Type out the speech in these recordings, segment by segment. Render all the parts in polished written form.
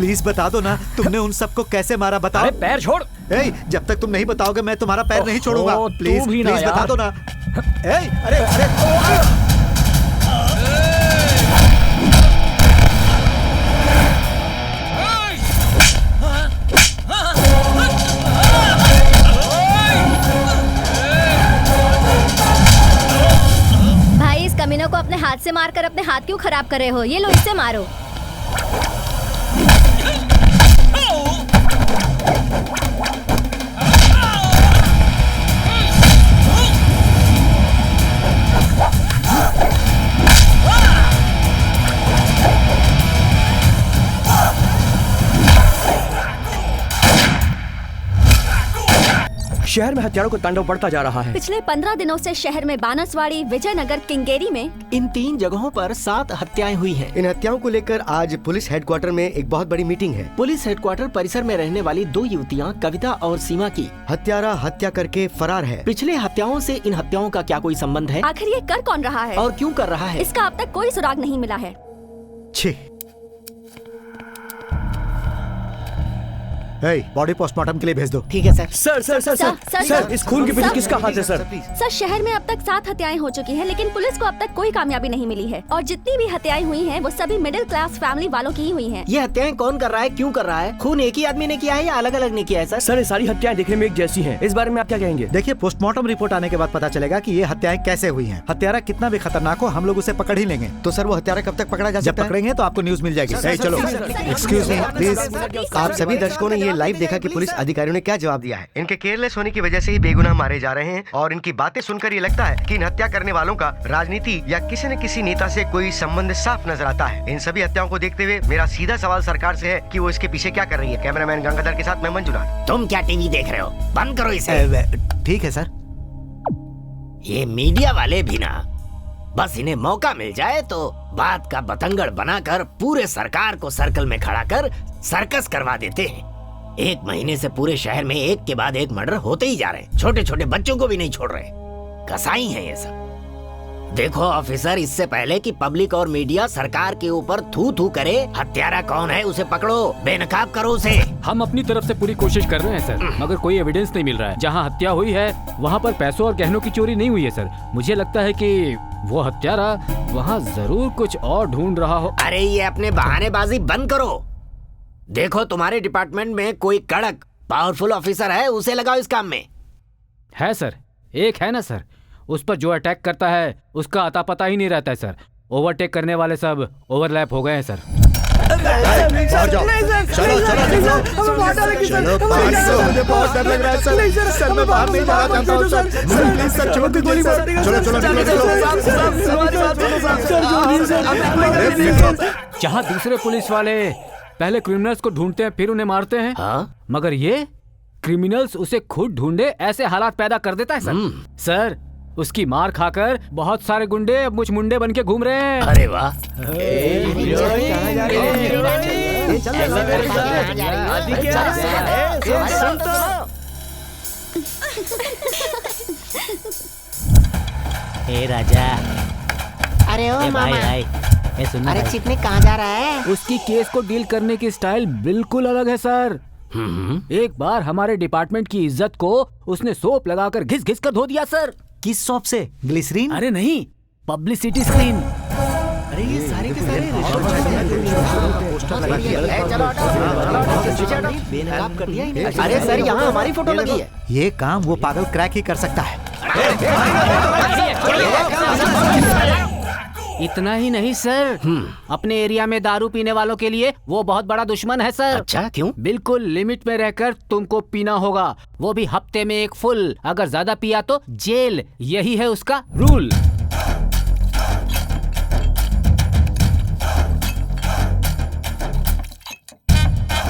Please बता दो ना, तुमने उन सबको कैसे मारा, बताओ। अरे पैर छोड़। जब तक तुम नहीं बताओगे मैं तुम्हारा पैर नहीं छोड़ूंगा। प्लीज प्लीज बता दो ना। अरे भाई, इस कमीनों को अपने हाथ से मारकर अपने हाथ क्यों खराब कर रहे हो? ये लो, इससे मारो। शहर में हत्यारों का तांडव बढ़ता जा रहा है। पिछले 15 दिनों से शहर में बानसवाड़ी, विजयनगर, किंगेरी में इन 3 जगहों पर 7 हत्याएं हुई हैं। इन हत्याओं को लेकर आज पुलिस हेडक्वार्टर में एक बहुत बड़ी मीटिंग है। पुलिस हेडक्वार्टर परिसर में रहने वाली 2 युवतियां कविता और सीमा की हत्यारा हत्या करके फरार है। पिछले हत्याओं से इन हत्याओं का क्या कोई संबंध है? आखिर ये कर कौन रहा है और क्यों कर रहा है? इसका अब तक कोई सुराग नहीं मिला है। बॉडी पोस्टमार्टम के लिए भेज दो। ठीक है sir. Sir sir sir sir sir इस खून के पीछे किसका हाथ है सर? सर, शहर में अब तक 7 हत्याएं हो चुकी हैं, लेकिन पुलिस को अब तक कोई कामयाबी नहीं मिली है। और जितनी भी हत्याएं हुई हैं, वो सभी मिडिल क्लास फैमिली वालों की ही हुई हैं। ये हत्याएं कौन कर रहा है, क्यों कर रहा है? खून एक ही आदमी ने किया है या अलग अलग ने किया है? सर ये सारी हत्याएं देखने में एक जैसी हैं। इस बारे में आप क्या कहेंगे? देखिए, पोस्टमार्टम रिपोर्ट आने के बाद पता चलेगा कि ये हत्याएं कैसे हुई हैं। हत्यारा कितना भी खतरनाक हो, हम लोग उसे पकड़ ही लेंगे। तो सर वो हत्यारा कब तक पकड़ा जा सकता है? जब पकड़ेंगे तो आपको न्यूज मिल जाएगी। चलो, एक्सक्यूज मी प्लीज। आप सभी दर्शकों ने ये लाइव देखा कि पुलिस अधिकारियों ने क्या जवाब दिया है। इनके केयरलेस होने की वजह से ही बेगुनाह मारे जा रहे हैं और इनकी बातें सुनकर ये लगता है कि इन हत्या करने वालों का राजनीति या किसी न किसी नेता से कोई संबंध साफ नजर आता है। इन सभी हत्याओं को देखते हुए मेरा सीधा सवाल सरकार से है कि वो इसके पीछे क्या कर रही है। कैमरामैन गंगाधर के साथ मैं मंजुनाथ। तुम क्या टीवी देख रहे हो? बंद करो इसे। ठीक है सर। ये मीडिया वाले भी ना, बस इन्हें मौका मिल जाए तो बात का बतंगड़ बनाकर पूरे सरकार को सर्कल में खड़ा कर सर्कस करवा देते हैं। 1 महीने से पूरे शहर में एक के बाद एक मर्डर होते ही जा रहे हैं। छोटे छोटे बच्चों को भी नहीं छोड़ रहे। कसाई हैं ये सब। देखो ऑफिसर, इससे पहले कि पब्लिक और मीडिया सरकार के ऊपर थू थू करे, हत्यारा कौन है उसे पकड़ो, बेनकाब करो उसे। हम अपनी तरफ से पूरी कोशिश कर रहे हैं सर, मगर कोई एविडेंस नहीं मिल रहा है। जहां हत्या हुई है वहां पर पैसों और गहनों की चोरी नहीं हुई है सर। मुझे लगता है कि वो हत्यारा वहां जरूर कुछ और ढूंढ रहा हो। अरे ये अपने बहानेबाजी बंद करो। देखो तुम्हारे डिपार्टमेंट में कोई कड़क पावरफुल ऑफिसर है, उसे लगाओ इस काम में। है सर, एक है ना सर, उस पर जो अटैक करता है उसका अता पता ही नहीं रहता है सर। ओवरटेक करने वाले सब ओवरलैप हो गए हैं सर। जहाँ दूसरे पुलिस वाले पहले क्रिमिनल्स को ढूंढते हैं फिर उन्हें मारते हैं, मगर ये क्रिमिनल्स उसे खुद ढूंढे ऐसे हालात पैदा कर देता है सर। सर, उसकी मार खाकर बहुत सारे गुंडे अब मुझ मुंडे बन के घूम रहे हैं। अरे वाह। ए राजा। अरे ओ मामा। अरे चिकने कहाँ जा रहा है? उसकी केस को डील करने की स्टाइल बिल्कुल अलग है सर। एक बार हमारे डिपार्टमेंट की इज्जत को उसने सोप लगाकर घिस घिस कर धो दिया सर। किस सोप से? ग्लिसरीन? अरे नहीं, पब्लिसिटी स्क्रीन। अरे ये सारे के सारे बेनकाब कर दिया। अरे सर, यहाँ हमारी फोटो लगी है। ये काम वो पागल क्रैक ही कर सकता है। इतना ही नहीं सर, अपने एरिया में दारू पीने वालों के लिए वो बहुत बड़ा दुश्मन है सर। अच्छा, क्यों? बिल्कुल लिमिट में रहकर तुमको पीना होगा, वो भी हफ्ते में 1 फुल। अगर ज्यादा पिया तो जेल, यही है उसका रूल।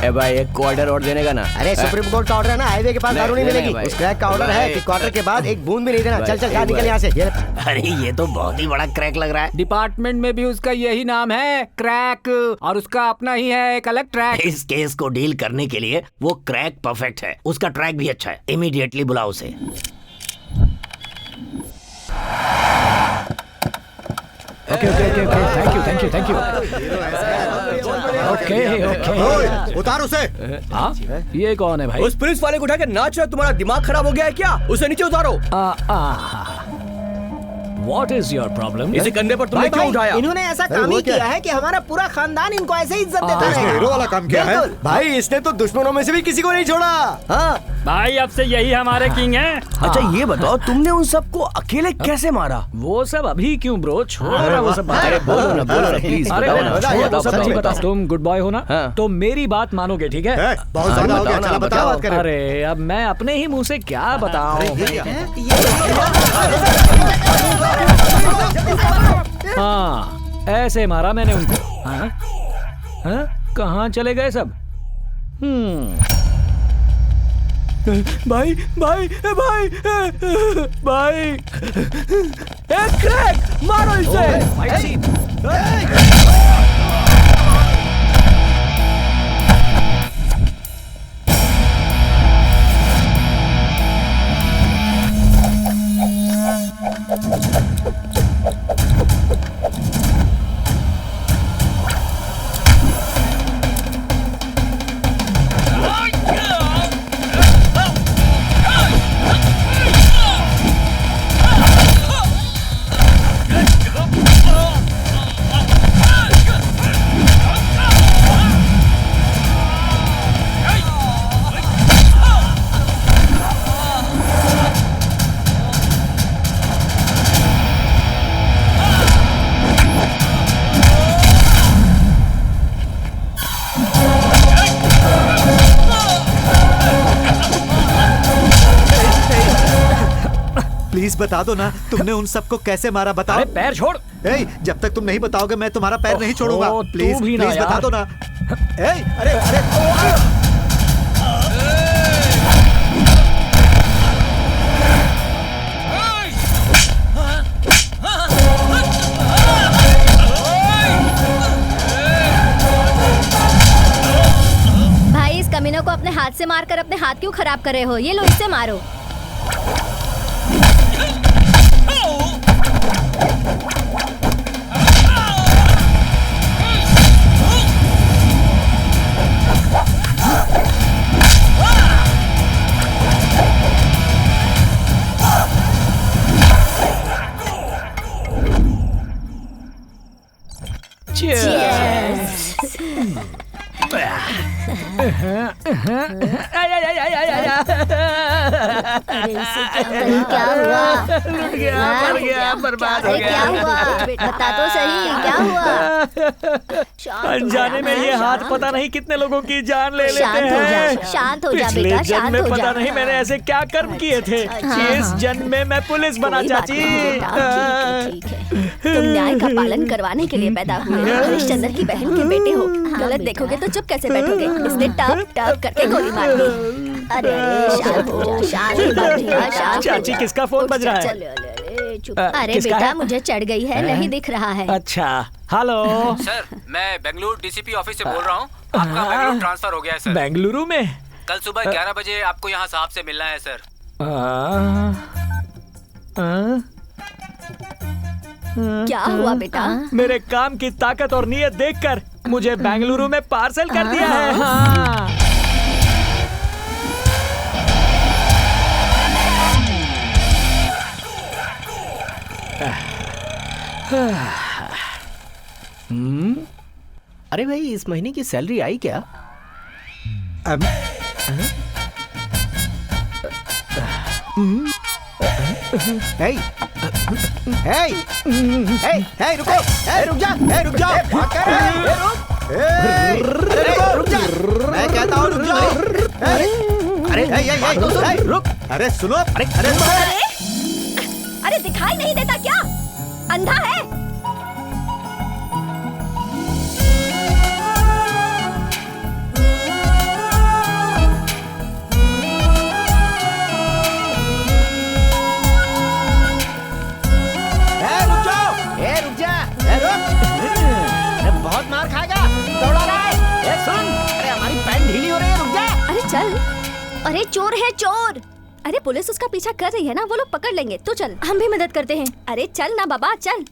भाई एक क्वार्टर और देने का ना। अरे सुप्रीम कोर्ट का ऑर्डर है ना, हाईवे के पास दारू नहीं मिलेगी। उस क्रैक का ऑर्डर है कि क्वार्टर के बाद 1 बूंद भी नहीं देना। चल चल जा, निकल यहाँ से। अरे ये तो बहुत ही बड़ा क्रैक लग रहा है। डिपार्टमेंट में भी उसका यही नाम है, क्रैक, और उसका अपना ही है एक अलग ट्रैक। इस केस को डील करने के लिए वो क्रैक परफेक्ट है, उसका ट्रैक भी अच्छा है। इमीडिएटली बुलाओ उसे। ओके थैंक यू ओके उतार उसे। हाँ ये कौन है भाई? उस पुलिस वाले को उठा के नाच रहा, तुम्हारा दिमाग खराब हो गया है क्या? उसे नीचे उतारो। What is your problem? इसे कंधे पर तुमने क्यों उठाया? इन्होंने ऐसा काम ही किया है कि हमारा पूरा खानदान इनको ऐसे इज्जत देता है। हीरो वाला काम किया है। भाई इसने तो दुश्मनों में से भी किसी को नहीं छोड़ा। हाँ भाई अब से यही हमारे किंग हैं। अच्छा ये बताओ, तुमने उन सबको अकेले कैसे मारा? वो सब अभी क्यों ब्रो, छोड़ो वो सब बात। अरे बोलो ना प्लीज। अरे बताओ, सच्ची बताओ। बताओ, तुम गुड बॉय हो ना? हाँ। तो मेरी बात मानोगे, ठीक है? बहुत ज्यादा हो गया, चला बताओ बात करें। अरे अब मैं अपने ही मुंह से क्या बताऊं? हाँ ऐसे मारा मैंने उनको। हाँ? हाँ? कहाँ चले गए सब? भाई भाई भाई भाई, एक क्रैक मारो इसे। प्लीज बता दो ना, तुमने उन सबको कैसे मारा, बताओ। अरे पैर छोड़। जब तक तुम नहीं बताओगे मैं तुम्हारा पैर नहीं छोड़ूंगा। प्लीज भी ना प्लीज यार। बता दो ना। अरे अरे भाई इस कमीनों को अपने हाथ से मारकर अपने हाथ क्यों खराब कर रहे हो? ये लो इससे मारो। क्या हुआ? लुट गया, मर गया, बर्बाद हो गया। क्या हुआ? बता तो सही, क्या हुआ? अनजाने में ये हाथ पता नहीं कितने लोगों की जान ले लेते शांत हो जा, हैं। शांत हो जा पिछले बेटा, जन्म शांत में हो पता जा। नहीं मैंने ऐसे क्या कर्म किए थे। इस जन्म में मैं पुलिस बना कोई बात चाची। नहीं बेटा, ठीक है। तुम न्याय का पालन करवाने के लिए पैदा हुए। हरिश्चंद्र की बहन के बेटे हो। गलत देखोगे तो चुप कैसे बैठोगे? इसने टप टप करके गोली मार दी। अरे शांत हो जा, शांत हो जा। चाची किसका फोन बज रहा है? अरे किसका बेटा है? मुझे चढ़ गई है, नहीं दिख रहा है। अच्छा हेलो सर, मैं बेंगलुरु डीसीपी ऑफिस से बोल रहा हूँ। आपका बेंगलुरु ट्रांसफर हो गया है सर। बेंगलुरु में? कल सुबह 11 बजे आपको यहाँ साहब से मिलना है सर। क्या हुआ बेटा? मेरे काम की ताकत और नियत देखकर मुझे बेंगलुरु में पार्सल कर दिया है। हाँ। अरे भाई इस महीने की सैलरी आई क्या? रुको, रुक जा, रुक जाओ। रुक जा, मैं कहता हूँ रुक जाओ। रुक, अरे सुनो, अरे दिखाई नहीं देता क्या? अंधा है? बहुत मार खाएगा। दौड़ा रहा है। सुन, अरे हमारी पैंट ढीली हो रही है, रुक जा। अरे चल। अरे चोर है चोर। अरे पुलिस उसका पीछा कर रही है ना, वो लोग पकड़ लेंगे। तू चल, हम भी मदद करते हैं। अरे चल ना बाबा, चल।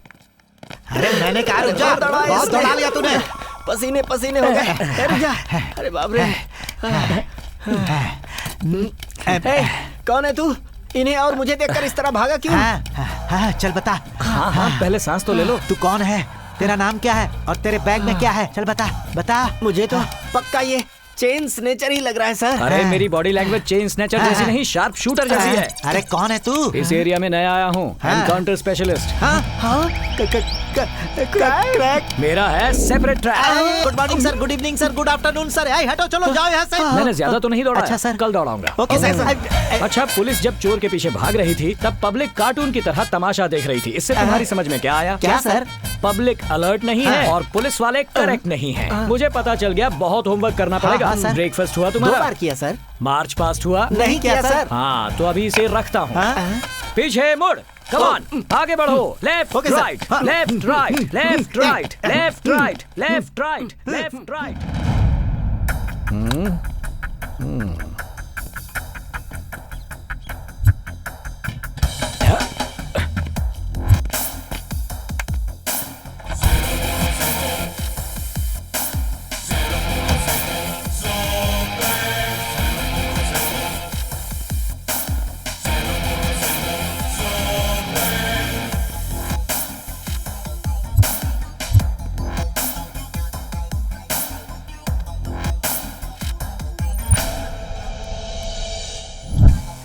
अरे मैंने कहा रुक जा, बहुत दौड़ा लिया तूने। पसीने पसीने हो गए। रुक जा। अरे बाप रे। कौन है तू? इन्हें और मुझे देखकर इस तरह भागा क्यों? चल बता। हाँ, पहले सांस तो ले लो। तू कौन है? तेरा नाम क्या है और तेरे बैग में क्या है? चल बता बता। मुझे तो पक्का ये चेन स्नेचर ही लग रहा है सर। अरे मेरी बॉडी लैंग्वेज चेन स्नैचर जैसी नहीं, शार्प शूटर जैसी है। अरे कौन है तू? इस एरिया में नया आया हूँ, एनकाउंटर स्पेशलिस्ट। क्रैक। मेरा है separate track. Good morning sir, good evening sir, good afternoon sir. हटो, चलो जाओ यहाँ से। मैंने ज्यादा तो नहीं दौड़ा। अच्छा सर, कल दौड़ाऊंगा। Okay sir. अच्छा, पुलिस जब चोर के पीछे भाग रही थी तब पब्लिक कार्टून की तरह तमाशा देख रही थी। इससे तुम्हारी समझ में क्या आया? क्या सर? पब्लिक अलर्ट नहीं है और पुलिस वाले करेक्ट नहीं है। मुझे पता चल गया, बहुत होमवर्क करना पड़ेगा। ब्रेकफास्ट हुआ तुम्हारा? 2 बार किया सर। मार्च पास्ट हुआ? नहीं किया सर। हाँ, तो अभी इसे रखता हूँ। पीछे मुड़, कम ऑन, आगे बढ़ो। Left right, left right, left right, left right, left right, left right.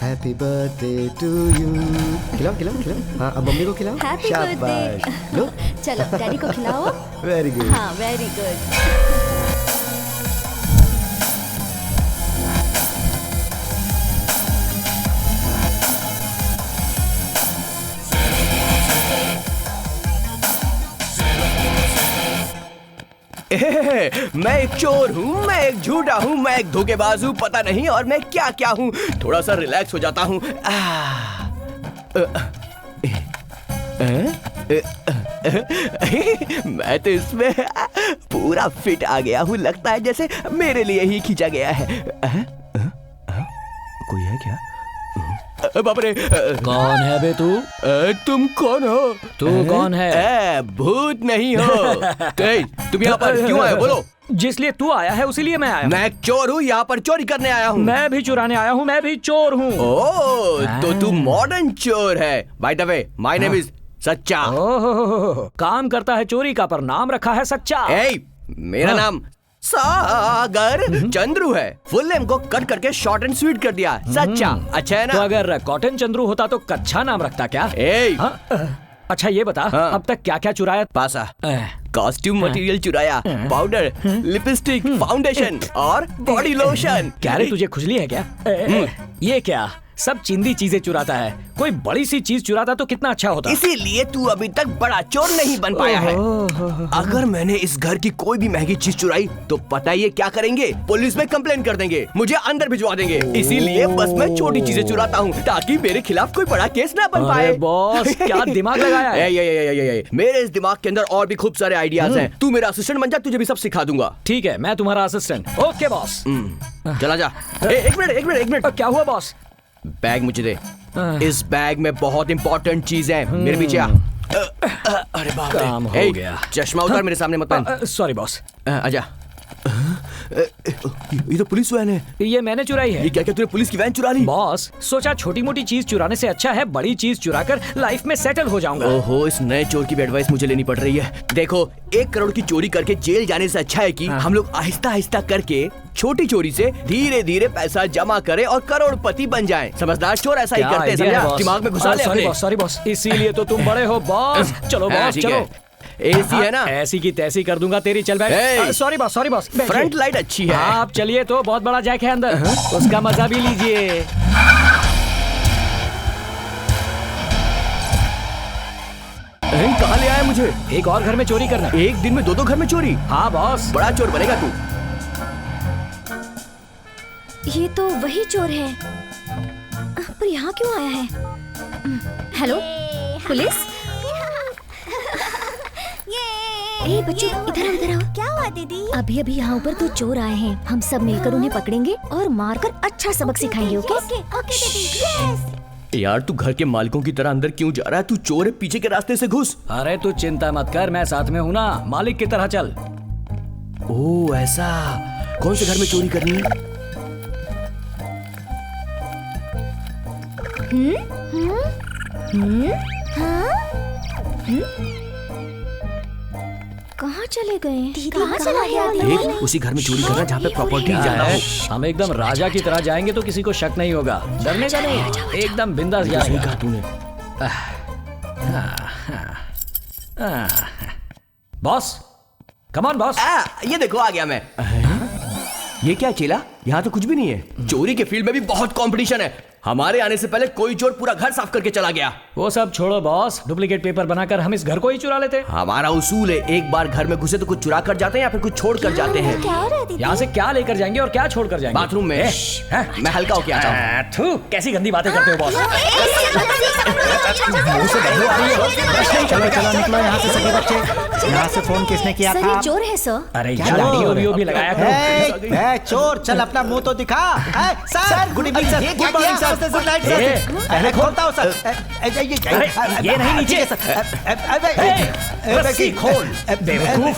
Happy birthday to you. खिलाओ खिलाओ खिलाओ। हाँ, अब मम्मी को खिलाओ। Happy birthday. लो। चलो डैडी को खिलाओ। Very good. हाँ, वेरी गुड। मैं एक चोर हूँ, मैं एक झूठा हूँ, मैं एक धोखेबाज हूँ, पता नहीं और मैं क्या क्या हूँ। थोड़ा सा रिलैक्स हो जाता हूँ। मैं तो इसमें पूरा फिट आ गया हूँ, लगता है जैसे मेरे लिए ही खींचा गया है। कोई है क्या? बाप रे। कौन है बे तू? तुम कौन हो? तू कौन है? भूत नहीं हो। तुम यहाँ पर क्यों आए बोलो? जिस लिए तू आया है उसी लिए मैं आया हूँ। मैं एक चोर हूँ, यहाँ पर चोरी करने आया हूँ। मैं भी चुराने आया हूँ, मैं भी चोर हूँ। ओह, तो तू मॉडर्न चोर है। By the way, my name is सच्चा। ओह, काम करता है चोरी का पर नाम रखा है सच्चा। मेरा नाम सागर चंद्रू है। फुल नेम को कट करके शॉर्ट एंड स्वीट कर दिया, सच्चा। अच्छा है ना? तो अगर कॉटन चंद्रू होता तो कच्चा नाम रखता क्या? अच्छा ये बता, अब तक क्या क्या चुराया? पासा, कॉस्ट्यूम मटेरियल चुराया, पाउडर, लिपस्टिक, फाउंडेशन और बॉडी लोशन। क्या रे, तुझे खुजली है क्या? ये क्या सब चिंदी चीजें चुराता है? कोई बड़ी सी चीज चुराता तो कितना अच्छा होता। इसीलिए तू अभी तक बड़ा चोर नहीं बन पाया है। अगर मैंने इस घर की कोई भी महंगी चीज चुराई तो पता ही क्या करेंगे? पुलिस में कंप्लेन कर देंगे, मुझे अंदर भिजवा देंगे। इसीलिए बस मैं छोटी चीजें चुराता हूँ ताकि मेरे खिलाफ कोई बड़ा केस ना बन पाए। बॉस, क्या दिमाग लगाया है? मेरे इस दिमाग के अंदर और भी खूब सारे आइडियाज हैं। तू मेरा असिस्टेंट बन जा, तुझे भी सब सिखा दूंगा। ठीक है, मैं तुम्हारा असिस्टेंट। Okay boss. चला जा। एक मिनट। क्या हुआ बॉस? बैग मुझे दे। इस बैग में बहुत इंपॉर्टेंट चीज है। मेरे पीछे आ। अरे बाप रे, काम हो गया। चश्मा उतार, मेरे सामने मत पहन। Sorry boss. आजा। ये तो पुलिस वैन है। ये मैंने चुराई है। ये क्या तूने पुलिस की वैन चुरा ली? बॉस, सोचा छोटी मोटी चीज चुराने से अच्छा है बड़ी चीज चुराकर लाइफ में सेटल हो जाऊंगा। ओहो, इस नए चोर की एडवाइस मुझे लेनी पड़ रही है। देखो, 1 करोड़ की चोरी करके जेल जाने से अच्छा है कि हम लोग आहिस्ता आहिस्ता करके छोटी चोरी से धीरे धीरे पैसा जमा करें और करोड़पति बन जाएं। समझदार चोर ऐसा ही करते हैं, समझा? दिमाग में घुसा ले। सॉरी बॉस, इसीलिए तो तुम बड़े हो बॉस। चलो बॉस, चलो। एसी है ना? ऐसी की तैसी कर दूंगा तेरी। चल बैठ। Sorry boss. फ्रंट लाइट अच्छी है। आप चलिए, तो बहुत बड़ा जैक है अंदर, उसका मजा भी लीजिए। कहाँ ले आया मुझे? एक और घर में चोरी करना। एक दिन में 2 घर में चोरी? हाँ बॉस। बड़ा चोर बनेगा तू। ये तो वही चोर है, पर यहाँ क्यों आया है? Hello police? ए बच्चों, इधर आओ। क्या हुआ दीदी? अभी यहाँ ऊपर 2 चोर आए हैं। हम सब मिलकर उन्हें पकड़ेंगे और मारकर अच्छा सबक सिखाएंगे। ओके दीदी। यार तू घर के मालिकों की तरह अंदर क्यों जा रहा है? तू चोर है, पीछे के रास्ते से घुस। अरे तू चिंता मत कर, मैं साथ में हूँ ना, मालिक की तरह चल। ओह ऐसा, कौन से घर में चोरी करनी है? कहाँ चले गए? कहाँ चला गया? देख, उसी घर में चोरी करना जहाँ पे प्रॉपर्टी जाना हो। हम एकदम राजा की तरह जाएंगे तो किसी को शक नहीं होगा, डरने का नहीं, एकदम बिंदास जाएगा। तूने बॉस, कम ऑन बॉस। ये देखो आ गया मैं। ये क्या चेला? यहाँ तो कुछ भी नहीं है। चोरी के फील्ड में भी बहुत कंपटीशन है। हमारे आने से पहले कोई चोर पूरा घर साफ करके चला गया। वो सब छोड़ो बॉस, डुप्लीकेट पेपर बनाकर हम इस घर को ही चुरा लेते। हमारा उसूल है, एक बार घर में घुसे तो कुछ चुरा कर जाते हैं या फिर कुछ छोड़ कर जाते हैं। यहाँ से क्या लेकर जाएंगे और क्या छोड़ कर जाएंगे? बाथरूम में। मैं हल्का होके आता हूँ। कैसी गंदी बातें करते हो बॉस। चलो चलो निकलो यहाँ से सभी बच्चे। यहाँ से फोन किसने किया सर, था? ये चोर है सर। अरे यार भी लगाया करो। चोर चल अपना मुंह तो दिखा। Sir good evening sir. Good morning sir. पहले खोलता हूँ सर। ये नहीं नीचे। रस्सी खोल।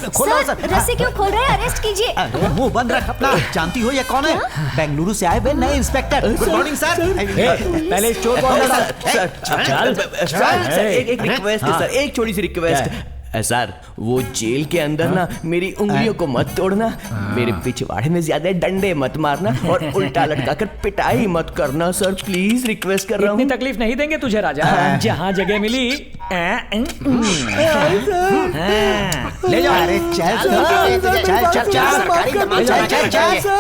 खोलो सर। रस्सी क्यों खोल रहे हैं? अरेस्ट कीजिए। मुंह बंद रख अपना। जानती हो ये कौन है? बेंगलुरु से आए हुए नए इंस्पेक्टर। Good morning sir. पहले इस चोर को अंदर डाल। सर एक रिक्वेस्ट है सर, एक छोटी सी रिक्वेस्ट। सर वो जेल के अंदर ना मेरी उंगलियों को मत तोड़ना, मेरे पिछवाड़े में ज्यादा डंडे मत मारना और उल्टा लटकाकर पिटाई मत करना सर, प्लीज रिक्वेस्ट कर रहा हूँ। इतनी तकलीफ नहीं देंगे तुझे राजा, जहाँ जगह मिली ले जाओ। अरे चल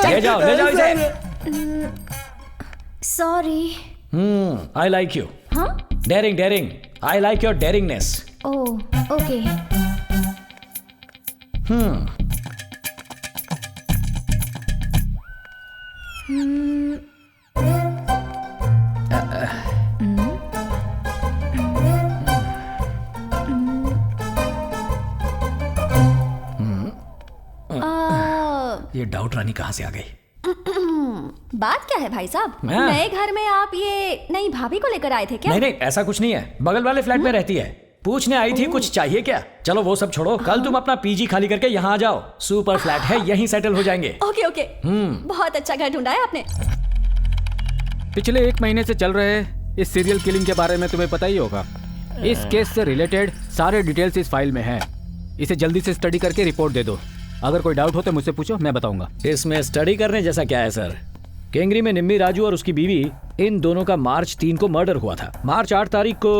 ले जाओ इसे। Sorry. I like you. Daring I like your daringness. Oh okay. ये डाउट रानी कहाँ से आ गई? बात क्या है भाई साहब? हाँ। नए घर में आप ये नई भाभी को लेकर आए थे क्या? नहीं ऐसा कुछ नहीं है, बगल वाले फ्लैट में रहती है, पूछने आई थी कुछ चाहिए क्या। चलो वो सब छोड़ो, कल तुम अपना पीजी खाली करके यहाँ आ जाओ, सुपर फ्लैट है, यहीं सेटल हो जाएंगे। ओके। बहुत अच्छा घर ढूंढा है आपने। पिछले 1 महीने से चल रहे इस सीरियल किलिंग के बारे में तुम्हें पता ही होगा। इस केस से रिलेटेड सारे डिटेल्स इस फाइल में हैं। इसे जल्दी से स्टडी करके रिपोर्ट दे दो। अगर कोई डाउट हो तो मुझसे पूछो, मैं बताऊंगा। इसमें स्टडी करने जैसा क्या है सर? केंगरी में निम्मी राजू और उसकी बीवी, इन दोनों का मार्च 3 को मर्डर हुआ था। मार्च 8 तारीख को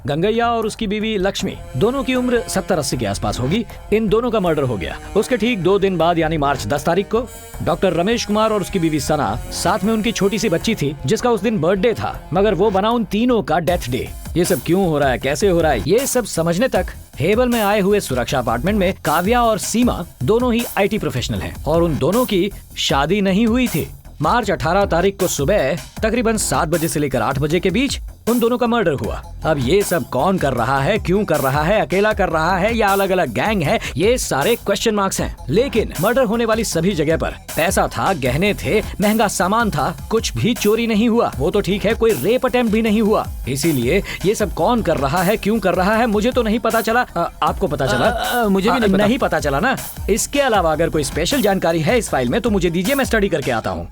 गंगैया और उसकी बीवी लक्ष्मी, दोनों की उम्र 70-80 के आसपास होगी, इन दोनों का मर्डर हो गया। उसके ठीक 2 दिन बाद यानी मार्च 10 तारीख को डॉक्टर रमेश कुमार और उसकी बीवी सना, साथ में उनकी छोटी सी बच्ची थी जिसका उस दिन बर्थडे था, मगर वो बना उन तीनों का डेथ डे। ये सब क्यों हो रहा है, कैसे हो रहा है, ये सब समझने तक हेबल में आए हुए सुरक्षा अपार्टमेंट में काव्या और सीमा दोनों ही IT प्रोफेशनल हैं और उन दोनों की शादी नहीं हुई थी। मार्च 18 तारीख को सुबह तकरीबन 7 बजे से लेकर 8 बजे के बीच उन दोनों का मर्डर हुआ। अब ये सब कौन कर रहा है, क्यों कर रहा है, अकेला कर रहा है या अलग अलग गैंग है, ये सारे क्वेश्चन मार्क्स हैं। लेकिन मर्डर होने वाली सभी जगह पर पैसा था, गहने थे, महंगा सामान था, कुछ भी चोरी नहीं हुआ। वो तो ठीक है, कोई रेप अटेम्प्ट भी नहीं हुआ। इसीलिए ये सब कौन कर रहा है, क्यों कर रहा है, मुझे तो नहीं पता चला। आपको पता चला? मुझे भी नहीं पता चला ना। इसके अलावा अगर कोई स्पेशल जानकारी है इस फाइल में तो मुझे दीजिए, मैं स्टडी करके आता हूँ।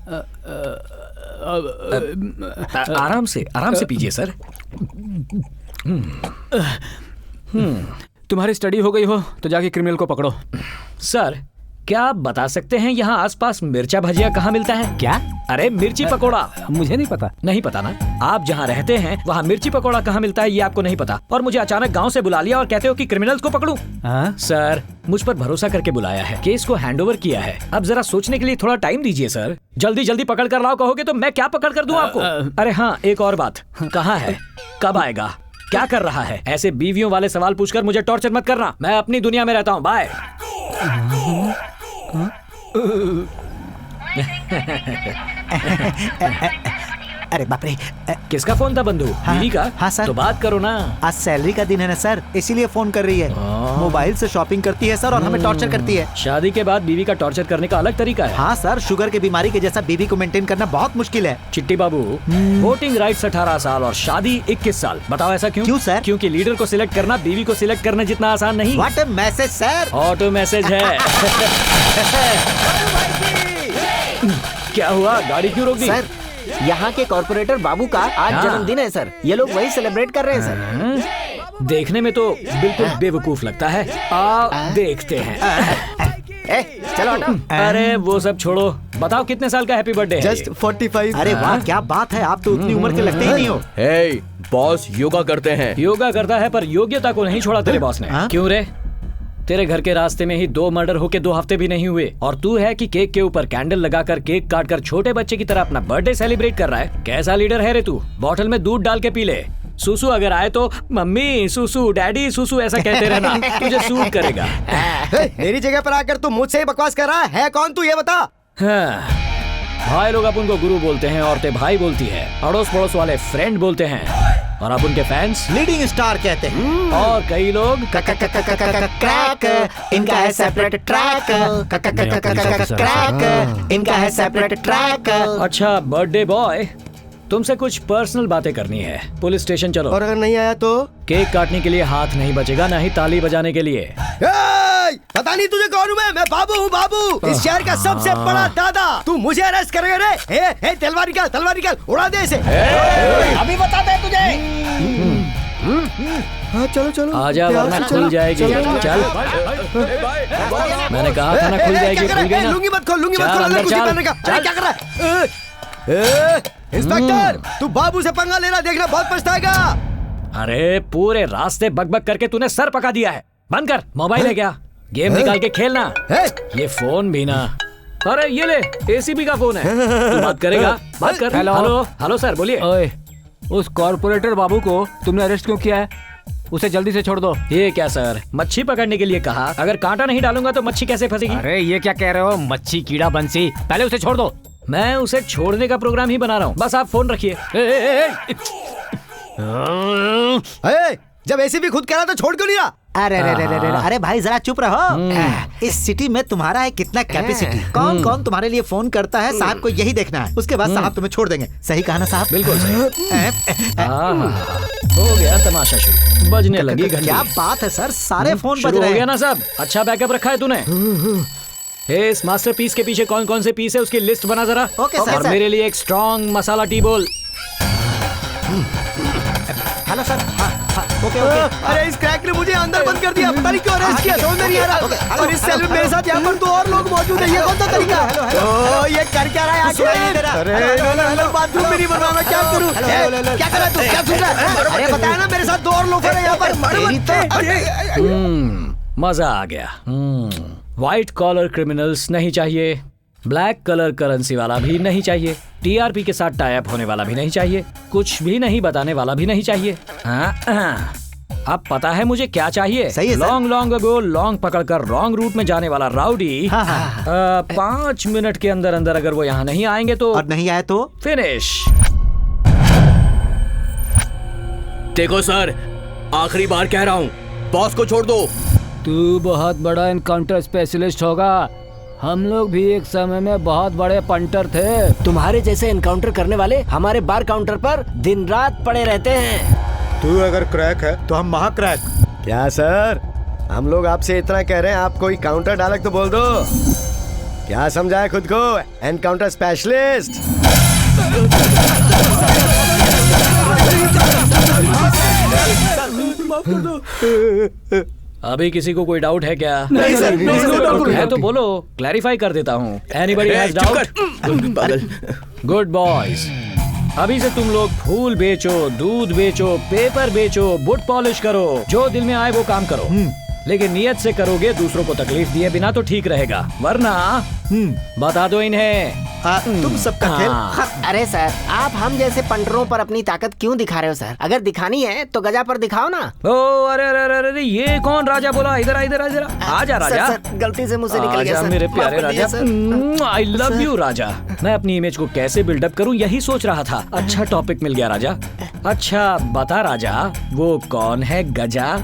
आराम से पीजिए सर। तुम्हारी स्टडी हो गई हो तो जाके क्रिमिनल को पकड़ो। सर क्या आप बता सकते हैं यहाँ आसपास मिर्चा भजिया कहाँ मिलता है? क्या? अरे मिर्ची पकोड़ा। मुझे नहीं पता। नहीं पता ना? आप जहाँ रहते हैं वहाँ मिर्ची पकोड़ा कहाँ मिलता है ये आपको नहीं पता, और मुझे अचानक गांव से बुला लिया और कहते हो कि क्रिमिनल्स को पकड़ूं। सर मुझ पर भरोसा करके बुलाया है, केस को हैंडओवर किया है, अब जरा सोचने के लिए थोड़ा टाइम दीजिए सर। जल्दी पकड़ कर लाओ कहोगे तो मैं क्या पकड़ कर दूं आपको? अरे हाँ, एक और बात, कहाँ है, कब आएगा, क्या कर रहा है? ऐसे बीवियों वाले सवाल पूछकर मुझे टॉर्चर मत करना, मैं अपनी दुनिया में रहता हूँ। बाय। अरे बाप रे। किसका फोन था बंधु? बीवी का? हाँ सर। तो बात करो ना। आज सैलरी का दिन है ना सर, इसीलिए फोन कर रही है। मोबाइल से शॉपिंग करती है सर और हमें टॉर्चर करती है। शादी के बाद बीवी का टॉर्चर करने का अलग तरीका है। हाँ सर, शुगर की बीमारी के जैसा बीवी को मेंटेन करना बहुत मुश्किल है। चिट्टी बाबू, वोटिंग राइट्स 18 साल और शादी 21 साल। बताओ ऐसा क्यों? क्यों सर? क्योंकि लीडर को सिलेक्ट करना बीवी को सिलेक्ट करना जितना आसान नहीं। What a message sir. Auto message है। क्या हुआ, गाड़ी क्यों रोक दी? सर, यहाँ के कॉर्पोरेटर बाबू का आज जन्मदिन है सर। ये लोग वही सेलिब्रेट कर रहे हैं सर। देखने में तो बिल्कुल बेवकूफ लगता है। आओ देखते हैं। चलो हटो। अरे वो सब छोड़ो, बताओ कितने साल का हैप्पी बर्थडे है? जस्ट 45। अरे वाह, क्या बात है, आप तो उतनी उम्र के लगते ही नहीं हो। हे बॉस, योगा करते हैं। योगा करता है पर योग्यता को नहीं छोड़ा तेरे बॉस ने। क्यों रे? तेरे घर के रास्ते में ही 2 मर्डर होके 2 हफ्ते भी नहीं हुए और तू है कि केक के ऊपर कैंडल लगाकर केक काटकर छोटे बच्चे की तरह अपना बर्थडे सेलिब्रेट कर रहा है। कैसा लीडर है रे तू? बॉटल में दूध डाल के पी ले। सुसु अगर आए तो मम्मी सुसु, डैडी सुसु ऐसा कहते रहना, तुझे सूट करेगा। मेरी जगह पर आकर तू मुझसे ही बकवास कर रहा है कौन तू, ये बता। हाँ। भाई लोग अपन को गुरु बोलते हैं, औरतें भाई बोलती है, अड़ोस पड़ोस वाले फ्रेंड बोलते हैं और अब उनके फैंस लीडिंग स्टार कहते हैं। और कई लोग क्रैक, इनका है सेपरेट ट्रैक। क्रैक, इनका है सेपरेट ट्रैक। अच्छा बर्थडे बॉय, तुमसे कुछ पर्सनल बातें करनी है। पुलिस स्टेशन चलो। और अगर नहीं आया तो? केक काटने के लिए हाथ नहीं बचेगा, ना ही ताली बजाने के लिए। पता नहीं तुझे कौन हूँ मैं बाबू हूँ बाबू, इस शहर का सबसे बड़ा दादा। तू मुझे अरेस्ट करेगा रे? हे तलवार निकाल, उड़ा दे इसे। अभी बताते हैं तुझे। हाँ चलो आजा वरना खुल जाएगी। चल, मैंने कहा था ना खुल जाएगी। खुल गई ना? लुंगी मत खोल, अंदर कुछ चल। पहनने का। अरे क्या कर रहा है? इंस्पेक्टर, तू बाबू से पंगा लेना, देखना बहुत पछताएगा। अरे पूरे रास्ते बकबक करके तूने सर पका दिया है। बंद कर, मोबाइल है क्या? गेम निकाल के खेलना। ये फोन भी ना। अरे ये ले, एसीबी का फोन है। तू बात करेगा? बात कर। हेलो सर, बोलिए। ओए, उस कॉर्पोरेटर बाबू को तुमने अरेस्ट क्यों किया है? उसे जल्दी से छोड़ दो। ये क्या सर, मच्छी पकड़ने के लिए कहा। अगर कांटा नहीं डालूंगा तो मच्छी कैसे फंसेगी? अरे ये क्या कह रहे हो, मच्छी कीड़ा बंसी, पहले उसे छोड़ दो। मैं उसे छोड़ने का प्रोग्राम ही बना रहा हूँ, बस आप फोन रखिए। जब एसीबी खुद कह रहा तो छोड़ क्यों नहीं रहा? अरे भाई जरा चुप रहो। इस सिटी में तुम्हारा है कितना कैपेसिटी, कौन कौन तुम्हारे लिए फोन करता है, साहब को यही देखना है। उसके बाद साहब तुम्हें छोड़ देंगे। सही कहा ना साहब? बिल्कुल सही। हो गया तमाशा शुरू, बजने लगी घंटी। क्या बात है सर, सारे फोन बज शुरू रहे हो हैं। गया ना सब? अच्छा बैकअप रखा है तूने? इस मास्टरपीस के पीछे कौन कौन से पीस है उसकी लिस्ट बना जरा। Okay sir. और मेरे लिए एक स्ट्रॉन्ग मसाला टी बोल। Hello sir. ओके। अरे इस क्रैक ने मुझे अंदर बंद कर दिया, पता नहीं क्यों अरेस्ट किया, समझ में नहीं आ रहा। और इस सेल में मेरे साथ यहाँ पर 2 और लोग मौजूद हैं, ये कौन सा तरीका है? तो ये कर क्या रहा है आखिर? अरे बाथरूम में नहीं बना, मैं क्या करूँ? क्या कर रहा है तू? क्या सुन रहा है? अरे बताया ना, मेरे साथ 2 और लोग हैं यहाँ पर। मजा आ गया। व्हाइट कॉलर क्रिमिनल्स नहीं चाहिए, ब्लैक कलर करेंसी वाला भी नहीं चाहिए, टीआरपी के साथ टाई अप होने वाला भी नहीं चाहिए, कुछ भी नहीं बताने वाला भी नहीं चाहिए। अब पता है मुझे क्या चाहिए? सही है लॉन्ग अगो लॉन्ग पकड़कर रॉन्ग रूट में जाने वाला राउडी। 5 मिनट के अंदर अंदर अगर वो यहाँ नहीं आएंगे तो, और नहीं आए तो फिनिश। देखो सर, आखिरी बार कह रहा हूँ, बॉस को छोड़ दो। तू बहुत बड़ा एनकाउंटर स्पेशलिस्ट होगा, हम लोग भी एक समय में बहुत बड़े पंटर थे। तुम्हारे जैसे एनकाउंटर करने वाले हमारे बार काउंटर पर दिन रात पड़े रहते हैं। तू अगर क्रैक है तो हम महा क्रैक। क्या सर, हम लोग आपसे इतना कह रहे हैं, आप कोई काउंटर डायलॉग तो बोल दो। क्या समझा है खुद को एनकाउंटर स्पेशलिस्ट? अभी किसी को कोई डाउट है क्या? नहीं सर, है तो बोलो, क्लैरिफाई कर देता हूँ। Anybody has doubt? Good boys, अभी से तुम लोग फूल बेचो, दूध बेचो, पेपर बेचो, बुट पॉलिश करो, जो दिल में आए वो काम करो, लेकिन नियत से करोगे, दूसरों को तकलीफ दिए बिना तो ठीक रहेगा, वरना बता दो इन्हें तुम सबका खेल अरे सर, आप हम जैसे पंटरों पर अपनी ताकत क्यों दिखा रहे हो सर? अगर दिखानी है तो गजा पर दिखाओ ना। ओ अरे अरे अरे अरे, ये कौन राजा बोला? इधर इधर इधर आजा राजा। सर, गलती से मुझसे निकल गया सर। मेरे प्यारे राजा, आई लव यू राजा। मैं अपनी इमेज को कैसे बिल्डअप करूं यही सोच रहा था। अच्छा टॉपिक मिल गया राजा। अच्छा बता राजा, वो कौन है गजा?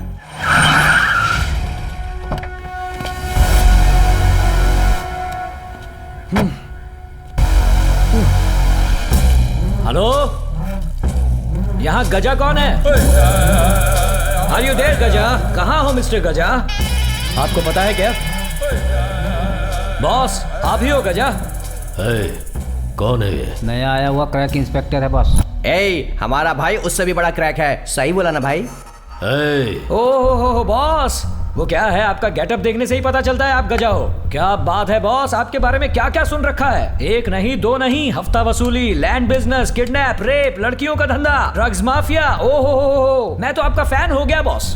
हेलो, यहाँ गजा कौन है? आर यू देयर गजा? कहाँ हो मिस्टर गजा? आपको पता है क्या? बॉस आप ही हो गजा? कौन है ये? नया आया हुआ क्रैक इंस्पेक्टर है बॉस। हमारा भाई उससे भी बड़ा क्रैक है। सही बोला ना भाई? ओहो बॉस, वो क्या है? आपका गेटअप देखने से ही पता चलता है आप गजा हो। क्या बात है बॉस, आपके बारे में क्या क्या सुन रखा है? एक नहीं दो नहीं, हफ्ता वसूली, लैंड बिजनेस, किडनैप, रेप, लड़कियों का धंधा, ड्रग्स माफिया। ओहो, मैं तो आपका फैन हो गया बॉस।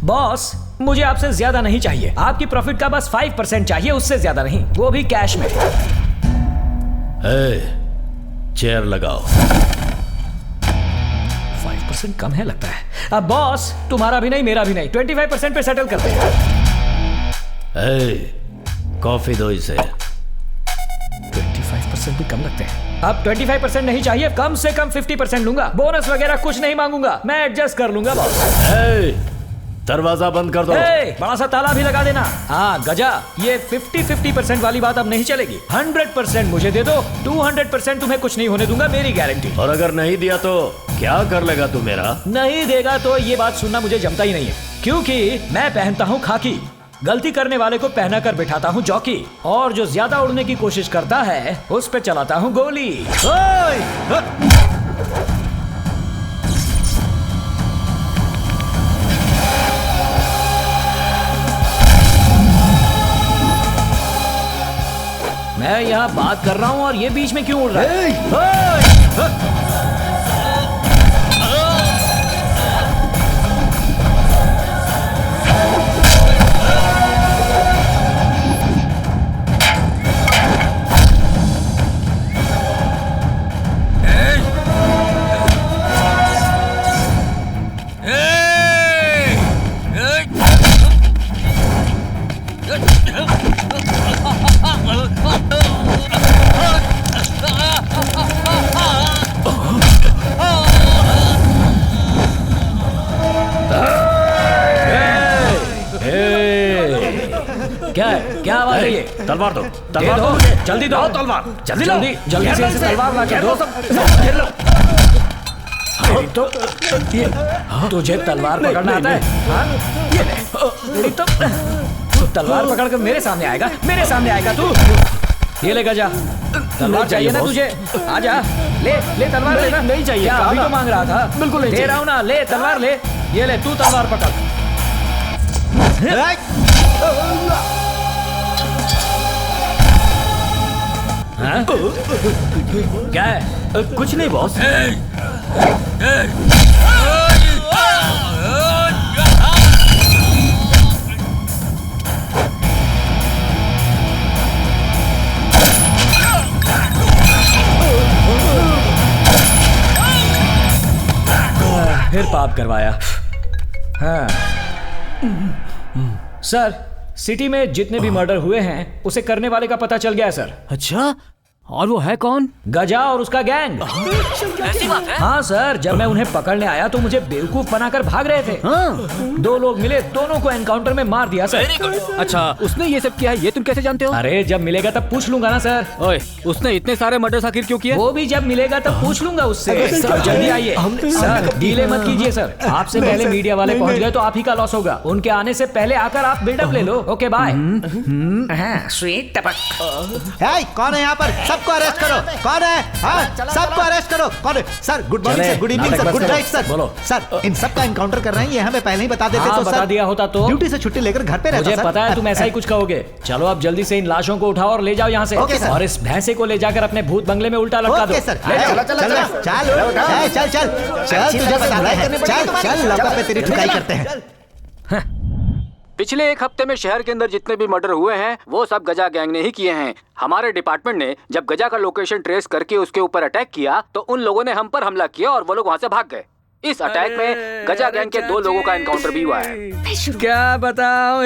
बॉस मुझे आपसे ज्यादा नहीं चाहिए, आपकी प्रॉफिट का बस 5% चाहिए, उससे ज्यादा नहीं, वो भी कैश में। चेयर लगाओ। 5% कम है लगता है। अब बॉस तुम्हारा भी नहीं मेरा भी नहीं, 25% पे सेटल करते हैं। कॉफी दो इसे। 25% भी कम लगते हैं। अब 25% नहीं चाहिए, कम से कम 50% लूंगा। बोनस वगैरह कुछ नहीं मांगूंगा, मैं एडजस्ट कर लूंगा बॉस। दरवाजा बंद कर दो। बड़ा सा ताला भी लगा देना। हाँ गजा, ये 50-50% वाली बात अब नहीं चलेगी। 100% मुझे दे दो, 200% तुम्हें कुछ नहीं होने दूंगा, मेरी गारंटी। और अगर नहीं दिया तो क्या कर लेगा तू मेरा? नहीं देगा तो ये बात सुनना मुझे जमता ही नहीं है, क्योंकि मैं पहनता हूँ खाकी। गलती करने वाले को पहना कर बिठाता हूँ जॉकी, और जो ज्यादा उड़ने की कोशिश करता है उस पे चलाता हूँ गोली। मैं यहाँ बात कर रहा हूँ और ये बीच में क्यों उड़ रहा है? क्या आवाज है ये? तलवार दो, तलवार दो, जल्दी दो तलवार, जल्दी जल्दी से इसे तलवार ला के दो। तो तुझे तलवार पकड़ना आता है? ये ले, तो तलवार पकड़ कर मेरे सामने आएगा तू। ये ले गजा, तलवार चाहिए ना तुझे? आजा, ले तलवार लेना। नहीं चाहिए, क्या अभी तो मांग रहा था? बिल्कुल नहीं, दे रहा हूँ ना, ले तलवार ले। ये ले तू तलवार पकड़। हाँ? क्या है? कुछ नहीं बॉस। फिर पाप करवाया। हाँ। सर, सिटी में जितने भी मर्डर हुए हैं उसे करने वाले का पता चल गया है सर। अच्छा, और वो है कौन? गजा और उसका गैंग। ऐसी बात है? हाँ सर, जब मैं उन्हें पकड़ने आया तो मुझे बेवकूफ बनाकर भाग रहे थे। हाँ। 2 लोग मिले, दोनों को एनकाउंटर में मार दिया सर। अच्छा, उसने ये सब किया है, ये तुम कैसे जानते हो? अरे जब मिलेगा तब पूछ लूंगा ना सर। ओए, उसने इतने सारे मर्डर्स आखिर क्यों किए? वो भी जब मिलेगा तब पूछ लूंगा उससे। सर जल्दी आइए सर, डीले मत कीजिए सर। आपसे पहले मीडिया वाले पहुंच गए तो आप ही का लॉस होगा। उनके आने से पहले आकर आप बिल्डअप ले लो। Okay bye. स्वीट टपक। कौन है यहाँ पर? सबको अरेस्ट करो। कौन है? हाँ, सबको अरेस्ट करो। कौन है? Sir good morning sir, good evening sir, good night sir. बोलो सर, इन सब का एनकाउंटर कर रहे हैं, ये हमें पहले ही बता देते तो बता दिया होता तो ड्यूटी से छुट्टी लेकर घर पे रहता। मुझे पता है तुम ऐसा ही कुछ कहोगे। चलो अब जल्दी से इन लाशों को उठाओ और ले जाओ यहाँ से। और इस भैंसे को ले जाकर अपने भूत बंगले में उल्टा लटका दो। चल तुझे बताना है। चल लौका पे तेरी ठुकाई करते हैं। पिछले एक हफ्ते में शहर के अंदर जितने भी मर्डर हुए हैं वो सब गजा गैंग ने ही किए हैं। हमारे डिपार्टमेंट ने जब गजा का लोकेशन ट्रेस करके उसके ऊपर अटैक किया तो उन लोगों ने हम पर हमला किया और वो लोग वहाँ से भाग गए। इस अटैक में गजा गैंग के 2 लोगों का एनकाउंटर भी हुआ है। क्या बताऊं,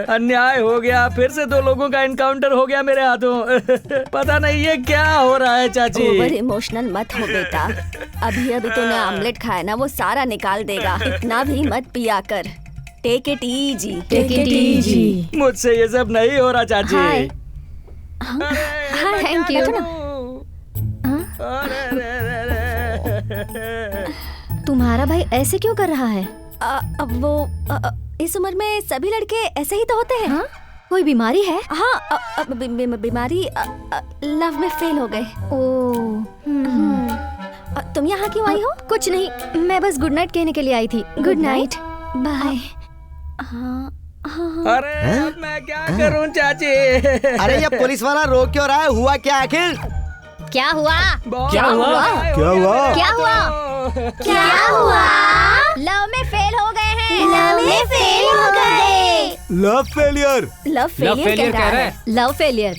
अन्याय हो गया, फिर से 2 लोगों का एनकाउंटर हो गया मेरे हाथों। पता नहीं ये क्या हो रहा है चाची। ओवर इमोशनल मत हो बेटा, अभी तूने आमलेट खाया ना, वो सारा निकाल देगा। इतना भी मत पिया कर। Take it easy, take it easy. मुझसे ये सब नहीं हो रहा चाची। हाय, थैंक यू। तुम्हारा भाई ऐसे क्यों कर रहा है? अब वो इस उम्र में सभी लड़के ऐसे ही तो होते हैं। हाँ? कोई बीमारी है? हाँ, बीमारी लव में फेल हो गए। तुम यहाँ क्यों आई हो? कुछ नहीं, मैं बस गुड नाइट कहने के लिए आई थी। Good night, bye. अरे अब मैं क्या करूं चाची? अरे ये पुलिस वाला रोक क्यों रहा है? हुआ क्या आखिर? क्या हुआ? क्या हुआ? क्या हुआ? क्या हुआ? क्या हुआ? लव में फेल हो गए हैं। लव में फेल हो गए। Love failure. लव फेलियर कह रहा है। Love failure.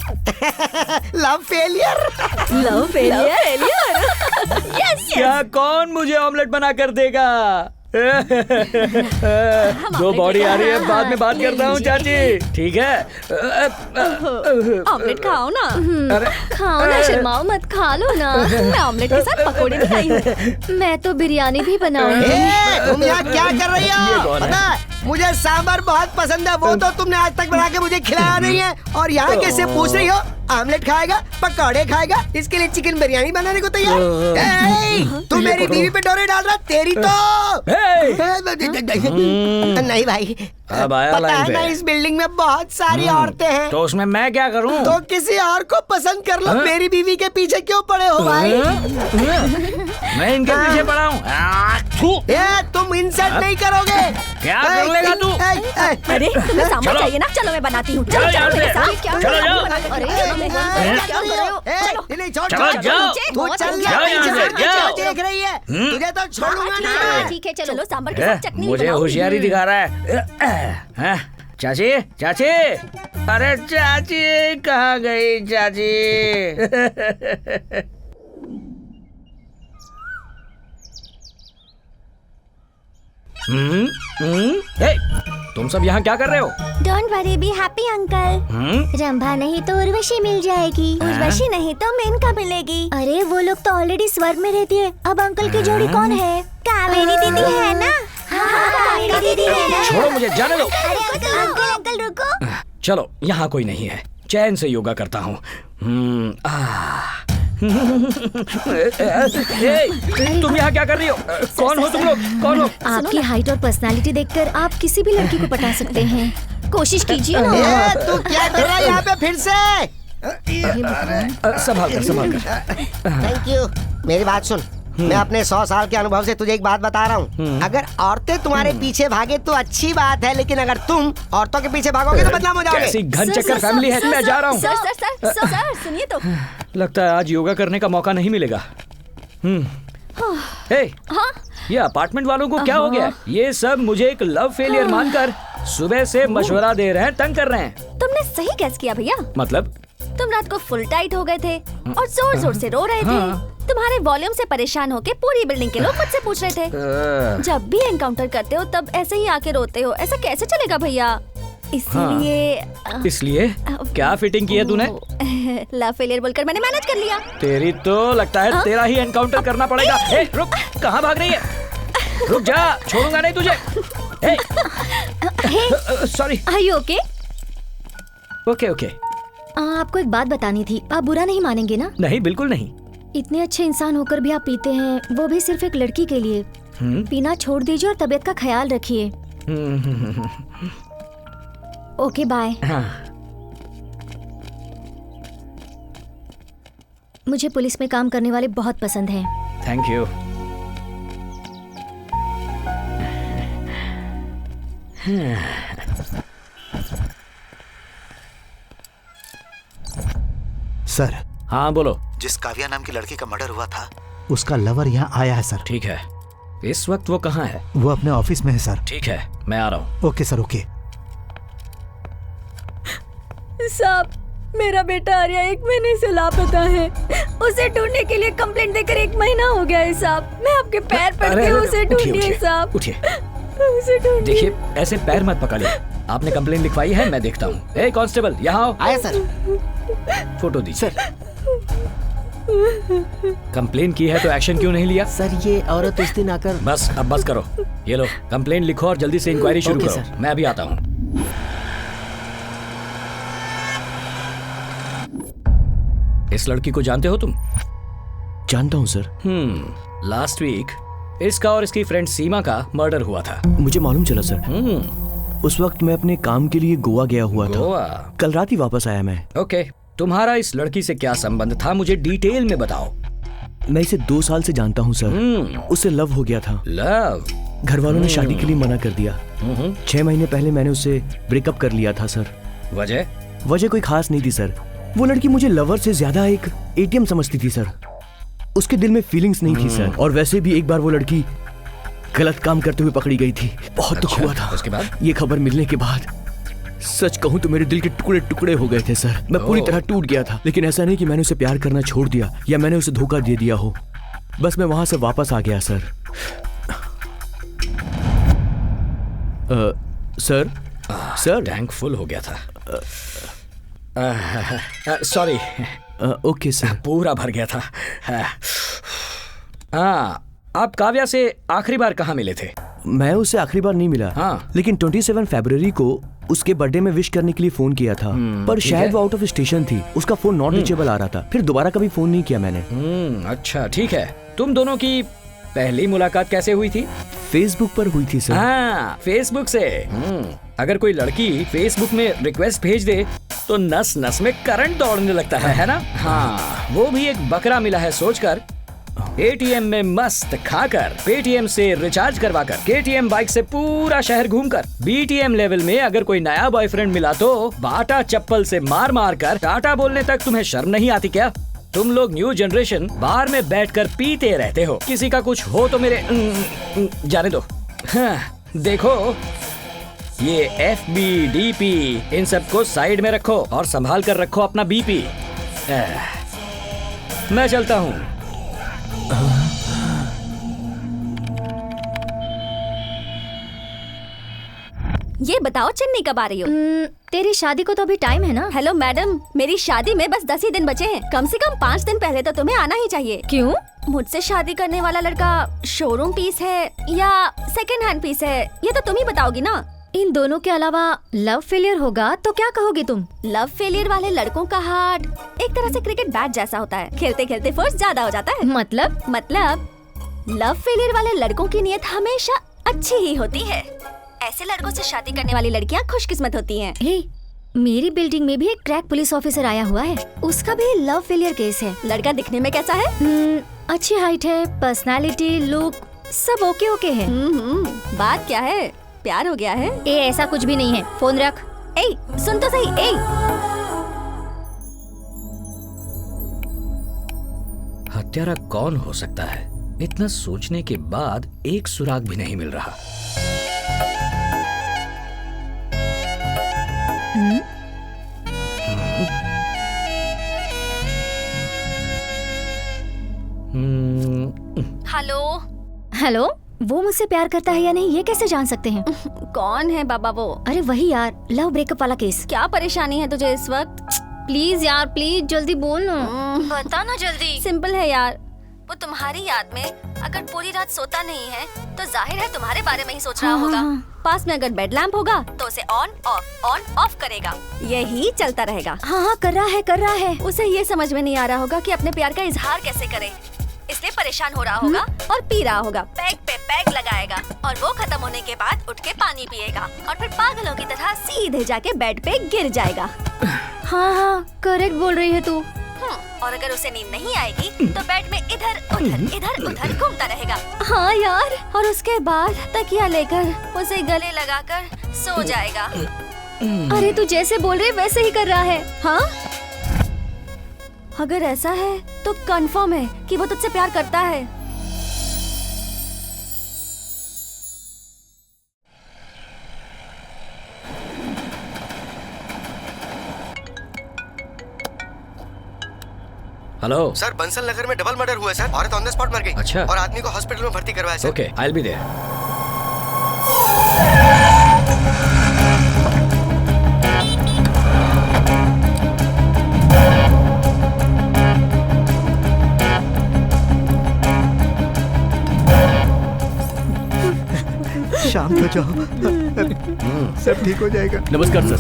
Love failure. Love failure. Yes. क्या कौन मुझे ऑमलेट बना कर देगा? 2 बॉडी आ रही है, बाद में बात करता हूँ चाची। ठीक है, ऑमलेट खाओ ना। खाओ ना, शर्माओ मत, खा लो ना। मैं ऑमलेट के साथ पकोड़े भी लाई हूँ। मैं तो बिरयानी भी बनाऊंगी। तुम यहाँ क्या कर रही हो? पता है, मुझे सांभर बहुत पसंद है, वो तो तुमने आज तक बना के मुझे खिलाया नहीं है, और यहाँ कैसे पूछ रही हो आमलेट खाएगा, पकौड़े खाएगा, इसके लिए चिकन बिरयानी बनाने को तैयार? तू मेरी बीवी पे डोरे डाल रहा, तेरी तो नहीं भाई। अब आया पता लाइन है पे। ना, इस बिल्डिंग में बहुत सारी औरतें हैं, तो उसमें मैं क्या करूं? तो किसी और को पसंद कर लो। मेरी बीवी के पीछे क्यों पड़े हो भाई? मैं इनके पीछे पड़ा हूँ। तुम इंसल्ट नहीं करोगे? क्या कर लेगा तू? अरे तुम्हें सांभर चाहिए ना? चलो मैं बनाती हूँ। चलो चलो मेरे साथ। चलो, क्या चलो जाओ। अरे क्या कर रहे हो? चलो जाओ। तू चल जाओ यहाँ से, जाओ। देख रही है, तुझे तो छोड़ूंगा नहीं। ठीक है, चलो सांभर के साथ चटनी मुझे बनाओ। होशियारी दिखा रहा है। हाँ, चाची, चाची, अरे चाची कहाँ गई चाची? हे, तुम सब यहाँ क्या कर रहे हो? Don't worry, be happy, uncle. Rambha नहीं तो उर्वशी मिल जाएगी। उर्वशी नहीं तो मेनका मिलेगी। अरे वो लोग तो ऑलरेडी स्वर्ग में रहती है। अब अंकल की जोड़ी कौन है? कावेरी दीदी है ना? हाँ, कावेरी दीदी है ना? छोड़ो मुझे, जाने दो। अरे अंकल रुको। चलो, यहाँ कोई नहीं है, चैन से योगा करता हूँ। तुम यहाँ क्या कर रही हो? कौन हो तुम लोग? कौन हो? आपकी हाइट और पर्सनालिटी देखकर आप किसी भी लड़की को पटा सकते हैं। कोशिश कीजिए ना। तू क्या कर रहा है यहाँ पे फिर से? संभाल कर। Thank you. मेरी बात सुन, मैं अपने 100 साल के अनुभव से तुझे एक बात बता रहा हूँ। अगर औरतें तुम्हारे पीछे भागे तो अच्छी बात है, लेकिन अगर तुम औरतों के पीछे भागोगे तो बदनाम हो जाओगे। कैसी घन चक्कर फैमिली है, मैं जा रहा हूँ। सर सुनिए तो। लगता है आज योगा करने का मौका नहीं मिलेगा। ये अपार्टमेंट वालों को क्या हो गया? ये सब मुझे एक लव फेलियर मानकर सुबह से मशवरा दे रहे हैं, तंग कर रहे हैं। तुमने सही गैस किया भैया। मतलब? तुम रात को फुल टाइट हो गए थे और जोर जोर से रो रहे थे। तुम्हारे वॉल्यूम से परेशान होके पूरी बिल्डिंग के लोग मुझसे पूछ रहे थे। जब भी एनकाउंटर करते हो तब ऐसे ही आके रोते हो। ऐसा कैसे चलेगा भैया? इसलिए क्या फिटिंग की है तूने? लव फेलियर बोलकर मैंने मैनेज कर लिया। तेरी तो लगता है तेरा ही एनकाउंटर करना पड़ेगा। रुक, कहाँ भाग रही है? रुक जा, छोड़ूंगा नहीं तुझे। Sorry. Are you okay? Okay. आपको एक बात बतानी थी, आप बुरा नहीं मानेंगे ना? नहीं, बिल्कुल नहीं। इतने अच्छे इंसान होकर भी आप पीते हैं, वो भी सिर्फ एक लड़की के लिए। पीना छोड़ दीजिए और तबीयत का ख्याल रखिए। Okay, bye. मुझे पुलिस में काम करने वाले बहुत पसंद हैं। Thank you. सर। हाँ बोलो। जिस काव्या नाम की लड़की का मर्डर हुआ था, उसका लवर यहाँ आया है सर। ठीक है, इस वक्त वो कहाँ है? वो अपने ऑफिस में है सर। ठीक है, मैं आ रहा हूँ। Okay sir, okay. साहब, मेरा बेटा आर्या 1 महीने से लापता है। उसे ढूंढने के लिए कंप्लेंट देकर 1 महीना हो गया है साहब। मैं आपके पैर पड़ती हूँ, उसे ढूंढिए साहब। उठिए, उसे ढूंढिए। देखिए ऐसे पैर मत पकड़िए। आपने कंप्लेंट लिखवाई है, मैं देखता हूँ। ए कांस्टेबल, यहाँ आओ। आया सर। फोटो दीजिए। कंप्लेन की है तो एक्शन क्यों नहीं लिया? सर ये औरत उस दिन आकर। बस अब बस करो। ये लो कंप्लेन लिखो और जल्दी से इंक्वायरी शुरू ओके, करो। सर। मैं अभी आता हूँ। इस लड़की को जानते हो तुम? जानता हूँ सर। लास्ट वीक इसका और इसकी फ्रेंड सीमा का मर्डर हुआ था। मुझे मालूम चला सर। उस वक्त मैं अपने काम के लिए गोवा गया हुआ गोवा? था। कल रात ही वापस आया मैं। ओके, तुम्हारा इस लड़की से क्या संबंध था, मुझे डिटेल में बताओ। मैं इसे 2 साल से जानता हूँ सर। उससे लव हो गया था। लव? घर वालों ने शादी के लिए मना कर दिया। 6 महीने पहले मैंने उससे ब्रेकअप कर लिया था सर। वजह कोई खास नहीं थी सर। वो लड़की मुझे लवर से ज्यादा एक एटीएम समझती थी सर। उसके दिल में फीलिंग्स नहीं थी सर। और वैसे भी एक बार वो लड़की गलत काम करते हुए पकड़ी गई थी। बहुत दुख हुआ था। उसके बाद? ये खबर मिलने के बाद सच कहूं तो मेरे दिल के टुकड़े टुकड़े हो गए थे सर। मैं पूरी तरह टूट गया था। लेकिन ऐसा नहीं कि मैंने उसे प्यार करना छोड़ दिया या मैंने उसे धोखा दे दिया हो। बस मैं वहां से वापस आ गया सर। सर टैंक फुल हो गया था। सॉरी। Okay sir. पूरा भर गया था। आप काव्या से आखिरी बार कहाँ मिले थे? मैं उससे आखिरी बार नहीं मिला। हाँ। लेकिन 27 फरवरी को उसके बर्थडे में विश करने के लिए फोन किया था। पर शायद वो आउट ऑफ स्टेशन थी। उसका फोन नॉट रीचेबल आ रहा था। फिर दोबारा कभी फोन नहीं किया मैंने। अच्छा ठीक है। तुम दोनों की पहली मुलाकात कैसे हुई थी? फेसबुक पर हुई थी सर। हाँ, फेसबुक से। अगर कोई लड़की फेसबुक में रिक्वेस्ट भेज दे तो नस नस में करंट दौड़ने लगता है ना? हाँ, वो भी एक बकरा मिला है सोचकर। एटीएम में मस्त खाकर, पेटीएम से रिचार्ज करवाकर, केटीएम बाइक से पूरा शहर घूमकर, बीटीएम लेवल में अगर कोई नया बॉयफ्रेंड मिला तो बाटा चप्पल से मार मार कर टाटा बोलने तक तुम्हें शर्म नहीं आती क्या? तुम लोग न्यू जनरेशन बार में बैठकर पीते रहते हो। किसी का कुछ हो तो मेरे जाने दो। हाँ, देखो ये FB, DP इन सबको साइड में रखो और संभाल कर रखो अपना BP। मैं चलता हूँ। ये बताओ चिन्नी कब आ रही हो? तेरी शादी को तो अभी टाइम है ना? हेलो मैडम, मेरी शादी में बस 10 ही दिन बचे हैं। कम से कम 5 दिन पहले तो तुम्हें आना ही चाहिए। क्यों? मुझसे शादी करने वाला लड़का शोरूम पीस है या सेकंड हैंड पीस है, ये तो तुम ही बताओगी ना। इन दोनों के अलावा लव फेलियर होगा तो क्या कहोगे तुम? लव फेलियर वाले लड़कों का हार्ट एक तरह से क्रिकेट बैट जैसा होता है। खेलते खेलते फोर्स ज्यादा हो जाता है। मतलब लव फेलियर वाले लड़कों की नीयत हमेशा अच्छी ही होती है। ऐसे लड़कों से शादी करने वाली लड़कियां खुशकिस्मत होती हैं। हे, मेरी बिल्डिंग में भी एक क्रैक पुलिस ऑफिसर आया हुआ है। उसका भी लव फेलियर केस है। लड़का दिखने में कैसा है? अच्छी हाइट है, पर्सनालिटी, लुक सब ओके ओके है। बात क्या है? प्यार हो गया है? ऐसा कुछ भी नहीं है। फोन रख। सुन तो सही। हत्यारा कौन हो सकता है? इतना सोचने के बाद एक सुराग भी नहीं मिल रहा। हेलो, वो मुझसे प्यार करता है या नहीं ये कैसे जान सकते हैं? कौन है बाबा वो? अरे वही यार, लव ब्रेकअप वाला केस। क्या परेशानी है तुझे इस वक्त? प्लीज यार, प्लीज जल्दी बोल ना। बता ना जल्दी। सिंपल है यार, वो तुम्हारी याद में अगर पूरी रात सोता नहीं है तो जाहिर है तुम्हारे बारे में ही सोच रहा होगा। पास में अगर बेड लैंप होगा तो उसे ऑन ऑफ करेगा। यही चलता रहेगा। हाँ, कर रहा है। उसे ये समझ में नहीं आ रहा होगा कि अपने प्यार का इजहार कैसे करे, इसलिए परेशान हो रहा होगा और पी रहा होगा। पैग पे पैग लगाएगा और वो खत्म होने के बाद उठ के पानी पिएगा और फिर पागलों की तरह सीधे जाके बेड पे गिर जाएगा। हाँ, करेक्ट बोल रही है तू। और अगर उसे नींद नहीं आएगी तो बेड में इधर उधर घूमता रहेगा। हाँ यार। और उसके बाद तकिया लेकर उसे गले लगाकर सो जाएगा। अरे तू जैसे बोल रही वैसे ही कर रहा है। हाँ, अगर ऐसा है तो कंफर्म है कि वो तुझसे प्यार करता है। हेलो सर, बंसल नगर में डबल मर्डर हुआ है सर। औरत ऑन द स्पॉट मर गई। अच्छा। और आदमी को हॉस्पिटल में भर्ती करवाया sir. Okay, I will be there. शांत हो जाओ, सब ठीक हो जाएगा। नमस्कार सर।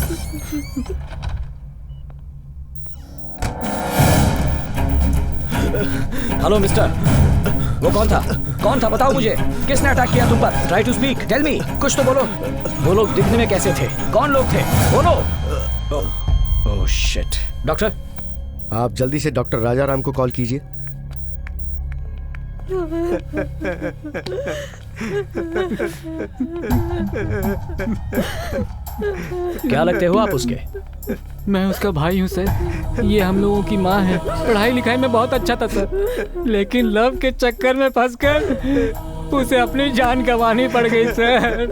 हेलो मिस्टर, वो कौन था? कौन था बताओ मुझे। किसने अटैक किया तुम पर? Try to speak, tell me, कुछ तो बोलो। वो लोग दिखने में कैसे थे? कौन लोग थे? बोलो। Oh shit. डॉक्टर, आप जल्दी से डॉक्टर राजाराम को कॉल कीजिए। क्या लगते हो आप उसके? मैं उसका भाई हूँ सर। ये हम लोगों की माँ है। पढ़ाई लिखाई में बहुत अच्छा था सर, लेकिन लव के चक्कर में फंसकर उसे अपनी जान गंवानी पड़ गई सर।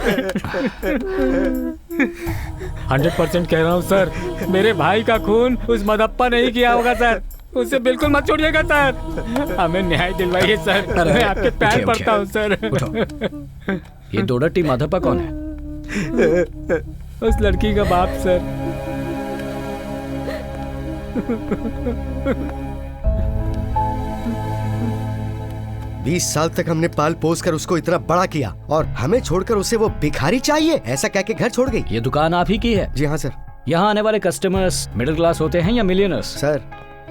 100% कह रहा हूँ सर, मेरे भाई का खून उस मदप्पा नहीं किया होगा सर। उसे बिल्कुल मत छोड़िएगा सर। हमें न्याय दिलवाइए सर। मैं आपके पैर पड़ता हूँ सर। ये डोडट्टी माधप्पा कौन है? उस लड़की का बाप सर। 20 साल तक हमने पाल पोस कर उसको इतना बड़ा किया और हमें छोड़कर उसे वो भिखारी चाहिए ऐसा कह के घर छोड़ गई। ये दुकान आप ही की है? जी हाँ सर। यहाँ आने वाले कस्टमर्स मिडिल क्लास होते हैं या मिलियनर्स? सर,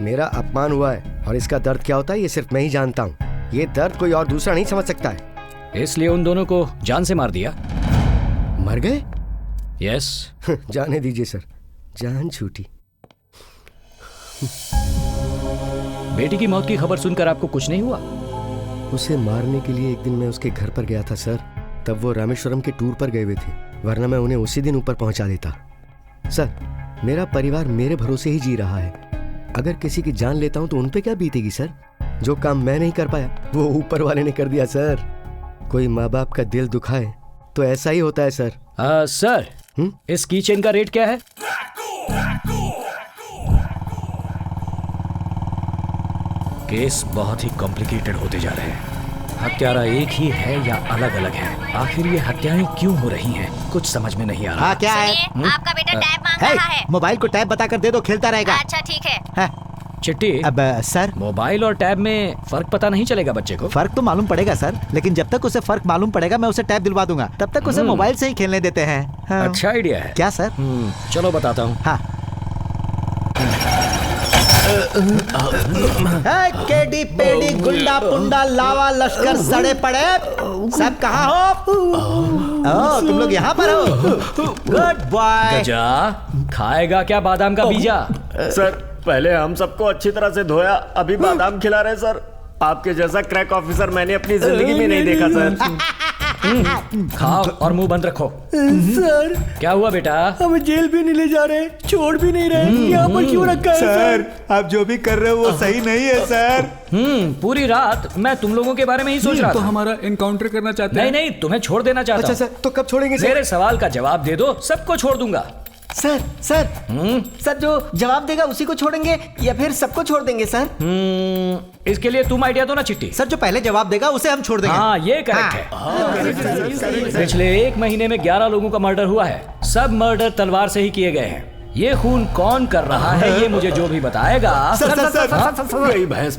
मेरा अपमान हुआ है और इसका दर्द क्या होता है ये सिर्फ मैं ही जानता हूँ। ये दर्द कोई और दूसरा नहीं समझ सकता है। इसलिए उन दोनों को जान से मार दिया? मर गए? यस। जाने दीजिए सर, जान छूटी। बेटी की मौत की खबर सुनकर आपको कुछ नहीं हुआ? उसे मारने के लिए एक दिन मैं उसके घर पर गया था सर। तब वो रामेश्वरम के टूर पर गए हुए थे, वरना मैं उन्हें उसी दिन ऊपर पहुंचा देता। सर, मेरा परिवार मेरे भरोसे ही जी रहा है। अगर किसी की जान लेता हूं तो उन पे क्या बीतेगी सर? जो काम मैं नहीं कर पाया वो ऊपर वाले ने कर दिया सर। कोई माँ बाप का दिल दुखाए तो ऐसा ही होता है सर। सर, इस कीचेन का रेट क्या है? केस बहुत ही कॉम्प्लिकेटेड होते जा रहे हैं। हत्यारा एक ही है या अलग अलग है? आखिर ये हत्याएं क्यों हो रही हैं? कुछ समझ में नहीं आ रहा। हाँ, क्या है? आपका बेटा टैब मांग रहा है। मोबाइल को टैब बताकर दे दो, खेलता रहेगा। अच्छा ठीक है। चिट्टी, अब सर, मोबाइल और टैब में फर्क पता नहीं चलेगा बच्चे को? फर्क तो मालूम पड़ेगा सर, लेकिन जब तक उसे फर्क मालूम पड़ेगा मैं उसे टैब दिलवा दूंगा। तब तक उसे मोबाइल से ही खेलने देते हैं। हाँ। अच्छा आइडिया है। क्या सर? चलो बताता हूँ। हाँ। केडी पेडी गुंडा पुंडा लावा लश्कर सड़े पड़े, सब कहाँ हो? तुम लोग यहाँ पर हो? Good boy. गजा, खाएगा क्या बादाम का बीजा? सर, पहले हम सबको अच्छी तरह से धोया, अभी बादाम खिला रहे सर। आपके जैसा क्रैक ऑफिसर मैंने अपनी जिंदगी में नहीं देखा सर। खाओ और मुंह बंद रखो। सर, क्या हुआ बेटा? हमें जेल भी नहीं ले जा रहे, छोड़ भी नहीं रहे, यहाँ पर क्यों रखा है सर? आप जो भी कर रहे हो वो सही नहीं है सर। पूरी रात मैं तुम लोगों के बारे में ही सोच रहा था। तो हमारा एनकाउंटर करना चाहते हैं? नहीं, तुम्हें छोड़ देना चाहता हूं। अच्छा सर, तो कब छोड़ेंगे सर? मेरे सवाल का जवाब दे दो, सबको छोड़ दूंगा। सर सर जो जवाब देगा उसी को छोड़ेंगे या फिर सबको छोड़ देंगे सर? इसके लिए तुम आइडिया दो ना चिट्टी। सर, जो पहले जवाब देगा उसे हम छोड़ देंगे। हाँ, ये करेक्ट है। पिछले 1 महीने में 11 लोगों का मर्डर हुआ है। सब मर्डर तलवार से ही किए गए हैं। ये खून कौन कर रहा है ये मुझे जो भी बताएगा।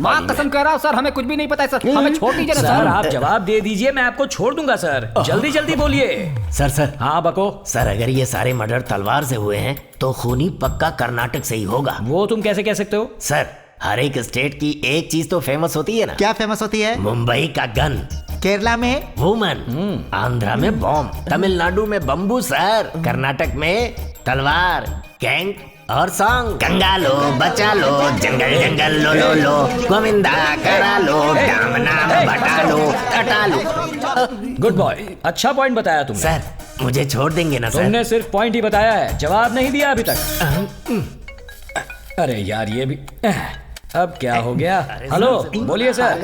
माँ कसम कह रहा हूँ सर, हमें कुछ भी नहीं पता है सर। हमें छोड़ दीजिए सर। आप जवाब दे दीजिए, मैं आपको छोड़ दूंगा सर। जल्दी जल्दी बोलिए। सर। हाँ बको। सर, अगर ये सारे मर्डर तलवार से हुए हैं तो खूनी पक्का कर्नाटक से ही होगा। वो तुम कैसे कह सकते हो? सर, हर एक स्टेट की एक चीज तो फेमस होती है ना। क्या फेमस होती है? मुंबई का गन, केरला में वुमन, आंध्रा में बॉम्ब, तमिलनाडु में बम्बू सर, कर्नाटक में तलवार, गैंग और सॉन्ग। गंगा लो, बचा लो, जंगल जंगल लो लो लो, गोविंदा करा लो, नाम नाम बटा लो, कटा लो। गुड बॉय, अच्छा पॉइंट बताया तुमने। सर, मुझे छोड़ देंगे ना सर? तुमने सिर्फ पॉइंट ही बताया है, जवाब नहीं दिया अभी तक। अरे यार, ये भी अब क्या हो गया? हेलो, बोलिए सर।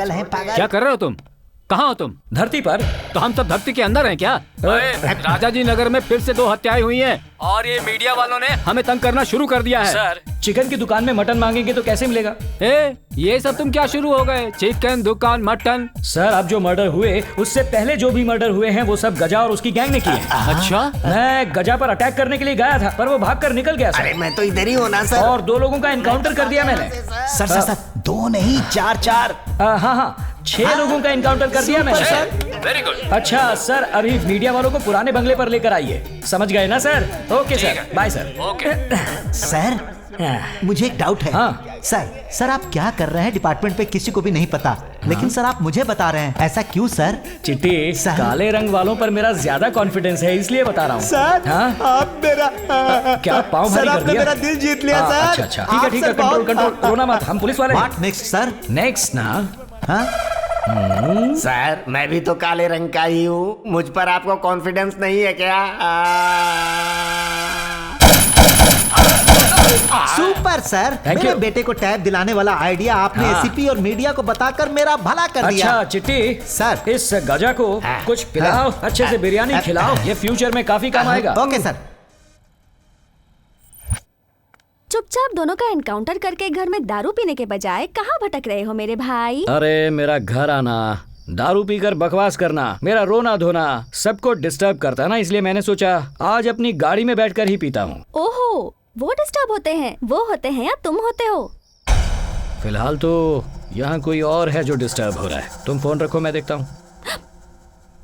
क्या कर रहे हो तुम? कहाँ हो तुम? धरती पर। तो हम सब धरती के अंदर हैं क्या? राजा जी नगर में फिर से 2 हत्याएं हुई हैं और ये मीडिया वालों ने हमें तंग करना शुरू कर दिया है। सर, चिकन की दुकान में मटन मांगेंगे तो कैसे मिलेगा? ये सब तुम क्या शुरू हो गए? चिकन दुकान मटन? सर, अब जो मर्डर हुए उससे पहले जो भी मर्डर हुए हैं वो सब गजा और उसकी गैंग ने किए। अच्छा? मैं गजा पर अटैक करने के लिए गया था पर वो भागकर निकल गया सर। अरे मैं तो इधर ही हूँ ना सर। और 2 लोगों का एनकाउंटर कर दिया मैंने। सर 2 नहीं 4। हाँ 6 लोगों का एनकाउंटर कर दिया मैंने। Very good. अच्छा सर, अभी मीडिया वालों को पुराने बंगले पर लेकर आइए। समझ गए ना sir? Okay sir, bye sir. Okay sir, मुझे एक डाउट है। हाँ। सर आप क्या कर रहे हैं डिपार्टमेंट पे किसी को भी नहीं पता, लेकिन सर आप मुझे बता रहे हैं, ऐसा क्यों सर? चिट्टी, काले रंग वालों पर मेरा ज्यादा कॉन्फिडेंस है इसलिए बता रहा हूँ। सर, आप मेरा क्या पाँव भारी कर दिया? मेरा दिल जीत लिया सर। अच्छा ठीक है कंट्रोल रोना मत, हम पुलिस वाले। What next sir? नेक्स्ट ना? हाँ सर, मैं भी तो काले रंग का ही हूँ, मुझ पर आपको कॉन्फिडेंस नहीं है क्या? सुपर सर, मेरे बेटे को टैब दिलाने वाला आइडिया आपने एसीपी और मीडिया को बताकर मेरा भला कर दिया। अच्छा चिट्टी सर, इस गजा को कुछ पिलाओ, अच्छे से बिरयानी खिलाओ, ये फ्यूचर में काफी काम आएगा। Okay sir. चुपचाप दोनों का एनकाउंटर करके घर में दारू पीने के बजाय कहाँ भटक रहे हो मेरे भाई? अरे मेरा घर आना, दारू पीकर बकवास करना, मेरा रोना धोना सबको डिस्टर्ब करता है ना, इसलिए मैंने सोचा आज अपनी गाड़ी में बैठकर ही पीता हूँ। ओहो, वो डिस्टर्ब होते हैं? वो होते हैं या तुम होते हो? फिलहाल तो यहाँ कोई और है जो डिस्टर्ब हो रहा है। तुम फोन रखो, मैं देखता हूँ।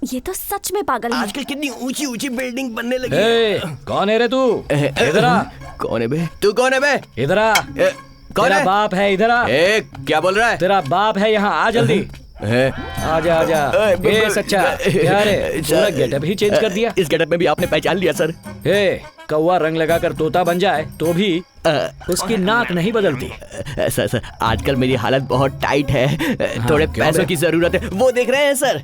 ये तो सच में पागल है। आजकल कितनी ऊंची ऊंची बिल्डिंग बनने लगी। कौन है रे तू? इधर आ। कौन है बे? तू कौन है बे? इधर आ। कौन तेरा है? बाप है, इधर आ। क्या बोल रहा है? तेरा बाप है यहाँ, आ जल्दी। आजा आजा। ए सच्चा, क्या रे? पूरा गेटअप ही चेंज कर दिया। इस गेटअप में भी आपने पहचान लिया सर? कौवा रंग लगाकर तोता बन जाए तो भी उसकी नाक नहीं बदलती। सर आजकल मेरी हालत बहुत टाइट है, थोड़े पैसों की जरूरत है, वो देख रहे हैं सर?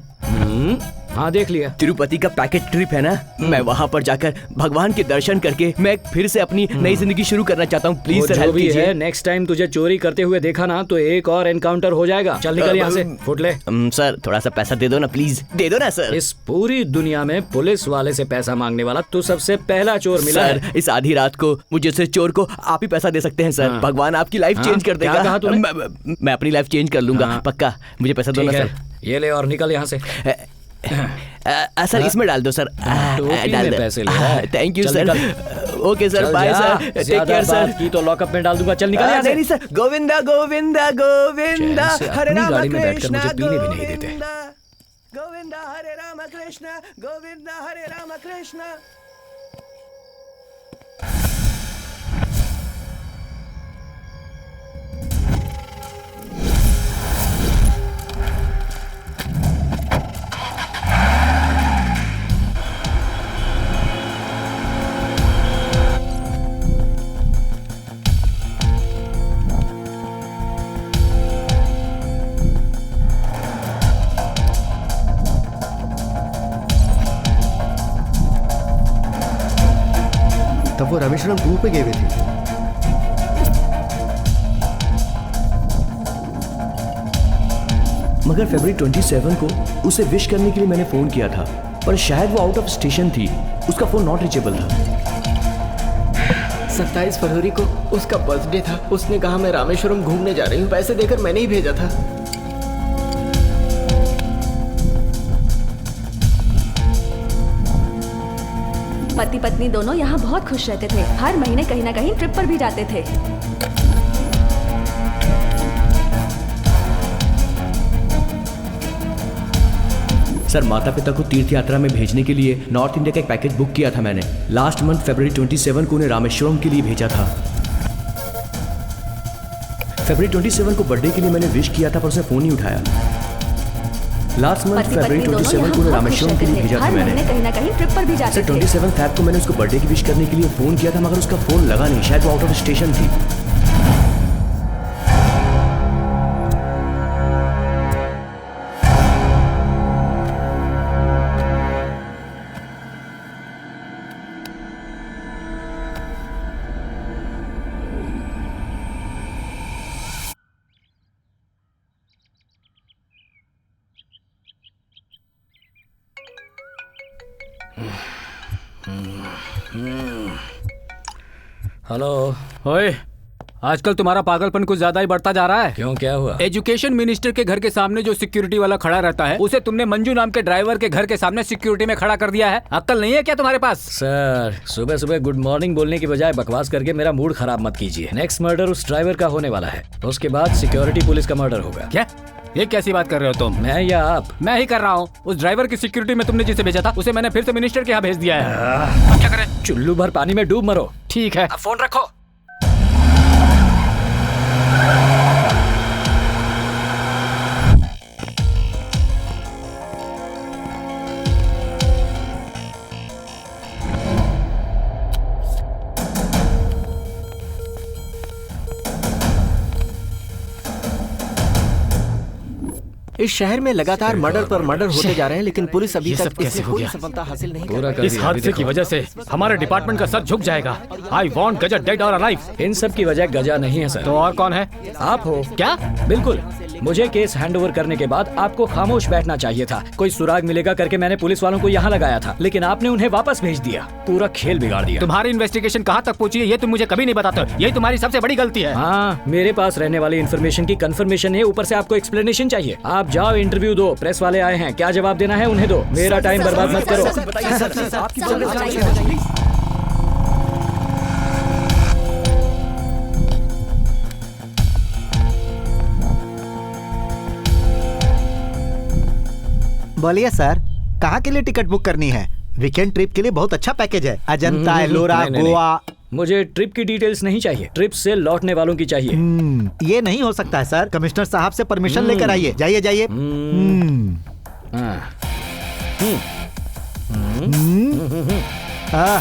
हाँ देख लिया। तिरुपति का पैकेज ट्रिप है ना, मैं वहाँ पर जाकर भगवान के दर्शन करके मैं फिर से अपनी नई जिंदगी शुरू करना चाहता हूँ। प्लीज सर हेल्प कीजिए। नेक्स्ट टाइम तुझे चोरी करते हुए देखा ना तो एक और एनकाउंटर हो जाएगा। चल निकल यहाँ से, फुट ले। सर थोड़ा सा पैसा दे दो ना, प्लीज दे दो ना सर। इस पूरी दुनिया में पुलिस वाले से पैसा मांगने वाला तू सबसे पहला चोर मिला सर है। इस आधी रात को मुझे से चोर को आप ही पैसा दे सकते हैं सर। भगवान आपकी लाइफ चेंज कर देगा। मैं अपनी लाइफ चेंज कर लूंगा, पक्का। मुझे पैसा दो ना सर। ये ले और निकल यहाँ से। सर इसमें डाल दो सर। डाल दो पैसे ले। Thank you sir. Okay sir, bye sir, take care sir. की तो लॉकअप में डाल दूंगा। चल निकल यहाँ से। नहीं सर, गोविंदा गोविंदा गोविंदा हरे राम कृष्ण गोविंदा, गोविंदा हरे राम कृष्ण गोविंदा हरे राम कृष्ण। तब वो रामेश्वरम टूर पे गए हुए थे। मगर फरवरी 27 को उसे विश करने के लिए मैंने फोन किया था, पर शायद वो आउट ऑफ स्टेशन थी, उसका फोन नॉट रीचेबल था। 27 फरवरी को उसका बर्थडे था। उसने कहा मैं रामेश्वरम घूमने जा रही हूँ, पैसे देकर मैंने ही भेजा था। पति पत्नी दोनों यहाँ बहुत खुश रहते थे, हर महीने कहीं ना कहीं ट्रिप पर भी जाते थे। सर माता पिता को तीर्थ यात्रा में भेजने के लिए नॉर्थ इंडिया का एक पैकेज बुक किया था मैंने। लास्ट मंथ फरवरी 27 को उन्हें रामेश्वरम के लिए भेजा था। फरवरी 27 को बर्थडे के लिए मैंने विश किया था पर उसने फोन नहीं उठाया। लास्ट मंथ फरवरी 27 को उन्हें रामेश्वरम के लिए भेजा था मैंने। कहीं ना कहीं ट्रिप पर भी जाते थे। 27 फरवरी को मैंने उसको बर्थडे की विश करने के लिए फोन किया था, मगर उसका फोन लगा नहीं, शायद वो आउट ऑफ स्टेशन थी। हेलो। ओए, आजकल तुम्हारा पागलपन कुछ ज्यादा ही बढ़ता जा रहा है। क्यों, क्या हुआ? एजुकेशन मिनिस्टर के घर के सामने जो सिक्योरिटी वाला खड़ा रहता है, उसे तुमने मंजू नाम के ड्राइवर के घर के सामने सिक्योरिटी में खड़ा कर दिया है। अक्ल नहीं है क्या तुम्हारे पास? सर, सुबह सुबह गुड मॉर्निंग बोलने की बजाय बकवास करके मेरा मूड खराब मत कीजिए। नेक्स्ट मर्डर उस ड्राइवर का होने वाला है, उसके बाद सिक्योरिटी पुलिस का मर्डर होगा। क्या? ये कैसी बात कर रहे हो तुम? मैं या आप? मैं ही कर रहा हूँ। उस ड्राइवर की सिक्योरिटी में तुमने जिसे भेजा था, उसे मैंने फिर से मिनिस्टर के यहाँ भेज दिया है। अब क्या करें? चुल्लू भर पानी में डूब मरो। ठीक है, अब फोन रखो। इस शहर में लगातार मर्डर पर मर्डर होते जा रहे हैं, लेकिन पुलिस अभी तक इसमें कोई सफलता हासिल नहीं कर पाई। इस हादसे की वजह से हमारे डिपार्टमेंट का सर झुक जाएगा। आई वॉन्ट गजा डेड और अलाइव। इन सब की वजह गजा नहीं है सर। तो और कौन है? आप हो। क्या? बिल्कुल। मुझे केस हैंडओवर करने के बाद आपको खामोश बैठना चाहिए था। कोई सुराग मिलेगा करके मैंने पुलिस वालों को यहाँ लगाया था, लेकिन आपने उन्हें वापस भेज दिया। पूरा खेल बिगाड़ दिया। तुम्हारी इन्वेस्टिगेशन कहाँ तक पहुँची है ये तुम मुझे कभी नहीं बताते। यही तुम्हारी सबसे बड़ी गलती है। हाँ, मेरे पास रहने वाली इन्फॉर्मेशन की कंफर्मेशन है, ऊपर से आपको एक्सप्लेनेशन चाहिए। आप जाओ, इंटरव्यू दो। प्रेस वाले आए हैं, क्या जवाब देना है उन्हें दो। मेरा टाइम बर्बाद मत करो। बोलिए सर, कहाँ के लिए टिकट बुक करनी है? वीकेंड ट्रिप के लिए बहुत अच्छा पैकेज है। अजंता, एलोरा, गोवा। मुझे ट्रिप की डिटेल्स नहीं चाहिए, ट्रिप से लौटने वालों की चाहिए। ये नहीं हो सकता है सर। कमिश्नर साहब से परमिशन लेकर आइए। जाइए जाइए।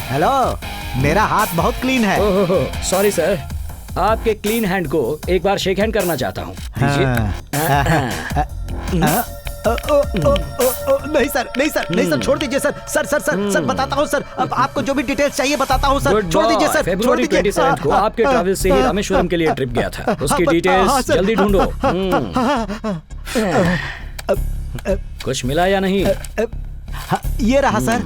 हेलो, मेरा हाथ बहुत क्लीन है। सॉरी सर, आपके क्लीन हैंड को एक बार शेक हैंड करना चाहता हूँ। नहीं सर, नहीं सर, नहीं सर, छोड़ दीजिए sir. Sir sir sir sir बताता हूँ सर। अब आपको जो भी डिटेल्स चाहिए बताता हूँ सर। छोड़ दीजिए सर, छोड़ फरवरी दीजिए। 27 को आपके ट्रैवल से ही रामेश्वरम के लिए ट्रिप गया था। उसकी डिटेल्स जल्दी ढूंढो। कुछ मिला या नहीं? ये रहा सर।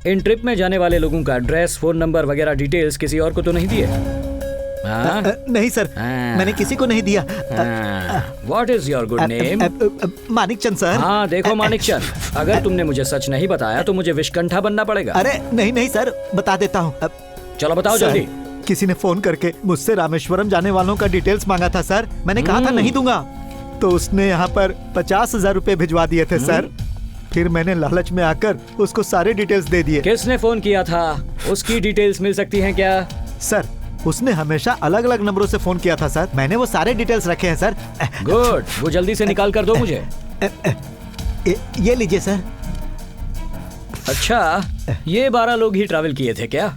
इन ट्रिप में जाने वाले लोगों का एड्रेस, फोन नंबर वगैरह डिटेल्स किसी और को तो नहीं दिए? नहीं सर, मैंने किसी को नहीं दिया। What is your good name? Manik Chand sir. हाँ देखो मानिक चंद, अगर तुमने मुझे सच नहीं बताया तो मुझे विषकंठा बनना पड़ेगा। अरे नहीं नहीं सर, बता देता हूँ। चलो बताओ जल्दी। किसी ने फोन करके मुझसे रामेश्वरम जाने वालों का डिटेल्स मांगा था सर। मैंने कहा था नहीं दूंगा, तो उसने यहाँ पर 50,000 रुपए भिजवा दिए थे सर। फिर मैंने लालच में आकर उसको सारे डिटेल्स दे दिए। किसने फोन किया था? उसकी डिटेल्स मिल सकती हैं क्या? सर, उसने हमेशा अलग अलग नंबरों से फोन किया था सर। मैंने वो सारे डिटेल्स रखे हैं सर। गुड, वो जल्दी से निकाल कर दो मुझे। ये लीजिए सर। अच्छा, ये 12 लोग ही ट्रैवल किए थे क्या?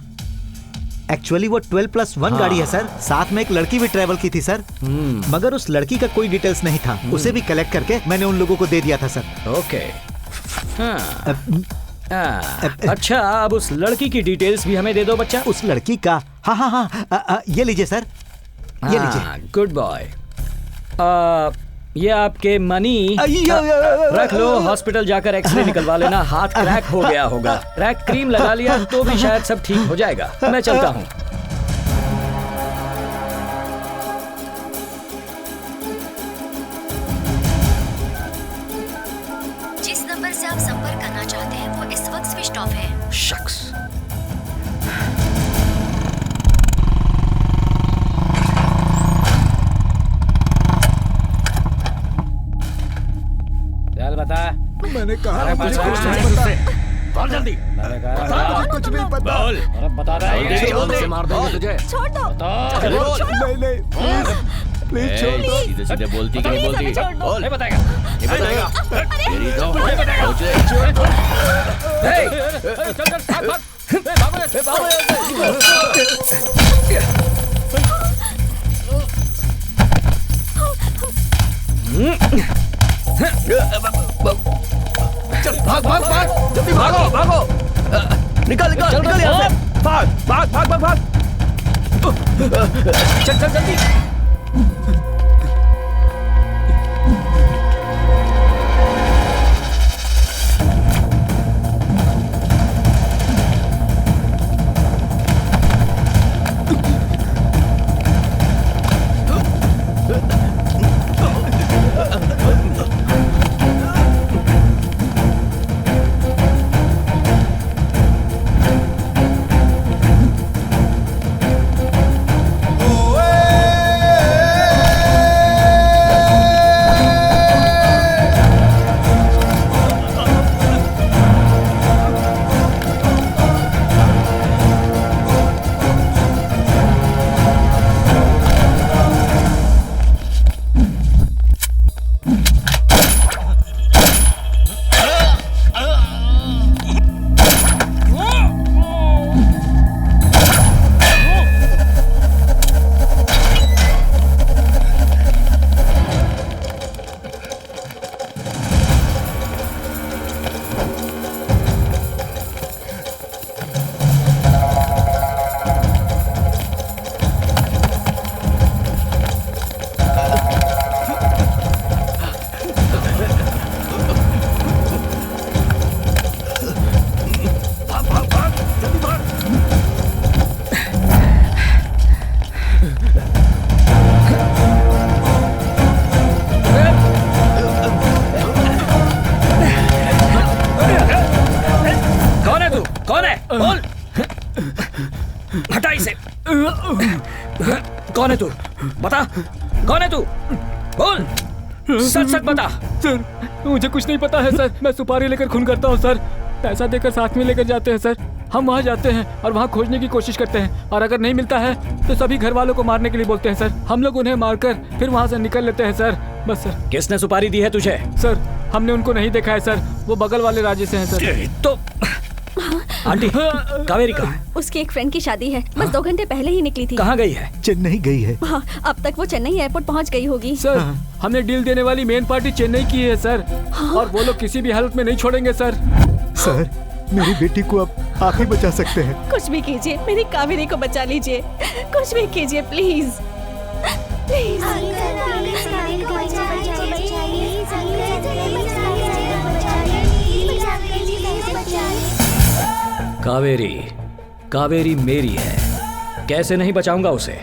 एक्चुअली वो 12+1 गाड़ी है सर। साथ में एक लड़की भी ट्रैवल की थी सर। मगर उस लड़की का कोई डिटेल्स नहीं था। उसे भी कलेक्ट करके मैंने उन लोगों को दे दिया था सर। ओके। अच्छा, अब उस लड़की की डिटेल्स भी हमें दे दो बच्चा। उस लड़की का? हाँ हाँ हाँ, ये लीजिए सर, ये लीजिए। Good boy. ये आपके मनी रख लो। हॉस्पिटल जाकर एक्सरे निकलवा लेना। हाथ क्रैक हो गया होगा, क्रैक क्रीम लगा लिया तो भी शायद सब ठीक हो जाएगा। मैं चलता हूँ। जिस नंबर से आप संपर्क करना चाहते हैं वो इस वक्त स्विच ऑफ है। शख्स। चल बता। मैंने कहा मुझे कुछ नहीं पता। बोल जल्दी। मैंने कहा कुछ नहीं पता। बोल। अरे बता रहा जल्दी से मार देंगे तुझे। छोड़ दो। नहीं नहीं, प्लीज छोड़ दो। सीधे सीधे बोलती कि नहीं बोलती? बोल। नहीं बताएगा। ये बताएगा। तेरी तो नहीं बताएगा। चल चल भाग भाग। चल भाग भाग भाग, जल्दी भागो भागो। निकल निकल निकल यहाँ से। भाग भाग भाग भाग भाग। चल चल जल्दी। हटा इसे। कौन है तू? बता, कौन है तू? बोल, सच सच बता। सर, मुझे कुछ नहीं पता है सर। मैं सुपारी लेकर खून करता हूँ सर। पैसा देकर साथ में लेकर जाते हैं सर। हम वहाँ जाते हैं और वहाँ खोजने की कोशिश करते हैं, और अगर नहीं मिलता है तो सभी घर वालों को मारने के लिए बोलते हैं सर। हम लोग उन्हें मारकर फिर वहाँ से निकल लेते हैं सर। बस सर। किसने सुपारी दी है तुझे? सर, हमने उनको नहीं देखा है सर। वो बगल वाले राज्य से हैं सर। तो आंटी, कावेरी कहाँ है? उसकी एक फ्रेंड की शादी है, बस 2 घंटे पहले ही निकली थी। कहाँ गई है? चेन्नई गई है। हाँ, अब तक वो चेन्नई एयरपोर्ट पहुँच गई होगी। सर, हमने डील देने वाली मेन पार्टी चेन्नई की है सर, और वो लोग किसी भी हालत में नहीं छोड़ेंगे सर। सर, मेरी बेटी को अब आप ही बचा सकते हैं। कुछ भी कीजिए, मेरी कावेरी को बचा लीजिए। कुछ भी कीजिए प्लीज, प्लीज। कावेरी, कावेरी मेरी है। कैसे नहीं बचाऊंगा उसे?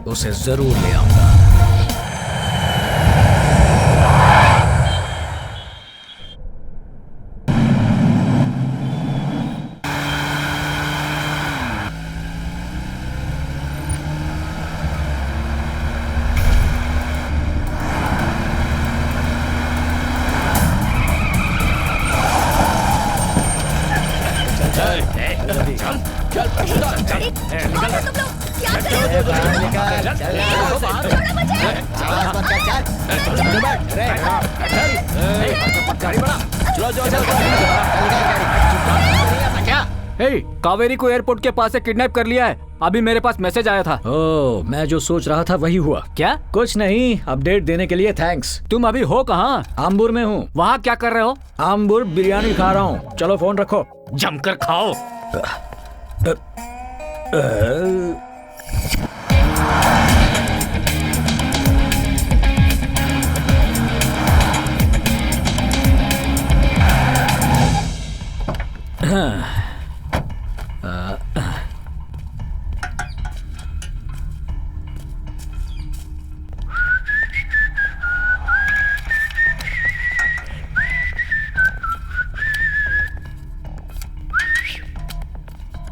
उसे जरूर ले आऊंगा। कावेरी को एयरपोर्ट के पास से किडनैप कर लिया है। अभी मेरे पास मैसेज आया था। ओह, मैं जो सोच रहा था वही हुआ। क्या? कुछ नहीं, अपडेट देने के लिए थैंक्स। तुम अभी हो कहाँ? आम्बुर में हूँ। वहाँ क्या कर रहे हो? आम्बुर बिरयानी खा रहा हूँ। चलो फोन रखो, जमकर खाओ।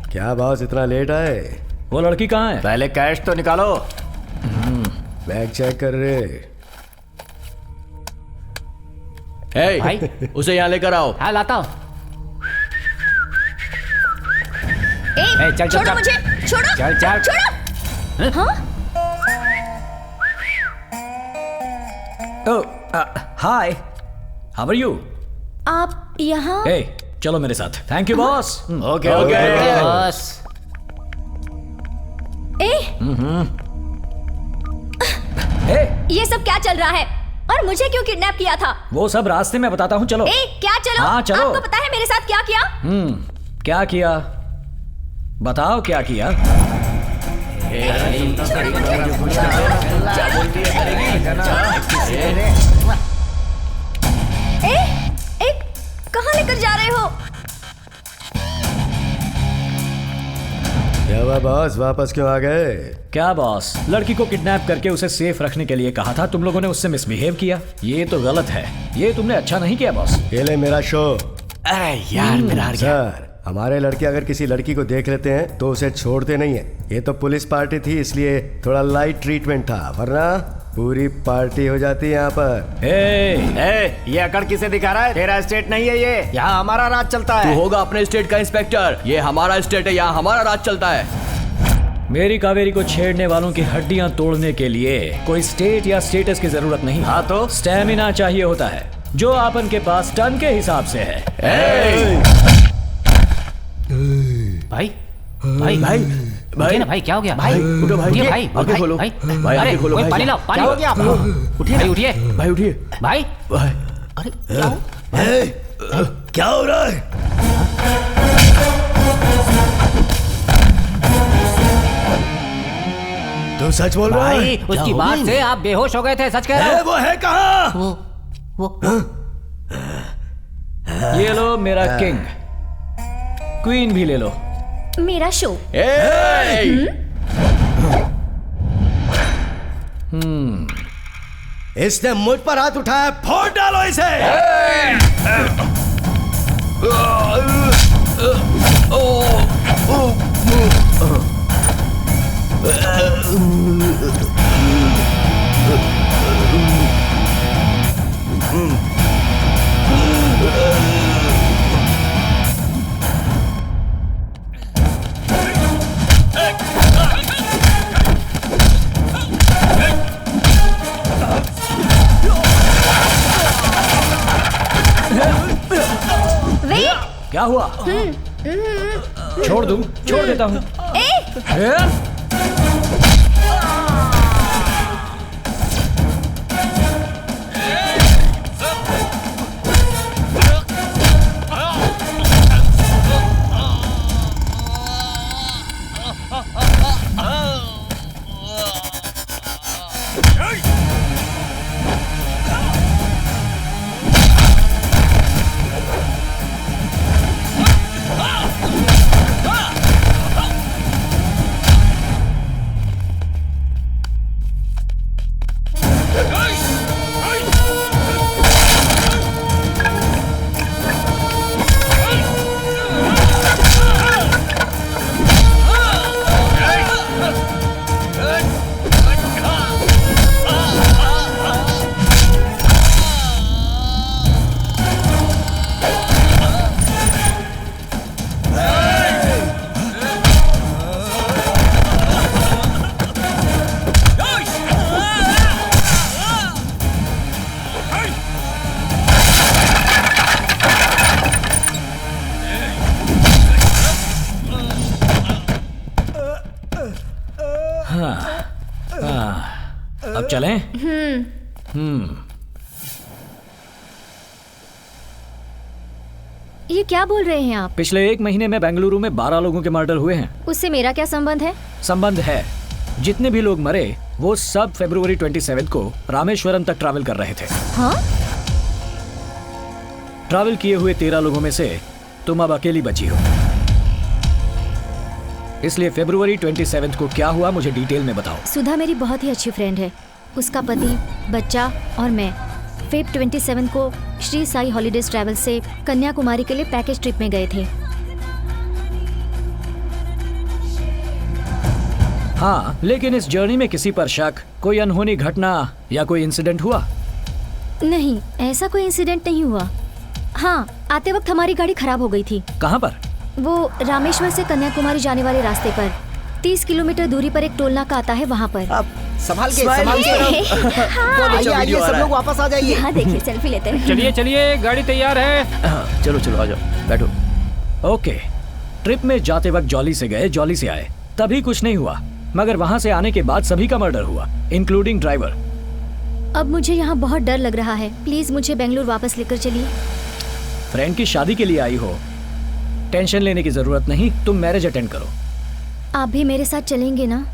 क्या बॉस, इतना लेट आए? वो लड़की कहाँ है? पहले कैश तो निकालो। बैग चेक कर रहे। भाई, उसे यहाँ लेकर आओ। हाँ, लाता हूँ। चल, छोड़ो मुझे, छोड़ो, चल, चल। छोड़ो। हाँ? हाय, हाउ आर यू? आप यहाँ? चलो मेरे साथ। Thank you boss. Okay okay boss. ये सब क्या चल रहा है? और मुझे क्यों किडनैप किया था? वो सब रास्ते में बताता हूँ, चलो। क्या चलो? हाँ, चलो। आपको पता है मेरे साथ क्या किया? क्या किया? बताओ क्या किया? कहाँ लेकर जा रहे हो? क्या हुआ बॉस, वापस क्यों आ गए? क्या बॉस, लड़की को किडनैप करके उसे सेफ रखने के लिए कहा था, तुम लोगों ने उससे मिसबिहेव किया। ये तो गलत है, ये तुमने अच्छा नहीं किया बॉस। ये ले मेरा शो। अरे यार, मेरा हार गया। सर, हमारे लड़के अगर किसी लड़की को देख लेते हैं तो उसे छोड़ते नहीं है। ये तो पुलिस पार्टी थी, इसलिए थोड़ा लाइट ट्रीटमेंट था, वरना पूरी पार्टी हो जाती है यहाँ पर। ये अकड़ किसे दिखा रहा है? तेरा स्टेट नहीं है ये, यहाँ हमारा राज चलता है। तू होगा अपने स्टेट का इंस्पेक्टर, ये हमारा स्टेट है, यहाँ हमारा राज चलता है। मेरी कावेरी को छेड़ने वालों की हड्डियां तोड़ने के लिए कोई स्टेट या स्टेटस की जरूरत नहीं। हाँ तो स्टेमिना चाहिए होता है, जो आपन के पास टन के हिसाब से है। भाई भाई भाई भाई ना भाई, क्या हो गया? भाई उठो, भाई उठिए, भाई आगे खोलो, भाई, भाई आगे खोलो, पानी लाओ, पानी। क्या हो गया आपको? उठिए भाई, उठिए भाई, उठिए भाई। अरे क्या हो रहा है? तू सच बोल रहा है? भाई, उसकी बात से आप बेहोश हो गए थे, सच कह रहे हो? वो है कहाँ? वो ये लो मेरा किंग, क्वीन भी ले लो। मेरा शो। इसने मुझ पर हाथ उठाया, फोड़ डालो इसे। क्या हुआ? छोड़ दूं? छोड़ देता हूँ। अब चलें? ये क्या बोल रहे हैं आप? पिछले 1 महीने में बेंगलुरु में 12 लोगों के मर्डर हुए हैं। उससे मेरा क्या संबंध है? संबंध है। जितने भी लोग मरे वो सब फरवरी 27 को रामेश्वरम तक ट्रैवल कर रहे थे। हाँ? ट्रैवल किए हुए 13 लोगों में से तुम अब अकेली बची हो। इसलिए फरवरी 27 को क्या हुआ मुझे डिटेल में बताओ। सुधा मेरी बहुत ही अच्छी फ्रेंड है। उसका पति, बच्चा और मैं फेब 27 को श्री साई हॉलीडेज ट्रैवल से कन्याकुमारी के लिए पैकेज ट्रिप में गए थे। हाँ, लेकिन इस जर्नी में किसी पर शक, कोई अनहोनी घटना या कोई इंसिडेंट हुआ? नहीं, ऐसा कोई इंसिडेंट नहीं हुआ। हाँ, आते वक्त हमारी गाड़ी खराब हो गई थी। कहाँ पर? वो रामेश्वर से कन्याकुमारी जाने वाले रास्ते पर 30 किलोमीटर दूरी पर एक टोल नाका आता है, वहाँ पर। अब संभाल के आइए, सब लोग वापस आ जाइए। यहाँ देखिए, सेल्फी लेते हैं। चलिए चलिए, गाड़ी तैयार है। चलो चलो, आ जाओ, बैठो। ओके, ट्रिप में जाते वक्त जॉली से गए, जॉली से आए, तभी कुछ नहीं हुआ। मगर वहाँ से आने के बाद सभी का मर्डर हुआ, इंक्लूडिंग ड्राइवर। अब मुझे यहाँ बहुत डर लग रहा है। प्लीज मुझे बेंगलुरु वापस लेकर चलिए। फ्रेंड की शादी के लिए आई हो, टेंशन लेने की जरूरत नहीं। तुम मैरिज अटेंड करो। आप भी मेरे साथ चलेंगे ना?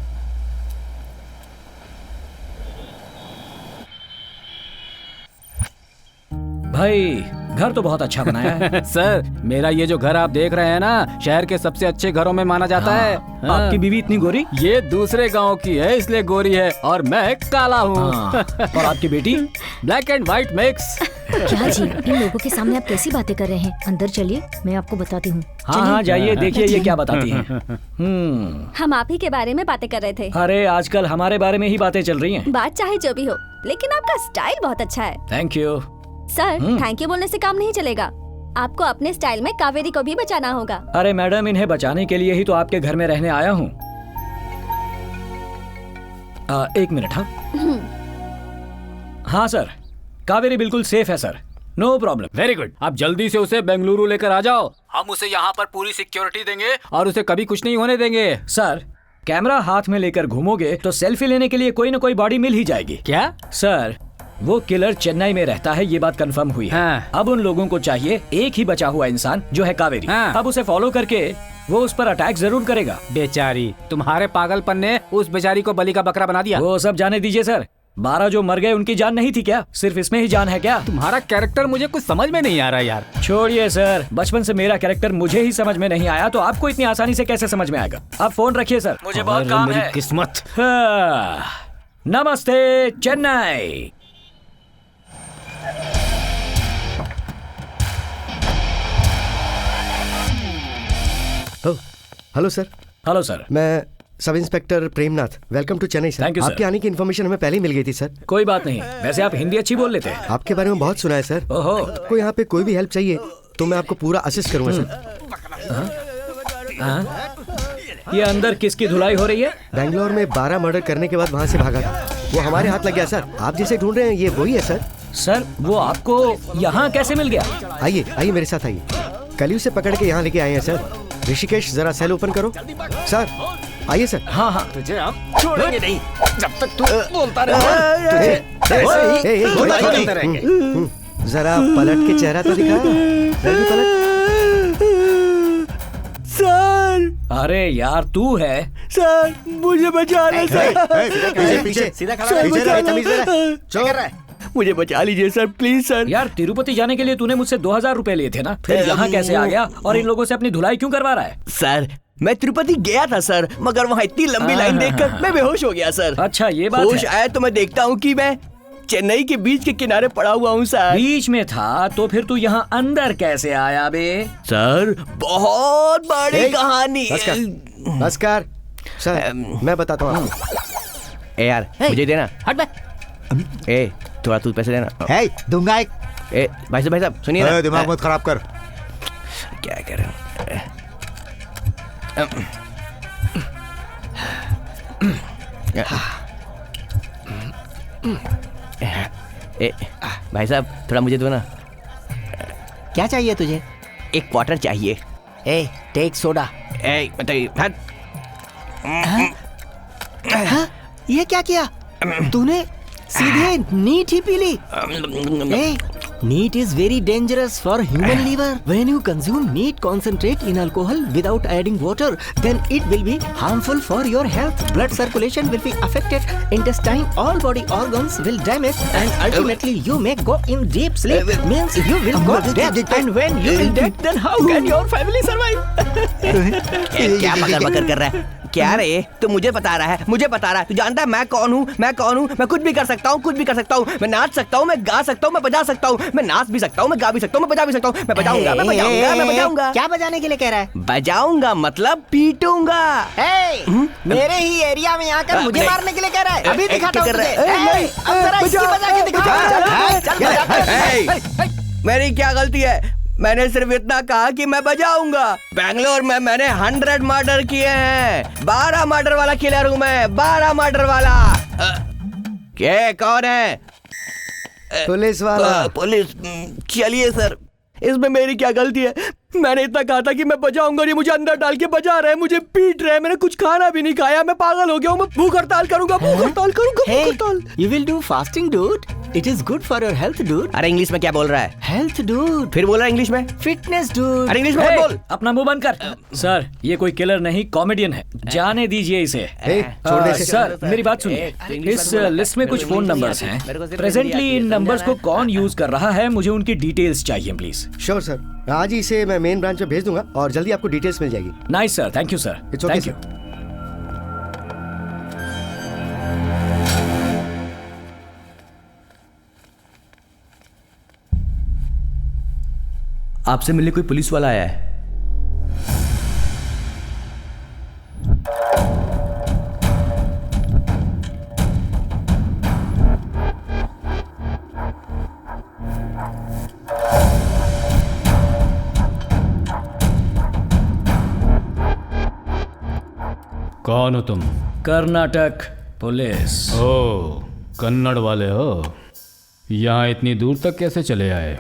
भाई, घर तो बहुत अच्छा बनाया है। सर, मेरा ये जो घर आप देख रहे हैं ना, शहर के सबसे अच्छे घरों में माना जाता है। आपकी बीवी इतनी गोरी? ये दूसरे गांव की है, इसलिए गोरी है, और मैं काला हूँ। और आपकी बेटी? Black and white mix. क्या जी, इन लोगों के सामने आप कैसी बातें कर रहे हैं? अंदर चलिए, मैं आपको बताती हूँ। हाँ, जाइए, देखिए ये क्या बताती हैं। हम आप ही के बारे में बातें कर रहे थे। अरे आजकल हमारे बारे में ही बातें चल रही हैं। बात चाहे जो भी हो, लेकिन आपका स्टाइल बहुत अच्छा है। Thank you sir. Thank you बोलने से काम नहीं चलेगा, आपको अपने स्टाइल में कावेरी को भी बचाना होगा। अरे मैडम, इन्हें बचाने के लिए ही तो आपके घर में रहने आया हूँ। 1 मिनट। हाँ सर, कावेरी बिल्कुल सेफ है sir, no problem. Very good. आप जल्दी से उसे बेंगलुरु लेकर आ जाओ। हम उसे यहाँ पर पूरी सिक्योरिटी देंगे और उसे कभी कुछ नहीं होने देंगे। सर, कैमरा हाथ में लेकर घूमोगे तो सेल्फी लेने के लिए कोई न कोई बॉडी मिल ही जाएगी। क्या? सर, वो किलर चेन्नई में रहता है, ये बात कंफर्म हुई है। हाँ। अब उन लोगों को चाहिए एक ही बचा हुआ इंसान, जो है कावेरी। हाँ। अब उसे फॉलो करके वो उस पर अटैक जरूर करेगा। बेचारी, तुम्हारे पागलपन ने उस बेचारी को बलि का बकरा बना दिया। वो सब जाने दीजिए सर। 12 जो मर गए उनकी जान नहीं थी क्या? सिर्फ इसमें ही जान है क्या? तुम्हारा कैरेक्टर मुझे कुछ समझ में नहीं आ रहा यार। छोड़िए सर, बचपन से मेरा कैरेक्टर मुझे ही समझ में नहीं आया तो आपको इतनी आसानी से कैसे समझ में आएगा? आप फोन रखिए सर, मुझे बहुत काम है। किस्मत। नमस्ते Chennai. Hello sir. Hello sir, मैं sub inspector Premnath. Welcome to Chennai sir. Thank you, sir. आपके आने की इन्फॉर्मेशन हमें पहले ही मिल गई थी सर। कोई बात नहीं। वैसे आप हिंदी अच्छी बोल लेते हैं। आपके बारे में बहुत सुना है सर। ओहो। कोई यहाँ पे कोई भी हेल्प चाहिए तो मैं आपको पूरा असिस्ट करूंगा सर। ये अंदर किसकी धुलाई हो रही है? बैंगलोर में 12 मर्डर करने के बाद वहाँ से भागा था, वो हमारे हाथ लग गया सर। आप जिसे ढूंढ रहे हैं ये वही है सर। सर, वो आपको यहाँ कैसे मिल गया? आइए आइए मेरे साथ आइए। कल ही उसे पकड़ के यहाँ लेके आए हैं सर। ऋषिकेश जरा सेल ओपन करो। सर आइए सर। हाँ हाँ, तुझे हम छोड़ेंगे नहीं जब तक तू बोलता रहेगा। जरा पलट के चेहरा तो दिखा। जल्दी पलट। सर अरे यार तू है सर, मुझे बचा ले सर। पीछे सीधा खड़ा पीछे रह। रहे, तमीज से रहे। क्या कर रहा है? मुझे बचा लीजिए सर, प्लीज सर। यार तिरुपति जाने के लिए तूने मुझसे 2000 रुपए लिए थे ना, फिर यहाँ कैसे आ गया और इन लोगों से अपनी धुलाई क्यों करवा रहा है? सर मैं तिरुपति गया था सर, मगर वहाँ इतनी लंबी लाइन देखकर मैं बेहोश हो गया सर। अच्छा ये बात होश है। आया तो मैं देखता हूँ कि मैं चेन्नई के बीच के किनारे पड़ा हुआ हूँ सर। बीच में था तो फिर तू यहाँ अंदर कैसे आया बे? सर बहुत बड़ी कहानी। नमस्कार सर, मैं बताता हूँ आपको। ए यार मुझे देना। हट बे। ए थोड़ा तू पैसे देना। है दूंगा एक। ए भाई साहब सुनिए ना। दिमाग मत खराब कर। क्या कर भाई साहब थोड़ा मुझे दो ना। क्या चाहिए तुझे? एक क्वार्टर चाहिए। ए टेक सोडा। ए मतलब ये क्या किया तूने? सीधे नीट ही पी ली। Neat is very dangerous for human liver. When you consume neat concentrate in alcohol without adding water, then it will be harmful for your health. Blood circulation will be affected, intestine, all body organs will damage, and ultimately you may go in deep sleep. Means you will go dead. And when you will dead, then how can your family survive? क्या बकर कर रहा है? क्या रे तू मुझे बता रहा है? मुझे बता रहा है? तू जानता है मैं कौन हूँ? मैं कुछ भी कर सकता हूँ, कुछ भी कर सकता हूँ। मैं नाच सकता हूँ, मैं गा सकता हूँ, मैं बजा सकता हूँ। मैं नाच भी सकता हूँ, मैं गा भी सकता हूँ, मैं बजा भी सकता हूँ। मैं बजाऊंगा, मैं बजाऊंगा, मैं बजाऊंगा। क्या बजाने के लिए कह रहा है? बजाऊंगा मतलब पीटूंगा। मेरे ही एरिया में आकर मुझे मारने के लिए कह रहा है। अभी दिखाता हूँ तुझे। अब जरा इसकी बजा के दिखा। मेरी क्या गलती है? मैंने सिर्फ इतना कहा कि मैं बजाऊंगा। बैंगलोर में मैंने 100 मर्डर किए हैं। 12 मर्डर वाला किलर हूँ मैं, 12 मर्डर वाला। क्या कौन है? पुलिस वाला। पुलिस। चलिए सर, इसमें मेरी क्या गलती है? मैंने इतना कहा था कि मैं बजाऊंगा नहीं, मुझे अंदर डाल के बजा रहे हैं, मुझे पीट रहे हैं। मैंने कुछ खाना भी नहीं खाया, मैं पागल हो गया हूँ। मैं भूख हड़ताल करूंगा, भूख हड़ताल करूंगा, भूख हड़ताल। You will do fasting, dude. It is good for your health, dude. अरे इंग्लिश में क्या बोल रहा है? Health, dude. फिर बोल रहा है इंग्लिश में? Fitness, dude. अरे इंग्लिश में मत बोल। अपना मुंह बंद कर। सर ये कोई किलर नहीं, कॉमेडियन है, जाने दीजिए इसे। सर मेरी बात सुनिए, इस लिस्ट में कुछ फोन नंबर्स हैं। प्रेजेंटली इन नंबर्स को कौन यूज कर रहा है, मुझे उनकी डिटेल्स चाहिए प्लीज। श्योर सर, आज ही इसे मैं मेन ब्रांच में भेज दूंगा और जल्दी आपको डिटेल्स मिल जाएगी। Nice sir, thank you sir. It's okay sir. आपसे मिलने कोई पुलिस वाला आया है। कौन हो तुम? कर्नाटक पुलिस। ओ कन्नड़ वाले हो? यहाँ इतनी दूर तक कैसे चले आए?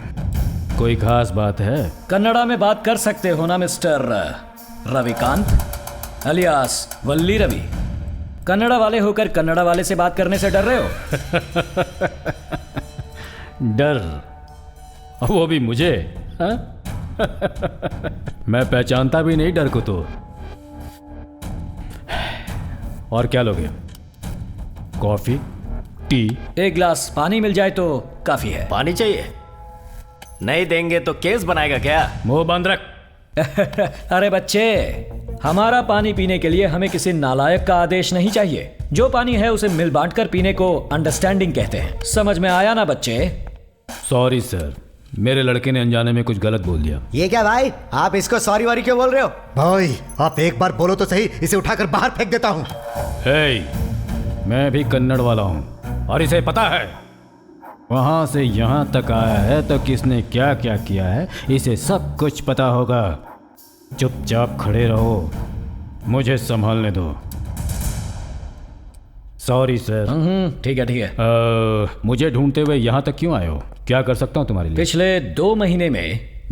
कोई खास बात है? कन्नड़ा में बात कर सकते हो ना मिस्टर रविकांत अलियास वल्ली रवि। कन्नड़ा वाले होकर कन्नड़ा वाले से बात करने से डर रहे हो? डर? वो भी मुझे? मैं पहचानता भी नहीं डर को तो। और क्या लोगे? Coffee, T? एक गिलास पानी मिल जाए तो काफी है। पानी चाहिए? नहीं देंगे तो केस बनाएगा क्या? मुंह बंद रख। अरे बच्चे, हमारा पानी पीने के लिए हमें किसी नालायक का आदेश नहीं चाहिए। जो पानी है उसे मिल बांट कर पीने को अंडरस्टैंडिंग कहते हैं। समझ में आया ना बच्चे? सॉरी सर, मेरे लड़के ने अनजाने में कुछ गलत बोल दिया। ये क्या भाई, आप इसको सॉरी वारी क्यों बोल रहे हो? भाई आप एक बार बोलो तो सही, इसे उठाकर बाहर फेंक देता हूँ। मैं भी कन्नड़ वाला हूँ और इसे पता है वहां से यहाँ तक आया है तो किसने क्या क्या किया है इसे सब कुछ पता होगा। चुपचाप खड़े रहो, मुझे संभालने दो। Sorry sir. ठीक है ठीक है। मुझे ढूंढते हुए यहाँ तक क्यों आए हो? क्या कर सकता हूँ तुम्हारे लिए? पिछले 2 महीने में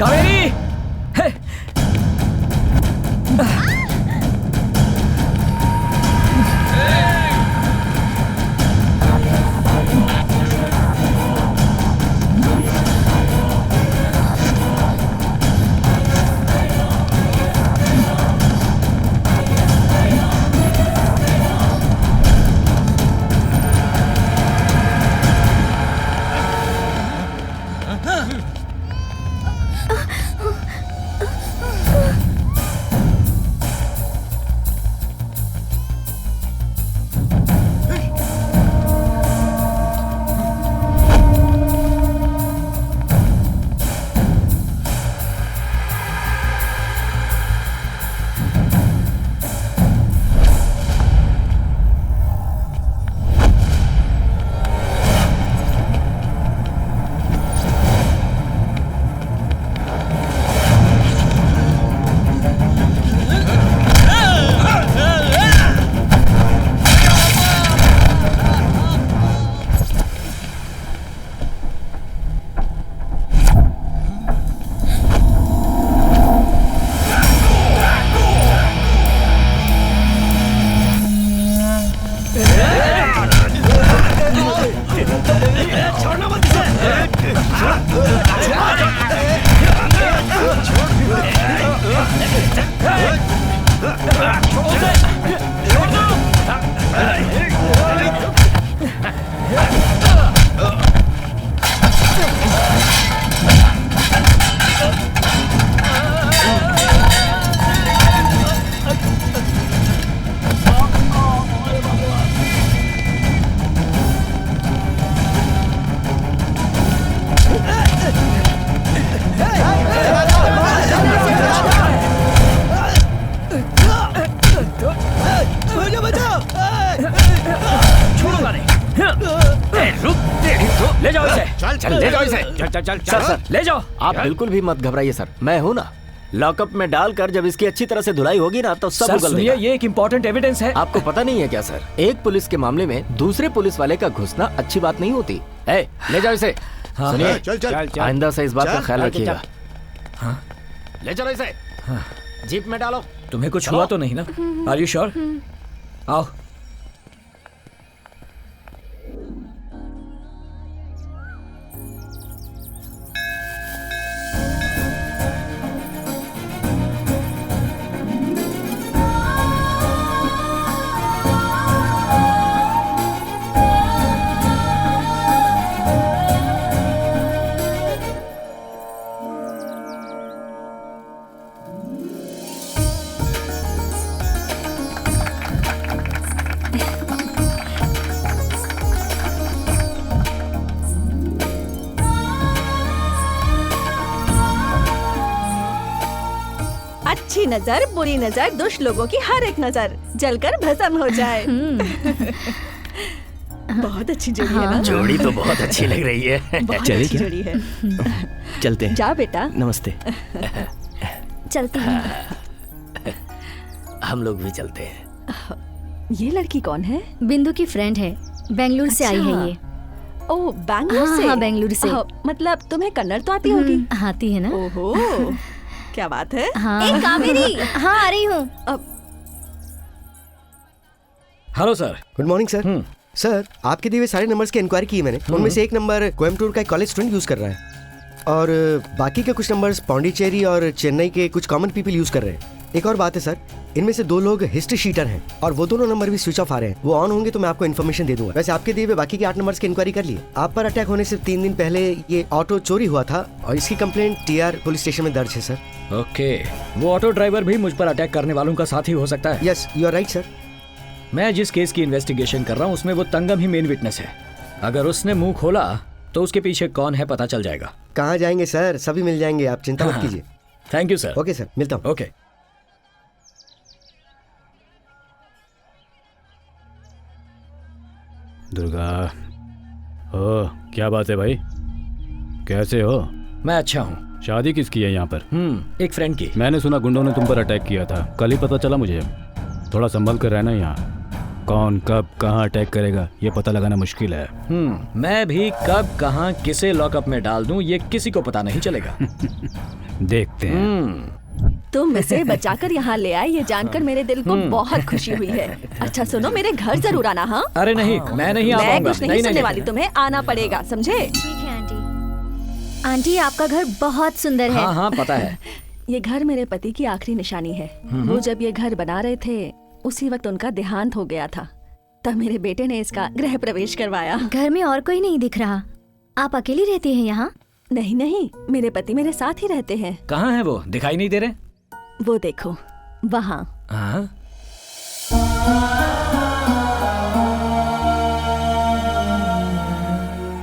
कावेरी ले जाओ इसे। चल ले जाओ इसे। चल सर ले जाओ। आप बिल्कुल भी मत घबराइए सर, मैं हूँ ना। लॉकअप में डालकर जब इसकी अच्छी तरह से धुलाई होगी ना तो सब उगल देगा। ये एक इम्पोर्टेंट एविडेंस है। आपको पता नहीं है क्या सर, एक पुलिस के मामले में दूसरे पुलिस वाले का घुसना अच्छी बात नहीं होती। ले जाओ इसे। सुनिए, आइंदा से इस बात का ख्याल रखिएगा। ले चलो इसे, जीप में डालो। तुम्हें कुछ हुआ तो नहीं ना? Are you sure? आओ। अच्छी नजर, बुरी नजर, दुष्ट लोगों की हर एक नजर जलकर भस्म हो जाए। बहुत अच्छी जोड़ी है ना? जोड़ी तो बहुत अच्छी लग रही है। बहुत चलिए अच्छी क्या? जोड़ी है। चलते हैं। जा बेटा। नमस्ते। चलते हैं। हम लोग भी चलते हैं। ये लड़की कौन है? बिंदु की फ्रेंड है, बेंगलुरु से आई है ये। ओह, बेंगलुरु से? हाँ, बेंगलुरु से। मतलब तुम्हें कन्नड़ तो आती होगी? आती है ना। ओहो, क्या बात है। हाँ। कावेरी। हाँ, आ रही हूँ। Hello sir. Good morning sir. Sir, आपके दिए हुए सारे नंबर्स की इंक्वायरी की है मैंने। उनमें से एक नंबर कोयम्बटूर का एक कॉलेज स्टूडेंट यूज कर रहा है और बाकी के कुछ नंबर्स पौंडीचेरी और चेन्नई के कुछ कॉमन पीपल यूज कर रहे हैं। एक और बात है सर, इनमें से 2 लोग हिस्ट्री शीटर हैं और वो दोनों नंबर भी स्विच ऑफ आ रहे हैं। वो ऑन होंगे तो मैं आपको इन्फॉर्मेशन दे दूंगा। वैसे आपके दिए हुए बाकी के 8 नंबर्स की इंक्वायरी कर लिए। आप पर अटैक होने से 3 दिन पहले ये ऑटो चोरी हुआ था और इसकी कंप्लेंट TR पुलिस स्टेशन में दर्ज है सर। ओके, वो ऑटो ड्राइवर भी मुझ पर अटैक करने वालों का साथी हो सकता है? Yes, you are right sir. मैं जिस केस की इन्वेस्टिगेशन कर रहा हूँ उसमें वो तंगम ही मेन विटनेस है। अगर उसने मुंह खोला तो उसके पीछे कौन है पता चल जाएगा। कहाँ जाएंगे सर, सभी मिल जाएंगे, आप चिंता मत कीजिए। Thank you sir. Okay sir, मिलता हूँ। ओके। दुर्गा, ओ क्या बात है भाई, कैसे हो? मैं अच्छा हूँ। शादी किसकी है यहाँ पर? एक फ्रेंड की। मैंने सुना गुंडों ने तुम पर अटैक किया था, कल ही पता चला मुझे। थोड़ा संभल कर रहना यहाँ। कौन कब कहाँ अटैक करेगा ये पता लगाना मुश्किल है। मैं भी कब कहाँ किसे लॉकअप में डाल दूं ये किसी को पता नहीं चलेगा। देखते हैं। तुम इसे बचाकर यहाँ ले आए ये जानकर मेरे दिल को बहुत खुशी हुई है। अच्छा सुनो, मेरे घर जरूर आना। हाँ अरे नहीं, मैं नहीं आ मैं पाऊंगा। कुछ नहीं सुनने वाली, तुम्हें आना पड़ेगा, समझे? ठीक है आंटी। आंटी आपका घर बहुत सुंदर है। हाँ पता है। ये घर मेरे पति की आखिरी निशानी है। वो जब ये घर बना रहे थे उसी वक्त उनका देहांत हो गया था। तब मेरे बेटे ने इसका गृह प्रवेश करवाया। घर में और कोई नहीं दिख रहा, आप अकेली रहती हैं यहाँ? नहीं नहीं, मेरे पति मेरे साथ ही रहते हैं। कहाँ है वो? दिखाई नहीं दे रहे? वो देखो वहाँ।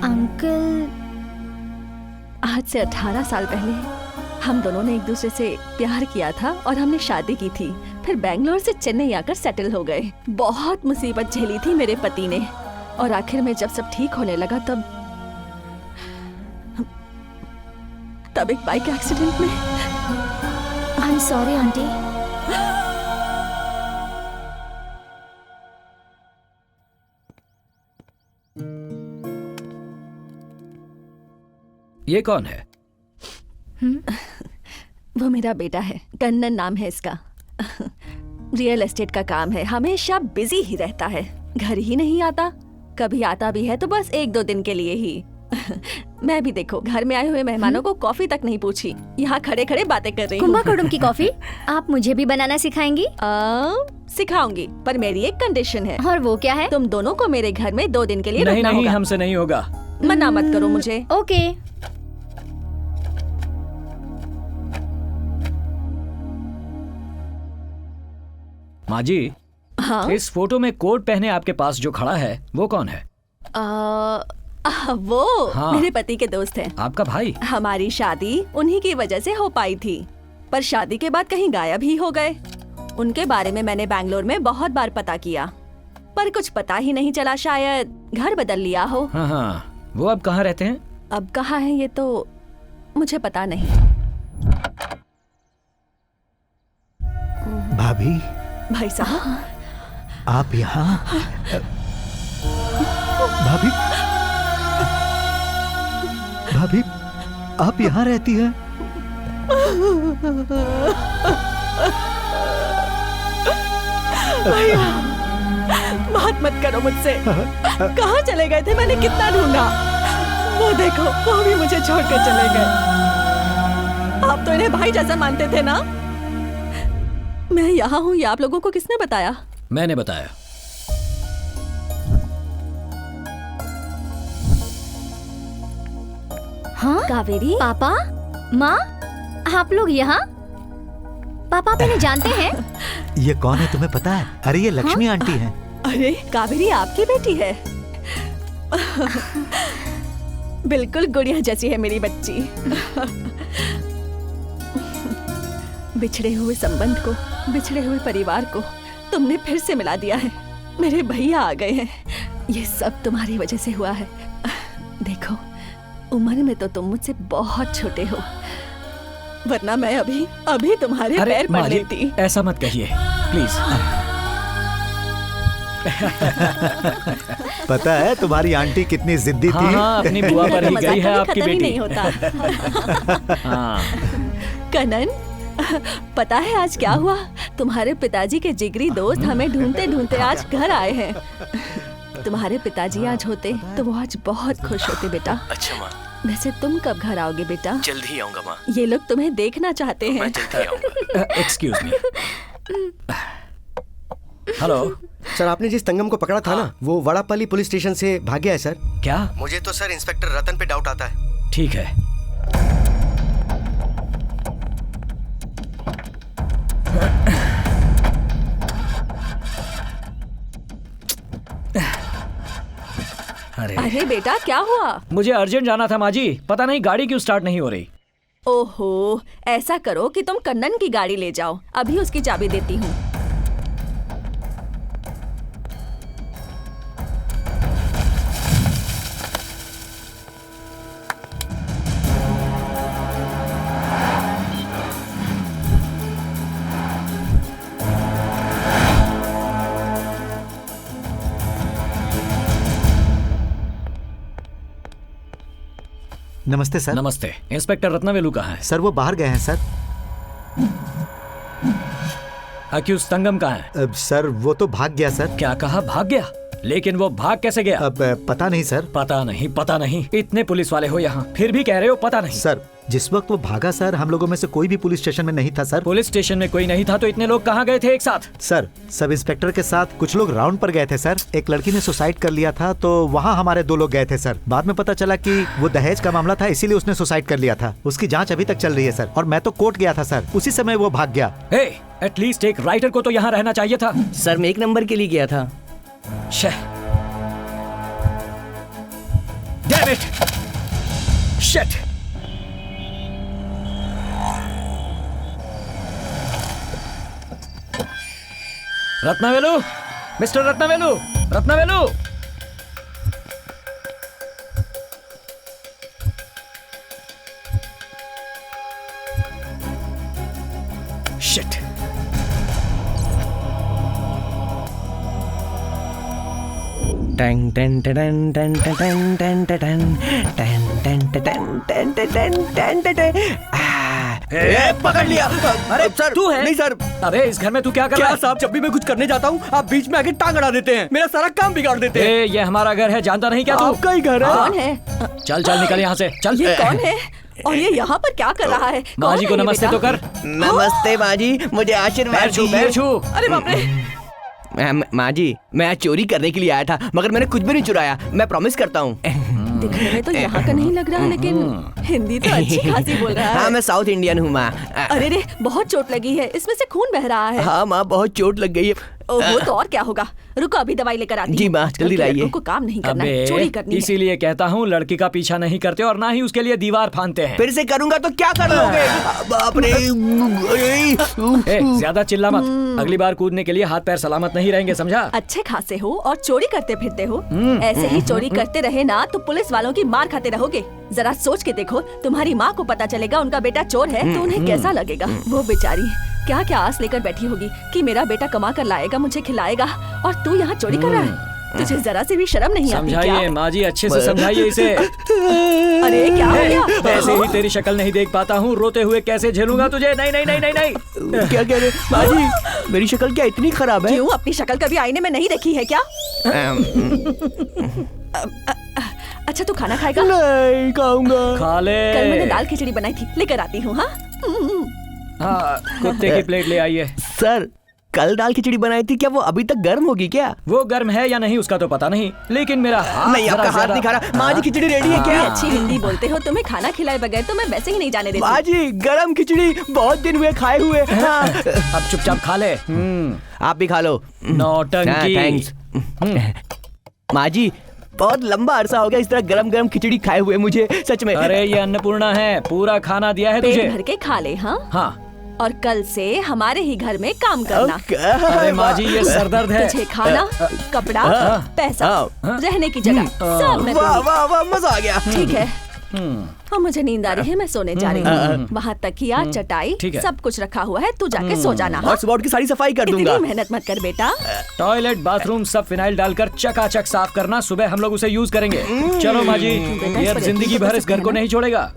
अंकल, आज से 18 साल पहले हम दोनों ने एक दूसरे से प्यार किया था और हमने शादी की थी। फिर बेंगलोर से चेन्नई आकर सेटल हो गए। बहुत मुसीबत झेली थी मेरे पति ने, और आखिर में जब सब ठीक होने लगा तब एक बाइक एक्सीडेंट में। I am sorry aunty. ये कौन है? वो मेरा बेटा है, कन्नन नाम है इसका। रियल एस्टेट का काम है, हमेशा बिजी ही रहता है, घर ही नहीं आता। कभी आता भी है तो बस 1-2 दिन के लिए ही। मैं भी देखो घर में आए हुए मेहमानों को कॉफी तक नहीं पूछी, यहाँ खड़े खड़े बातें कर रही हूँ। कुंभकोणम की कॉफी आप मुझे भी बनाना सिखाएंगी? सिखाऊंगी, पर मेरी एक कंडीशन है। और वो क्या है? तुम दोनों को मेरे घर में 2 दिन के लिए रुकना नहीं, होगा। हमसे नहीं होगा। मना मत करो मुझे। ओके। माँ जी, हाँ? इस फोटो में कोट पहने आपके पास जो खड़ा है वो कौन है? वो हाँ। मेरे पति के दोस्त हैं। आपका भाई? हमारी शादी उन्हीं की वजह से हो पाई थी, पर शादी के बाद कहीं गायब ही हो गए। उनके बारे में मैंने बैंगलोर में बहुत बार पता किया, पर कुछ पता ही नहीं चला। शायद घर बदल लिया हो। हाँ, वो अब कहाँ रहते हैं? अब कहाँ है ये तो मुझे पता नहीं। भाभी, भाई साहब, आप यहाँ? भाभी, भाभी, आप यहाँ रहती हैं? बात मत करो मुझसे। कहाँ चले गए थे? मैंने कितना ढूंढा। वो देखो, वो भी मुझे छोड़कर चले गए। आप तो इन्हें भाई जैसा मानते थे ना? मैं यहाँ हूँ ये आप लोगों को किसने बताया? मैंने बताया। हाँ? कावेरी, पापा, माँ, आप लोग यहाँ? पापा आप इन्हें जानते हैं? ये कौन है तुम्हें पता है? अरे ये लक्ष्मी आंटी हैं। अरे कावेरी आपकी बेटी है। बिल्कुल गुड़िया जैसी है मेरी बच्ची। बिछड़े हुए संबंध को, बिछड़े हुए परिवार को तुमने फिर से मिला दिया है। मेरे भैया आ गए हैं। ये सब तुम्हारी वजह से हुआ है। देखो, उम्र में तो तुम मुझसे बहुत छोटे हो, वरना मैं अभी तुम्हारे पैर पड़ लेती। ऐसा मत कहिए प्लीज। पता है तुम्हारी आंटी कितनी जिद्दी थी। हाँ, अपनी बुआ पर ही गई है आपकी बेटी। नहीं होता। कनन, पता है आज क्या हुआ? तुम्हारे पिताजी के जिगरी दोस्त हमें ढूंढते ढूंढते आज घर आए हैं। तुम्हारे पिताजी आज होते तो वो आज बहुत खुश होते बेटा। अच्छा माँ। वैसे तुम कब घर आओगे बेटा? जल्दी आऊंगा माँ। ये लोग तुम्हें देखना चाहते हैं। मैं जल्दी आऊंगा। Excuse me. हेलो सर, आपने जिस तंगम को पकड़ा था ना, वो वड़ापल्ली पुलिस स्टेशन से भाग गया है सर। क्या? मुझे तो सर इंस्पेक्टर रतन पे डाउट आता है। ठीक है। अरे बेटा क्या हुआ? मुझे अर्जेंट जाना था माँ जी, पता नहीं गाड़ी क्यों स्टार्ट नहीं हो रही। ओहो, ऐसा करो कि तुम कन्नन की गाड़ी ले जाओ, अभी उसकी चाबी देती हूँ। नमस्ते सर। नमस्ते। इंस्पेक्टर रत्नावेलू कहाँ है? सर वो बाहर गए हैं सर। अक्यूज तंगम कहाँ है? सर वो तो भाग गया सर। क्या कहा, भाग गया? लेकिन वो भाग कैसे गया? अब पता नहीं सर। पता नहीं। इतने पुलिस वाले हो यहाँ, फिर भी कह रहे हो पता नहीं। सर जिस वक्त वो भागा सर, हम लोगों में से कोई भी पुलिस स्टेशन में नहीं था सर। पुलिस स्टेशन में कोई नहीं था तो इतने लोग कहाँ गए थे एक साथ? सर सब इंस्पेक्टर के साथ कुछ लोग राउंड पर गए थे सर। एक लड़की ने सुसाइड कर लिया था तो वहाँ हमारे 2 लोग गए थे सर। बाद में पता चला कि वो दहेज का मामला था, इसीलिए उसने सुसाइड कर लिया था। उसकी जाँच अभी तक चल रही है सर। और मैं तो कोर्ट गया था सर, उसी समय वो भाग गया। एटलीस्ट एक राइटर को तो यहाँ रहना चाहिए था। सर मैं 1 नंबर के लिए गया था। Damn it! Shit! Ratnavelu, mister Ratnavelu, Ratnavelu. Shit! पकड़ लिया। अरे सर तू है? नहीं सर। अबे इस घर में तू क्या कर रहा है? साहब जब भी मैं कुछ करने जाता हूँ आप बीच में आके टांग अड़ा देते हैं, मेरा सारा काम बिगाड़ देते हैं। ये हमारा घर है, जानता नहीं क्या तू? आपका ही घर है। कौन है? चल चल निकल यहाँ से, चल। ये कौन है और ये यहाँ पर क्या कर रहा है? माँ जी को नमस्ते तो कर। नमस्ते माँ जी, मुझे आशीर्वाद पैर छू। अरे बाप रे। माँ जी मैं चोरी करने के लिए आया था, मगर मैंने कुछ भी नहीं चुराया, मैं प्रॉमिस करता हूँ। दिखने में तो यहाँ का नहीं लग रहा, लेकिन हिंदी तो अच्छी खासी बोल रहा है। हाँ मैं साउथ इंडियन हूँ माँ। अरे रे बहुत चोट लगी है, इसमें से खून बह रहा है। हाँ माँ बहुत चोट लग गई है। वो तो और क्या होगा, रुको अभी दवाई लेकर आती हूँ। जी माँ जल्दी लाइए। को काम नहीं करना है, चोरी करनी है। इसीलिए कहता हूँ लड़की का पीछा नहीं करते और ना ही उसके लिए दीवार फांदते हैं। फिर से करूँगा तो क्या कर लोगे? बाप रे। ज्यादा चिल्ला मत, अगली बार कूदने के लिए हाथ पैर सलामत नहीं रहेंगे, समझा? अच्छे खासे हो और चोरी करते फिरते हो। ऐसे ही चोरी करते रहे ना तो पुलिस वालों की मार खाते रहोगे। जरा सोच के देखो, तुम्हारी माँ को पता चलेगा उनका बेटा चोर है तो उन्हें कैसा लगेगा। वो बेचारी क्या क्या आस लेकर बैठी होगी कि मेरा बेटा कमा कर लाएगा, मुझे खिलाएगा, और तू यहाँ चोरी कर रहा है। तुझे जरा से भी शर्म नहीं आती क्या? समझाइए माँ जी, अच्छे से समझाइए इसे। अरे क्या हो गया? ऐसे ही तेरी शक्ल नहीं देख पाता हूँ, रोते हुए कैसे झेलूंगा तुझे? नहीं नहीं नहीं नहीं नहीं। क्या कह रहे माँ जी? मेरी शक्ल क्या इतनी खराब है? क्यों, अपनी शक्ल कभी आईने में नहीं देखी है क्या? अच्छा तू खाना खाएगा? नहीं खाऊंगा। खा ले। कल मैंने दाल खिचड़ी बनाई थी, लेकर आती हूँ। हाँ कुत्ते की प्लेट ले आइए। सर कल दाल खिचड़ी बनाई थी, क्या वो अभी तक गर्म होगी क्या? वो गर्म है या नहीं उसका तो पता नहीं, लेकिन मेरा हाथ नहीं, आपका हाथ नहीं खा रहा। माँ जी खिचड़ी रेडी है क्या? अच्छी हिंदी बोलते हो, तुम्हें खाना खिलाए बगैर तो मैं वैसे ही नहीं जाने देती। माँ जी गरम खिचड़ी बहुत दिन हुए खाए हुए। अब चुपचाप खा ले। आप भी खा लो। नौटंकी। थैंक्स। माँ जी बहुत लंबा अरसा हो गया इस तरह गरम गरम खिचड़ी खाए हुए मुझे, सच में। अरे ये अन्नपूर्णा है, पूरा खाना दिया है तुझे। पेट भर के खा ले। हाँ और कल से हमारे ही घर में काम करना। अरे माँ जी ये सरदर्द है। तुझे खाना, कपड़ा, पैसा, रहने की जगह सब मैं वाह वाह वाह मजा आ गया। ठीक है और मुझे नींद आ रही है, मैं सोने जा रही हूँ। वहाँ तकिया चटाई सब कुछ रखा हुआ है, तू जाके सो जाना। और सुबह उठ के सारी सफाई कर दूंगा। इतनी मेहनत मत कर बेटा। टॉयलेट बाथरूम सब फिनाइल डालकर चकाचक साफ करना, सुबह हम लोग उसे यूज करेंगे। चलो माँ जी, ये अब जिंदगी भर इस घर को नहीं छोड़ेगा।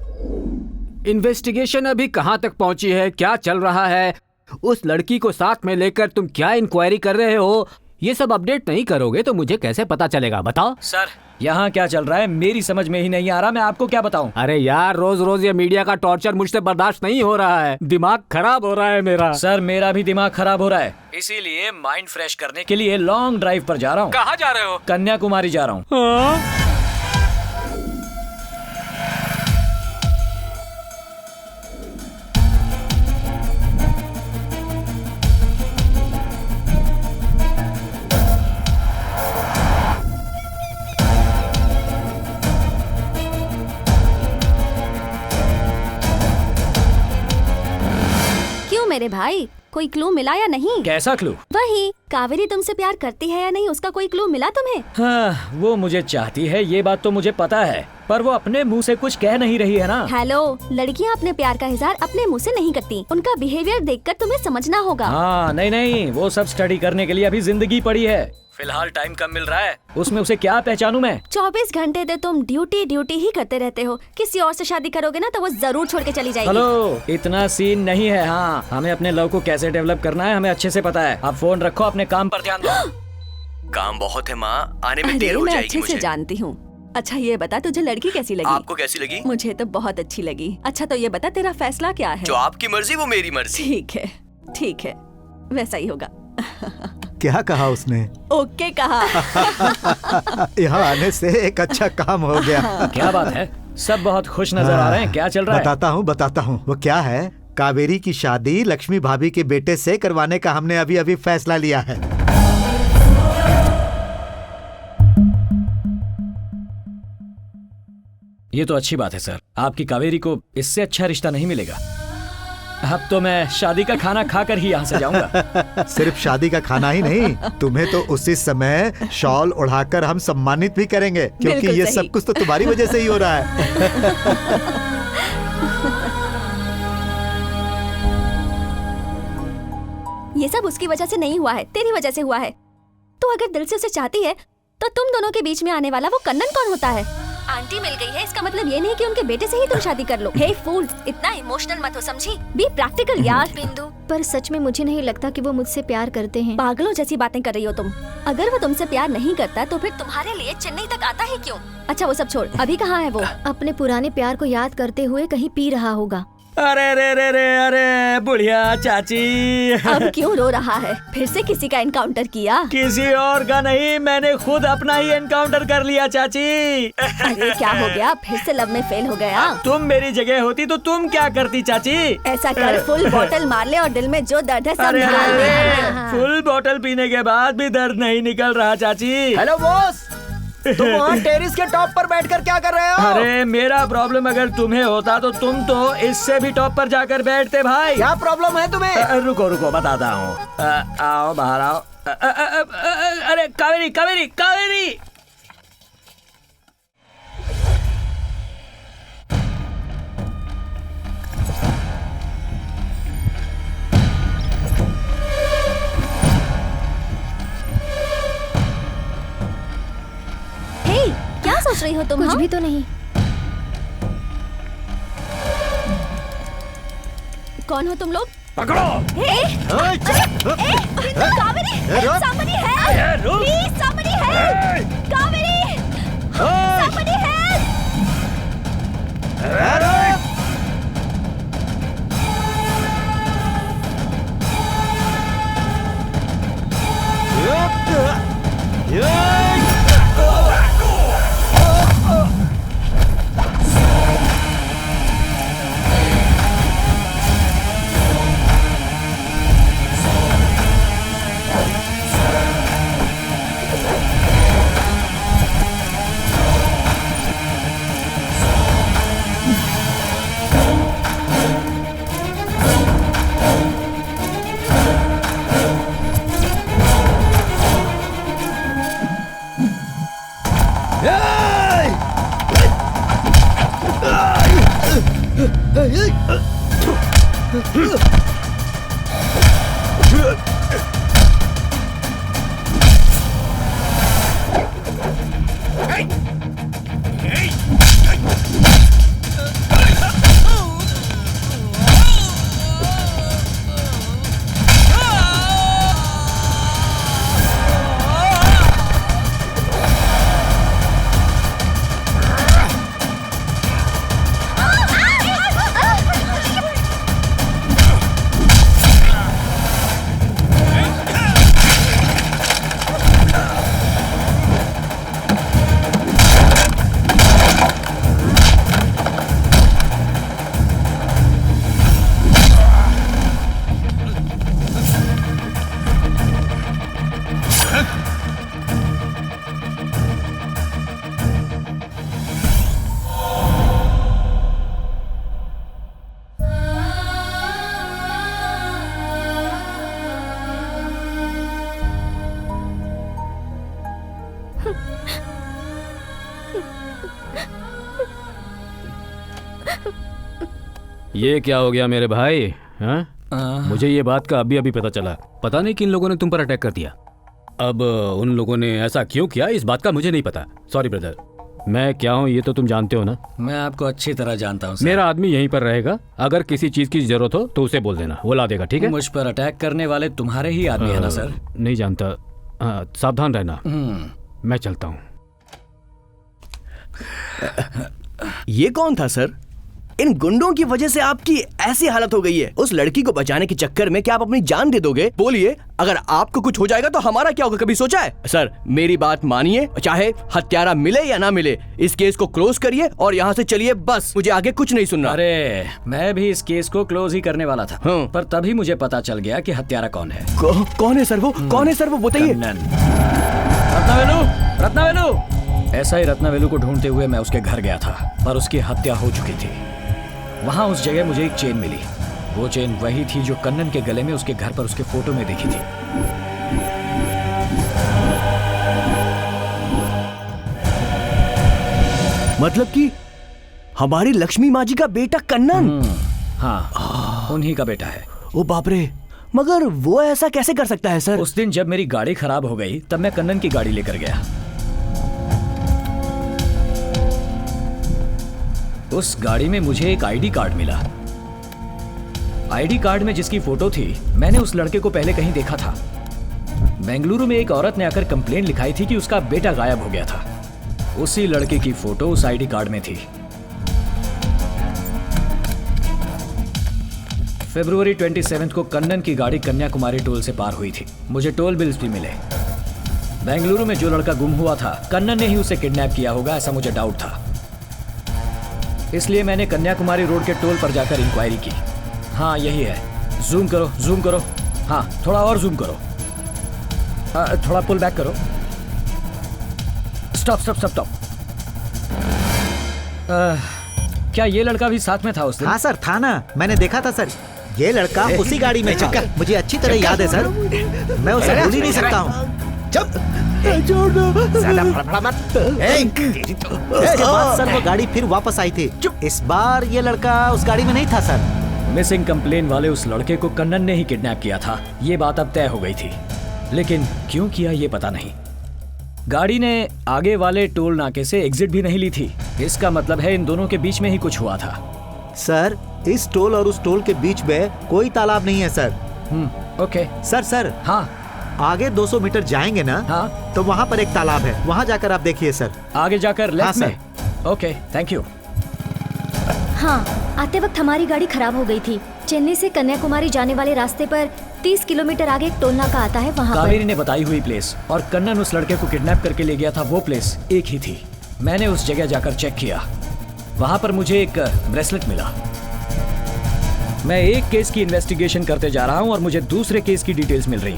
इन्वेस्टिगेशन अभी कहाँ तक पहुँची है, क्या चल रहा है? उस लड़की को साथ में लेकर तुम क्या इंक्वायरी कर रहे हो? ये सब अपडेट नहीं करोगे तो मुझे कैसे पता चलेगा, बताओ। सर यहाँ क्या चल रहा है मेरी समझ में ही नहीं आ रहा, मैं आपको क्या बताऊं? अरे यार रोज रोज ये मीडिया का टॉर्चर मुझसे बर्दाश्त नहीं हो रहा है, दिमाग खराब हो रहा है मेरा। सर मेरा भी दिमाग खराब हो रहा है, इसीलिए माइंड फ्रेश करने के लिए लॉन्ग ड्राइव पर जा रहा हूँ। कहाँ जा रहे हो? कन्याकुमारी जा रहा हूँ। मेरे भाई कोई क्लू मिला या नहीं? कैसा क्लू? वही कावेरी तुमसे प्यार करती है या नहीं, उसका कोई क्लू मिला तुम्हें? हाँ, वो मुझे चाहती है ये बात तो मुझे पता है, पर वो अपने मुंह से कुछ कह नहीं रही है ना। हेलो, लड़कियाँ अपने प्यार का इजहार अपने मुंह से नहीं करती, उनका बिहेवियर देखकर तुम्हें समझना होगा। हाँ नहीं नहीं, वो सब स्टडी करने के लिए अभी जिंदगी पड़ी है। फिलहाल टाइम कम मिल रहा है, उसमें उसे क्या पहचानूं मैं? 24 घंटे दे तुम ड्यूटी ही करते रहते हो। किसी और से शादी करोगे ना तो वो जरूर छोड़ के चली जाएगी। हेलो, इतना सीन नहीं है। हाँ, हमें अपने लव को कैसे डेवलप करना है हमें अच्छे से पता है। आप फोन रखो, अपने काम पर ध्यान दो। काम बहुत है माँ, आने में अरे, देर हो मैं जाएगी अच्छे मुझे। से जानती हूँ। अच्छा ये बता, तुझे लड़की कैसी लगी? आपको कैसी लगी? मुझे तो बहुत अच्छी लगी। अच्छा तो ये बता, तेरा फैसला क्या है? जो आपकी मर्जी वो मेरी मर्जी। ठीक है, वैसा ही होगा। क्या कहा उसने? ओके कहा। यहाँ आने से एक अच्छा काम हो गया। क्या बात है, सब बहुत खुश नजर आ रहे हैं। क्या चल रहा है? बताता हूँ। वो क्या है, कावेरी की शादी लक्ष्मी भाभी के बेटे से करवाने का हमने अभी अभी फैसला लिया है। ये तो अच्छी बात है सर, आपकी कावेरी को इससे अच्छा रिश्ता नहीं मिलेगा। अब तो मैं शादी का खाना खाकर ही यहाँ से जाऊंगा। सिर्फ शादी का खाना ही नहीं, तुम्हें तो उसी समय शॉल उड़ाकर हम सम्मानित भी करेंगे, क्योंकि ये सब कुछ तो तुम्हारी वजह से ही हो रहा है। ये सब उसकी वजह से नहीं हुआ है, तेरी वजह से हुआ है। तू अगर दिल से उसे चाहती है तो तुम दोनों के बीच में आने वाला वो कन्नन कौन होता है? आंटी मिल गई है, इसका मतलब ये नहीं कि उनके बेटे से ही तुम शादी कर लो। हे फूल, इतना इमोशनल मत हो, समझी? बी प्रैक्टिकल यार। बिंदु, पर सच में मुझे नहीं लगता कि वो मुझसे प्यार करते हैं। पागलों जैसी बातें कर रही हो तुम। अगर वो तुमसे प्यार नहीं करता तो फिर तुम्हारे लिए चेन्नई तक आता है क्यों? अच्छा वो सब छोड़, अभी कहाँ है वो? अपने पुराने प्यार को याद करते हुए कहीं पी रहा होगा। अरे रे रे रे, अरे बुढ़िया चाची। अब क्यों रो रहा है? फिर से किसी का एनकाउंटर किया? किसी और का नहीं, मैंने खुद अपना ही एनकाउंटर कर लिया चाची। अरे क्या हो गया? फिर से लव में फेल हो गया? तुम मेरी जगह होती तो तुम क्या करती चाची? ऐसा कर, फुल बोतल मार ले और दिल में जो दर्द है सब निकाल दे। फुल बोतल पीने के बाद भी दर्द नहीं निकल रहा चाची। हेलो बॉस, तुम वहाँ टेरिस के टॉप पर बैठकर क्या कर रहे हो? अरे मेरा प्रॉब्लम अगर तुम्हें होता तो तुम तो इससे भी टॉप पर जाकर बैठते भाई। क्या प्रॉब्लम है तुम्हें? रुको रुको बताता हूँ। आओ बाहर आओ। अरे कावेरी कावेरी कावेरी। क्या सोच रही हो तुम? कुछ भी तो नहीं। कौन हो तुम लोग? पकड़ो। Kaveri, somebody help! Please, somebody help! Kaveri, somebody help! ये क्या हो गया मेरे भाई? हाँ? मुझे ये बात का अभी अभी पता चला। पता नहीं किन लोगों ने तुम पर अटैक कर दिया। अब उन लोगों ने ऐसा क्यों किया इस बात का मुझे नहीं पता। सॉरी ब्रदर, मैं क्या हूँ ये तो तुम जानते हो ना। मैं आपको अच्छी तरह जानता हूँ। मेरा आदमी यहीं पर रहेगा, अगर किसी चीज की जरूरत हो तो उसे बोल देना, वो ला देगा। ठीक है? मुझ पर अटैक करने वाले तुम्हारे ही आदमी है ना सर? नहीं जानता, सावधान रहना। मैं चलता हूँ। ये कौन था सर? इन गुंडों की वजह से आपकी ऐसी हालत हो गई है। उस लड़की को बचाने के चक्कर में क्या आप अपनी जान दे दोगे? बोलिए, अगर आपको कुछ हो जाएगा तो हमारा क्या होगा, कभी सोचा है? सर मेरी बात मानिए, चाहे हत्यारा मिले या ना मिले, इस केस को क्लोज करिए और यहाँ से चलिए, बस मुझे आगे कुछ नहीं सुनना। अरे मैं भी इस केस को क्लोज ही करने वाला था, पर तभी मुझे पता चल गया कि हत्यारा कौन है। कौन है सर वो? कौन है सर वो, बताइए। रत्नावेलु। ऐसा ही रत्नावेलु को ढूंढते हुए मैं उसके घर गया था, पर उसकी हत्या हो चुकी थी। वहां उस जगह मुझे एक चेन मिली। वो चेन वही थी जो कन्नन के गले में उसके घर पर उसके फोटो में देखी थी। मतलब कि हमारी लक्ष्मी माँ जी का बेटा कन्नन? हाँ, उन्हीं का बेटा है। ओ बाप रे, मगर वो ऐसा कैसे कर सकता है सर? उस दिन जब मेरी गाड़ी खराब हो गई तब मैं कन्नन की गाड़ी लेकर गया। उस गाड़ी में मुझे एक आईडी कार्ड मिला। आईडी कार्ड में जिसकी फोटो थी, मैंने उस लड़के को पहले कहीं देखा था। बेंगलुरु में एक औरत ने आकर कंप्लेंट लिखाई थी कि उसका बेटा गायब हो गया था। उसी लड़के की फोटो उस आईडी कार्ड में थी। फरवरी 27 को कन्नन की गाड़ी कन्याकुमारी टोल से पार हुई थी। मुझे टोल बिल्स भी मिले। बेंगलुरु में जो लड़का गुम हुआ था, कन्नन ने ही उसे किडनैप किया होगा, ऐसा मुझे डाउट था। इसलिए मैंने कन्याकुमारी रोड के टोल पर जाकर इंक्वायरी की। हाँ यही है। जूम करो, जूम करो। हाँ थोड़ा और जूम करो। थोड़ा पुल बैक करो। Stop stop stop stop. क्या ये लड़का भी साथ में था उस दिन? हाँ सर, था ना, मैंने देखा था सर। ये लड़का उसी गाड़ी में था, मुझे अच्छी तरह याद है सर। मैं उसे भूल ही नहीं सकता हूँ। छोड़ दो, ज़्यादा फड़फड़ा मत। उसके बाद सर वो गाड़ी फिर वापस आई थी। इस बार ये लड़का उस गाड़ी में नहीं था सर। मिसिंग कंप्लेन वाले उस लड़के को कन्नन ने ही किडनैप किया था, ये बात अब तय हो गई थी। लेकिन क्यों किया ये पता नहीं। गाड़ी ने आगे वाले टोल नाके से एग्जिट भी नहीं ली थी। इसका मतलब है इन दोनों के बीच में ही कुछ हुआ था। सर इस टोल और उस टोल के बीच में कोई तालाब नहीं है सर। Okay sir. हाँ, आगे 200 मीटर जाएंगे ना, हाँ, तो वहाँ पर एक तालाब है, वहाँ जाकर आप देखिए सर। आगे जाकर लेफ्ट में? Okay, thank you. हाँ, आते वक्त हमारी गाड़ी खराब हो गई थी। चेन्नई से कन्याकुमारी जाने वाले रास्ते पर 30 किलोमीटर आगे एक टोल नाका आता है, वहाँ कावेरी ने बताई हुई प्लेस और कन्नन उस लड़के को किडनैप करके ले गया था, वो प्लेस एक ही थी। मैंने उस जगह जाकर चेक किया, वहाँ पर मुझे एक ब्रेसलेट मिला। मैं एक केस की इन्वेस्टिगेशन करते जा रहा हूँ और मुझे दूसरे केस की डिटेल्स मिल रही।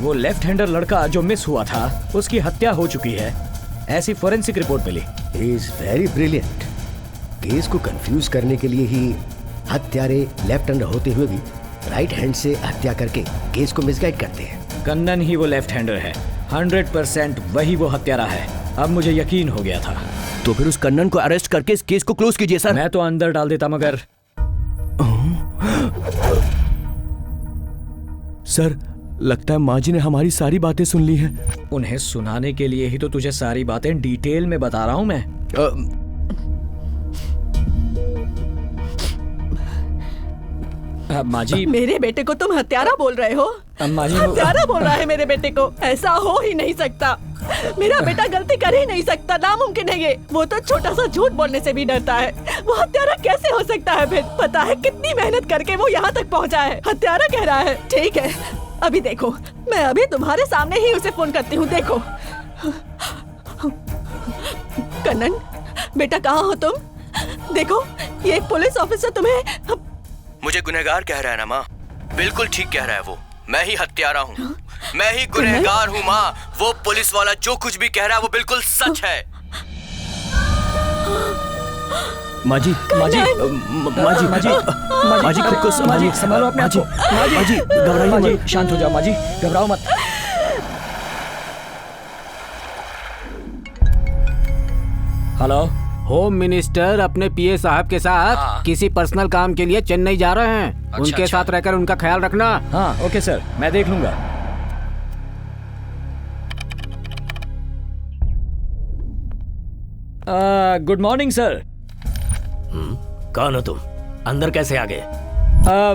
वो लेफ्ट हैंडर लड़का जो मिस हुआ था, उसकी हत्या हो चुकी है, ऐसी फोरेंसिक रिपोर्ट मिली। He is very brilliant. Case को कंफ्यूज करने के लिए ही हत्यारे लेफ्ट हैंडर होते हुए भी राइट हैंड से हत्या करके केस को मिसगाइड करते हैं। कन्नन ही वो लेफ्ट हैंडर है, 100% वही वो हत्यारा है। अब मुझे यकीन हो गया था। तो फिर उस कन्नन को अरेस्ट करके इस केस को क्लोज कीजिए सर। मैं तो अंदर डाल देता, मगर सर लगता है माँ जी ने हमारी सारी बातें सुन ली हैं। उन्हें सुनाने के लिए ही तो तुझे सारी बातें डिटेल में बता रहा हूँ मैं। माँ जी, मेरे बेटे को तुम हत्यारा बोल रहे हो? माँ जी, हत्यारा बोल रहा है मेरे बेटे को? ऐसा हो ही नहीं सकता। मेरा बेटा गलती कर ही नहीं सकता, नामुमकिन है ये। वो तो छोटा सा झूठ बोलने से भी डरता है। वो हत्यारा कैसे हो सकता है फिर? पता है कितनी मेहनत करके वो यहाँ तक पहुँचा है। हत्यारा कह रहा है, ठीक है अभी देखो, मैं अभी तुम्हारे सामने ही उसे फोन करती हूँ। देखो कन्नन बेटा, कहाँ हो तुम? देखो ये एक पुलिस ऑफिसर तुम्हें। मुझे गुनहगार कह रहा है ना माँ? बिल्कुल ठीक कह रहा है वो। मैं ही हत्यारा हूँ, मैं ही गुनहगार हूँ माँ। वो पुलिस वाला जो कुछ भी कह रहा है वो बिल्कुल सच है। माँ जी, माँ जी, माँ जी, माँ जी, माँ जी, खुद को संभालो अपने आप को। माँ जी, घबराइए माँ जी, शांत हो जाओ माँ जी, घबराओ मत। हेलो, होम मिनिस्टर अपने पीए साहब के साथ किसी पर्सनल काम के लिए चेन्नई जा रहे हैं। उनके साथ रहकर उनका ख्याल रखना। हाँ ओके सर, मैं देख लूंगा। Good morning sir. कौन हो तुम? अंदर कैसे आ गए?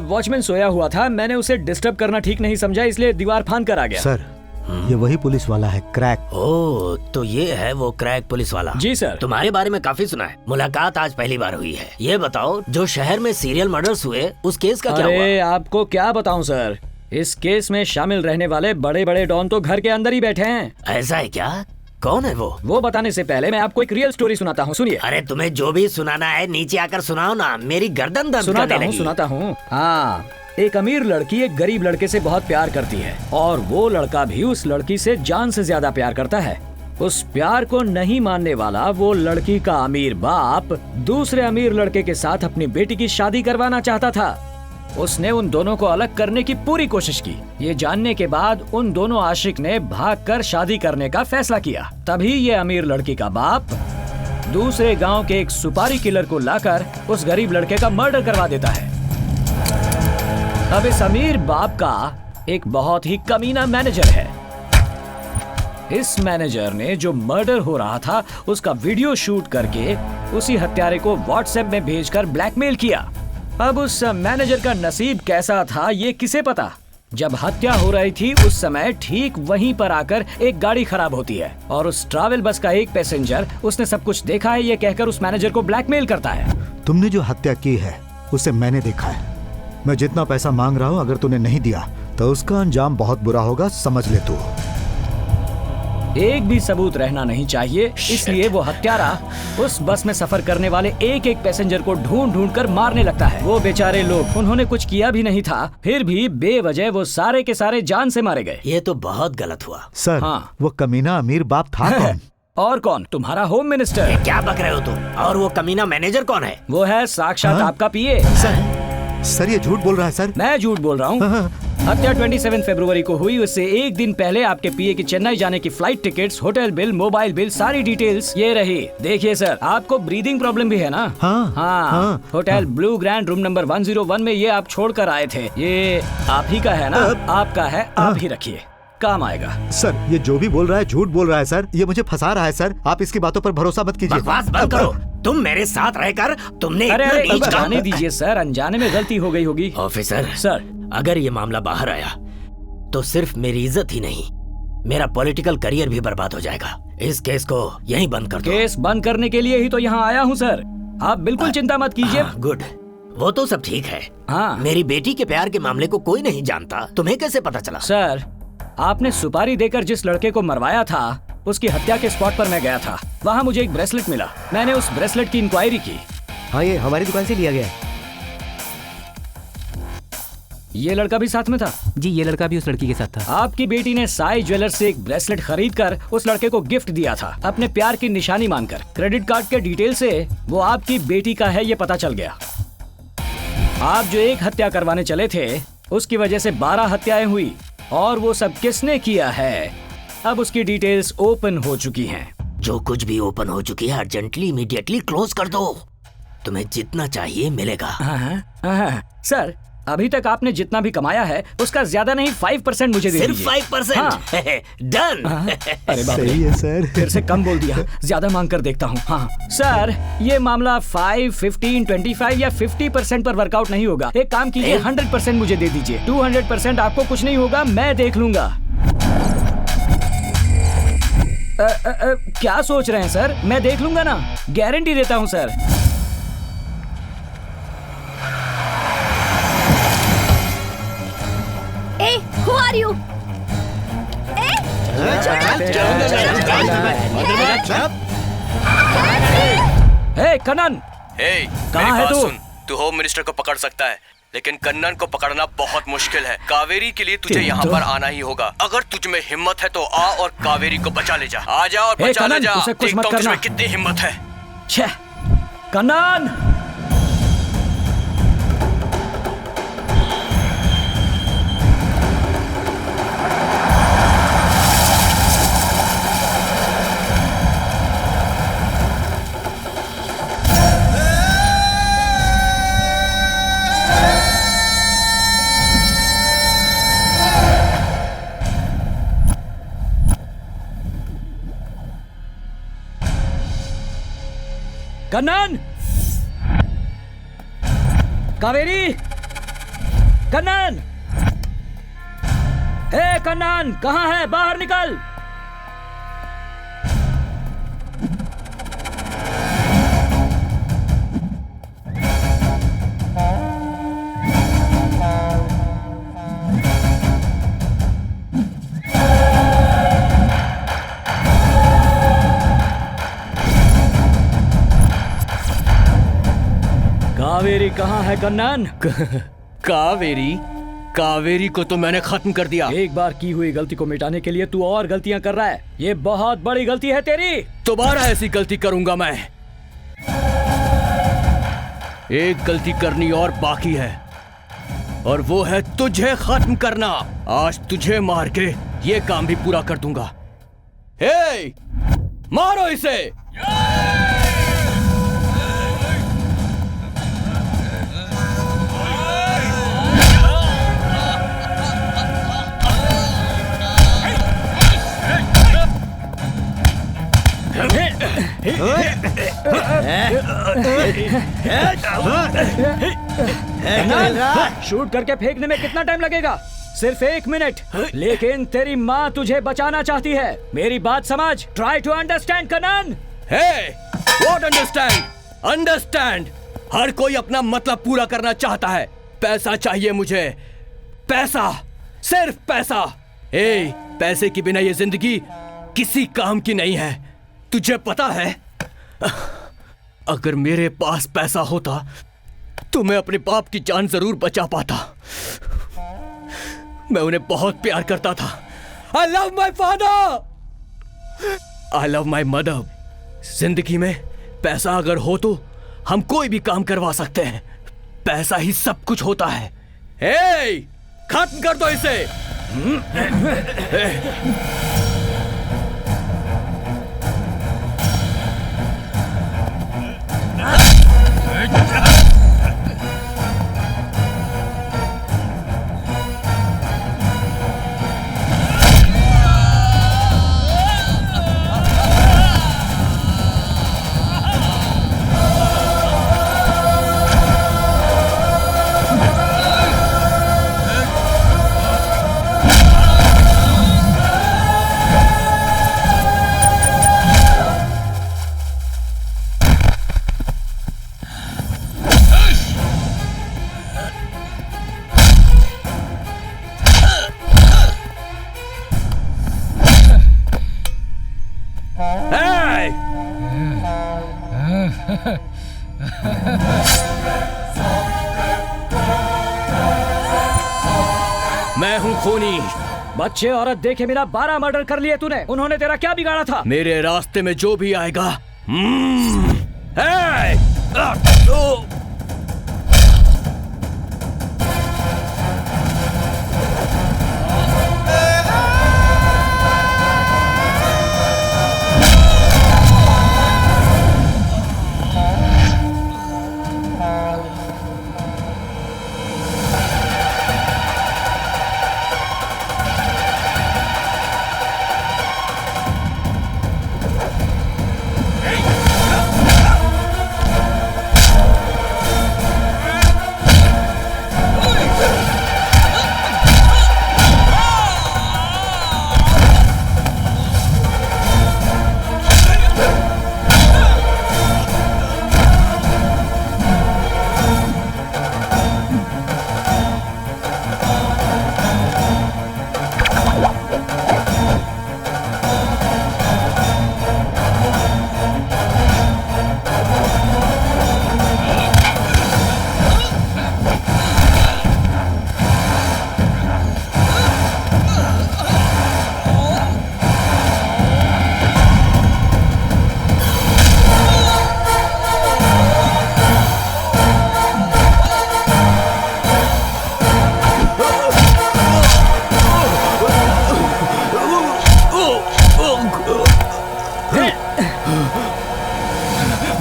वॉचमैन सोया हुआ था, मैंने उसे डिस्टर्ब करना ठीक नहीं समझा, इसलिए दीवार फांद कर आ गया। सर ये वही पुलिस वाला है, क्रैक। ओह, तो ये है वो क्रैक पुलिस वाला। जी सर। तुम्हारे बारे में काफी सुना है, मुलाकात आज पहली बार हुई है। ये बताओ, जो शहर में सीरियल मर्डर्स हुए उस केस का क्या हुआ? अरे आपको क्या बताऊं सर, इस केस में शामिल रहने वाले बड़े बड़े डॉन तो घर के अंदर ही बैठे हैं। ऐसा है क्या? कौन है वो बताने से पहले मैं आपको एक रियल स्टोरी सुनाता हूँ, सुनिए। अरे तुम्हें जो भी सुनाना है नीचे आकर सुनाओ ना, मेरी गर्दन दर्द करने लगी। सुनाता हूँ। हाँ, एक अमीर लड़की एक गरीब लड़के से बहुत प्यार करती है और वो लड़का भी उस लड़की से जान से ज्यादा प्यार करता है। उस प्यार को नहीं मानने वाला वो लड़की का अमीर बाप दूसरे अमीर लड़के के साथ अपनी बेटी की शादी करवाना चाहता था। उसने उन दोनों को अलग करने की पूरी कोशिश की। ये जानने के बाद उन दोनों आशिक ने भागकर शादी करने का फैसला किया। तभी ये अमीर लड़की का बाप दूसरे गांव के एक सुपारी किलर को लाकर उस गरीब लड़के का मर्डर करवा देता है। अब इस अमीर बाप का एक बहुत ही कमीना मैनेजर है। इस मैनेजर ने जो मर्डर हो रहा था उसका वीडियो शूट करके उसी हत्यारे को व्हाट्सएप में भेजकर ब्लैकमेल किया। अब उस मैनेजर का नसीब कैसा था ये किसे पता। जब हत्या हो रही थी उस समय ठीक वहीं पर आकर एक गाड़ी खराब होती है और उस ट्रैवल बस का एक पैसेंजर उसने सब कुछ देखा है ये कहकर उस मैनेजर को ब्लैकमेल करता है। तुमने जो हत्या की है उसे मैंने देखा है। मैं जितना पैसा मांग रहा हूँ अगर तूने नहीं दिया तो उसका अंजाम बहुत बुरा होगा, समझ ले तू। एक भी सबूत रहना नहीं चाहिए, इसलिए वो हत्यारा उस बस में सफर करने वाले एक एक पैसेंजर को ढूंढ ढूंढ कर मारने लगता है। वो बेचारे लोग, उन्होंने कुछ किया भी नहीं था, फिर भी बेवजह वो सारे के सारे जान से मारे गए। ये तो बहुत गलत हुआ सर। हाँ। वो कमीना अमीर बाप था कौन? और कौन? तुम्हारा होम मिनिस्टर। क्या बक रहे हो तुम? और वो कमीना मैनेजर कौन है? वो है साक्षात आपका पीए। सर ये झूठ बोल रहा है सर। मैं झूठ बोल रहा हूँ। हत्या 27 फरवरी को हुई, उससे एक दिन पहले आपके पीए की चेन्नई जाने की flight tickets, hotel bill, mobile bill, सारी डिटेल्स ये रही। देखिए सर, आपको ब्रीदिंग प्रॉब्लम भी है ना? हाँ। Hotel blue grand room number 101 में ये आप छोड़ कर आए थे। ये आप ही का है ना? आपका है, आप ही रखिए, काम आएगा। सर ये जो भी बोल रहा है झूठ बोल रहा है सर, ये मुझे फंसा रहा है सर। आप इसकी बातों पर भरोसा मत कीजिए। बकवास बंद करो। तुम मेरे साथ रहकर तुमने अरे जाने दीजिए सर, अनजाने में गलती हो गई होगी। ऑफिसर सर, अगर ये मामला बाहर आया तो सिर्फ मेरी इज्जत ही नहीं, मेरा पॉलिटिकल करियर भी बर्बाद हो जाएगा। इस केस को यहीं बंद कर दो। केस बंद करने के लिए ही तो यहाँ आया हूँ सर, आप बिल्कुल चिंता मत कीजिए। गुड, वो तो सब ठीक है। हाँ, मेरी बेटी के प्यार के मामले को कोई नहीं जानता, तुम्हें कैसे पता चला? सर, आपने सुपारी देकर जिस लड़के को मरवाया था उसकी हत्या के स्पॉट पर मैं गया था। वहाँ मुझे एक ब्रेसलेट मिला, मैंने उस ब्रेसलेट की इंक्वायरी की। हाँ, ये हमारी दुकान से लिया गया है। ये लड़का भी साथ में था? जी, ये लड़का भी उस लड़की के साथ था। आपकी बेटी ने साई ज्वेलर्स से एक ब्रेसलेट खरीद कर उस लड़के को गिफ्ट दिया था, अपने प्यार की निशानी मानकर। क्रेडिट कार्ड के डिटेल से वो आपकी बेटी का है ये पता चल गया। आप जो एक हत्या करवाने चले थे उसकी वजह से 12 हत्याएं हुई और वो सब किसने किया है अब उसकी डिटेल्स ओपन हो चुकी हैं। जो कुछ भी ओपन हो चुकी है अर्जेंटली इमीडिएटली क्लोज कर दो, तुम्हें जितना चाहिए मिलेगा। सर, अभी तक आपने जितना भी कमाया है उसका ज्यादा नहीं 5% मुझे दे दीजिए। सिर्फ 5%? डन। अरे बाप रे, सही है सर। फिर से कम बोल दिया, ज्यादा मांग कर देखता हूँ। हाँ सर, ये मामला 5, 15, 25 या 50% पर वर्कआउट नहीं होगा। एक काम कीजिए, 100% मुझे दे दीजिए। 200% आपको कुछ नहीं होगा, मैं देख लूंगा। क्या सोच रहे हैं सर, मैं देख लूंगा ना, गारंटी देता हूँ sir. Hey, who are you? Hey, Kannan! कहाँ है तू? तू होम मिनिस्टर को पकड़ सकता है, लेकिन कन्नन को पकड़ना बहुत मुश्किल है। कावेरी के लिए तुझे यहाँ पर आना ही होगा। अगर तुझ में हिम्मत है तो आ और कावेरी को बचा ले जा। आ जा और बचा ले जा। कुछ मत करना। कितनी हिम्मत है। छह, कन्नन! कन्नन! कावेरी! कन्नन! हे कन्नन, कहां है? बाहर निकल! कावेरी कहाँ है कन्नन? कावेरी? कावेरी को तो मैंने खत्म कर दिया। एक बार की हुई गलती को मिटाने के लिए तू और गलतियां कर रहा है। ये बहुत बड़ी गलती है तेरी। दोबारा ऐसी गलती करूंगा मैं। एक गलती करनी और बाकी है, और वो है तुझे खत्म करना। आज तुझे मार के ये काम भी पूरा कर दूंगा। हे, मारो इसे! शूट करके फेंकने में कितना टाइम लगेगा? सिर्फ 1 मिनट। लेकिन तेरी माँ तुझे बचाना चाहती है। मेरी बात समझ। Try to understand Kannan. Hey, what understand? Understand. हर कोई अपना मतलब पूरा करना चाहता है। पैसा चाहिए मुझे, पैसा, सिर्फ पैसा। ए, पैसे के बिना ये जिंदगी किसी काम की नहीं है। तुझे पता है, अगर मेरे पास पैसा होता तो मैं अपने बाप की जान जरूर बचा पाता। मैं उन्हें बहुत प्यार करता था। I love my father! I love my mother. जिंदगी में पैसा अगर हो तो हम कोई भी काम करवा सकते हैं। पैसा ही सब कुछ होता है। हे, खत्म कर दो इसे। मैं हूं खूनी। बच्चे औरत देखे बिना 12 मर्डर कर लिए तूने। उन्होंने तेरा क्या बिगाड़ा था? मेरे रास्ते में जो भी आएगा,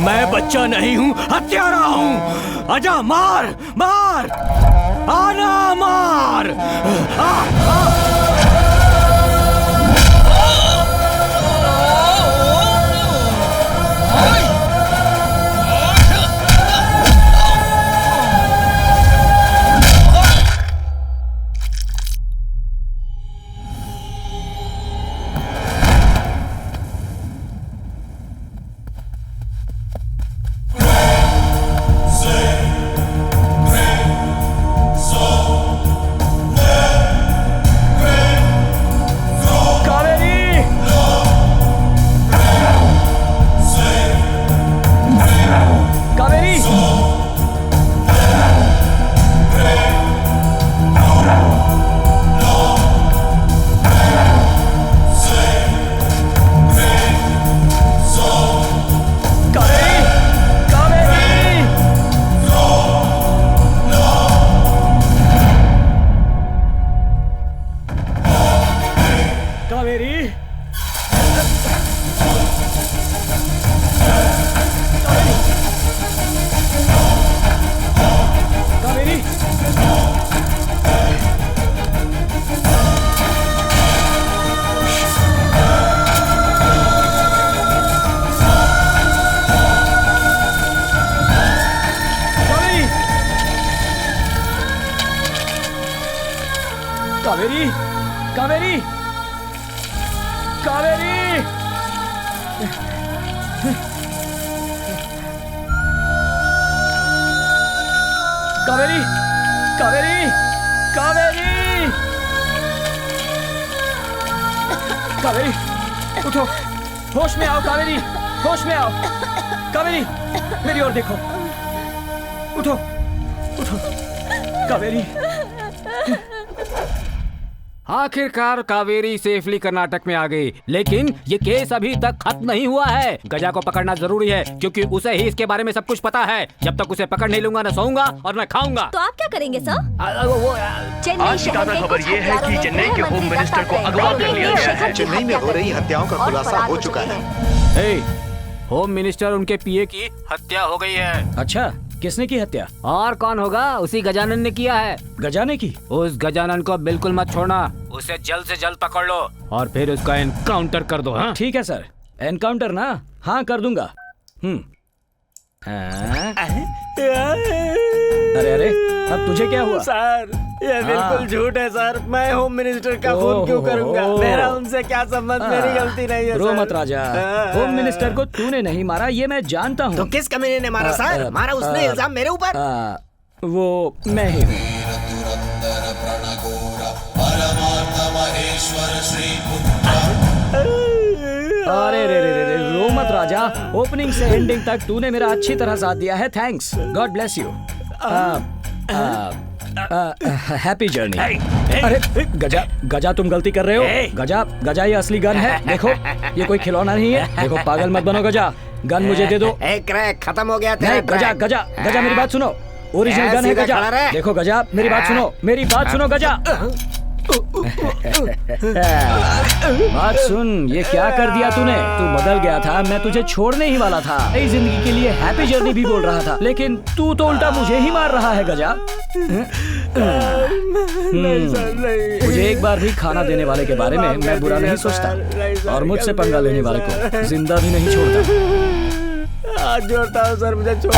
मैं बच्चा नहीं हूं, हत्यारा हूं। आजा, मार मार, आना मार। कावेरी, कावेरी, कावेरी, कावेरी, कावेरी, कावेरी, उठो, होश में आओ कावेरी, होश में आओ कावेरी, मेरी ओर देखो, उठो, उठो, कावेरी। आखिरकार कावेरी सेफली कर्नाटक में आ गई, लेकिन ये केस अभी तक खत्म नहीं हुआ है। गजा को पकड़ना जरूरी है क्योंकि उसे ही इसके बारे में सब कुछ पता है। जब तक उसे पकड़ नहीं लूंगा न सोऊंगा और न खाऊंगा। तो आप क्या करेंगे सर? आज की ताज़ा खबर ये है कि चेन्नई के होम मिनिस्टर को अगवा कर लिया गया है। चेन्नई में हो रही हत्याओं का खुलासा हो चुका है। होम मिनिस्टर उनके पीए की हत्या हो गई है। अच्छा, किसने की हत्या? और कौन होगा, उसी गजानन ने किया है। गजाने की? उस गजानन को बिल्कुल मत छोड़ना, उसे जल्द से जल्द पकड़ लो और फिर उसका एनकाउंटर कर दो। हाँ ठीक है सर, एनकाउंटर ना, हाँ कर दूंगा। अरे अरे, अब तुझे क्या हुआ? सर ये बिल्कुल झूठ है सर, मैं होम मिनिस्टर का फोन क्यों करूंगा? मेरा उनसे क्या संबंध, मेरी गलती नहीं है। रो मत राजा, होम मिनिस्टर को तूने नहीं मारा ये मैं जानता हूँ। तो किस कमीने ने मारा सर? मारा उसने इल्जाम मेरे ऊपर? वो मैं ही हूँ। अरे रे रे रे, रो मत राजा, ओपनिंग से एंडिंग तक तूने मेरा अच्छी तरह साथ दिया है, thanks, God bless you. Happy journey. अरे गजा, गजा तुम गलती कर रहे हो। गजा, गजा ये असली गन है, देखो ये कोई खिलौना नहीं है। देखो पागल मत बनो गजा, गन मुझे दे दो। क्रैक खत्म हो गया। नहीं गजा, गजा, गजा मेरी बात सुनो, ओरिजिनल गन है गजा। देखो गजा मेरी बात सुनो, मेरी बात सुनो गजा। बात सुन, ये क्या कर दिया तूने? तू बदल गया था, मैं तुझे छोड़ने ही वाला था, नई जिंदगी के लिए हैप्पी जर्नी भी बोल रहा था, लेकिन तू तो उल्टा मुझे ही मार रहा है गजा। मुझे एक बार भी खाना देने वाले के बारे में मैं बुरा नहीं सोचता, और मुझसे पंगा लेने वाले को जिंदा भी नहीं छोड़ता। हाथ जोड़ता हूँ सर, मुझे छोड़।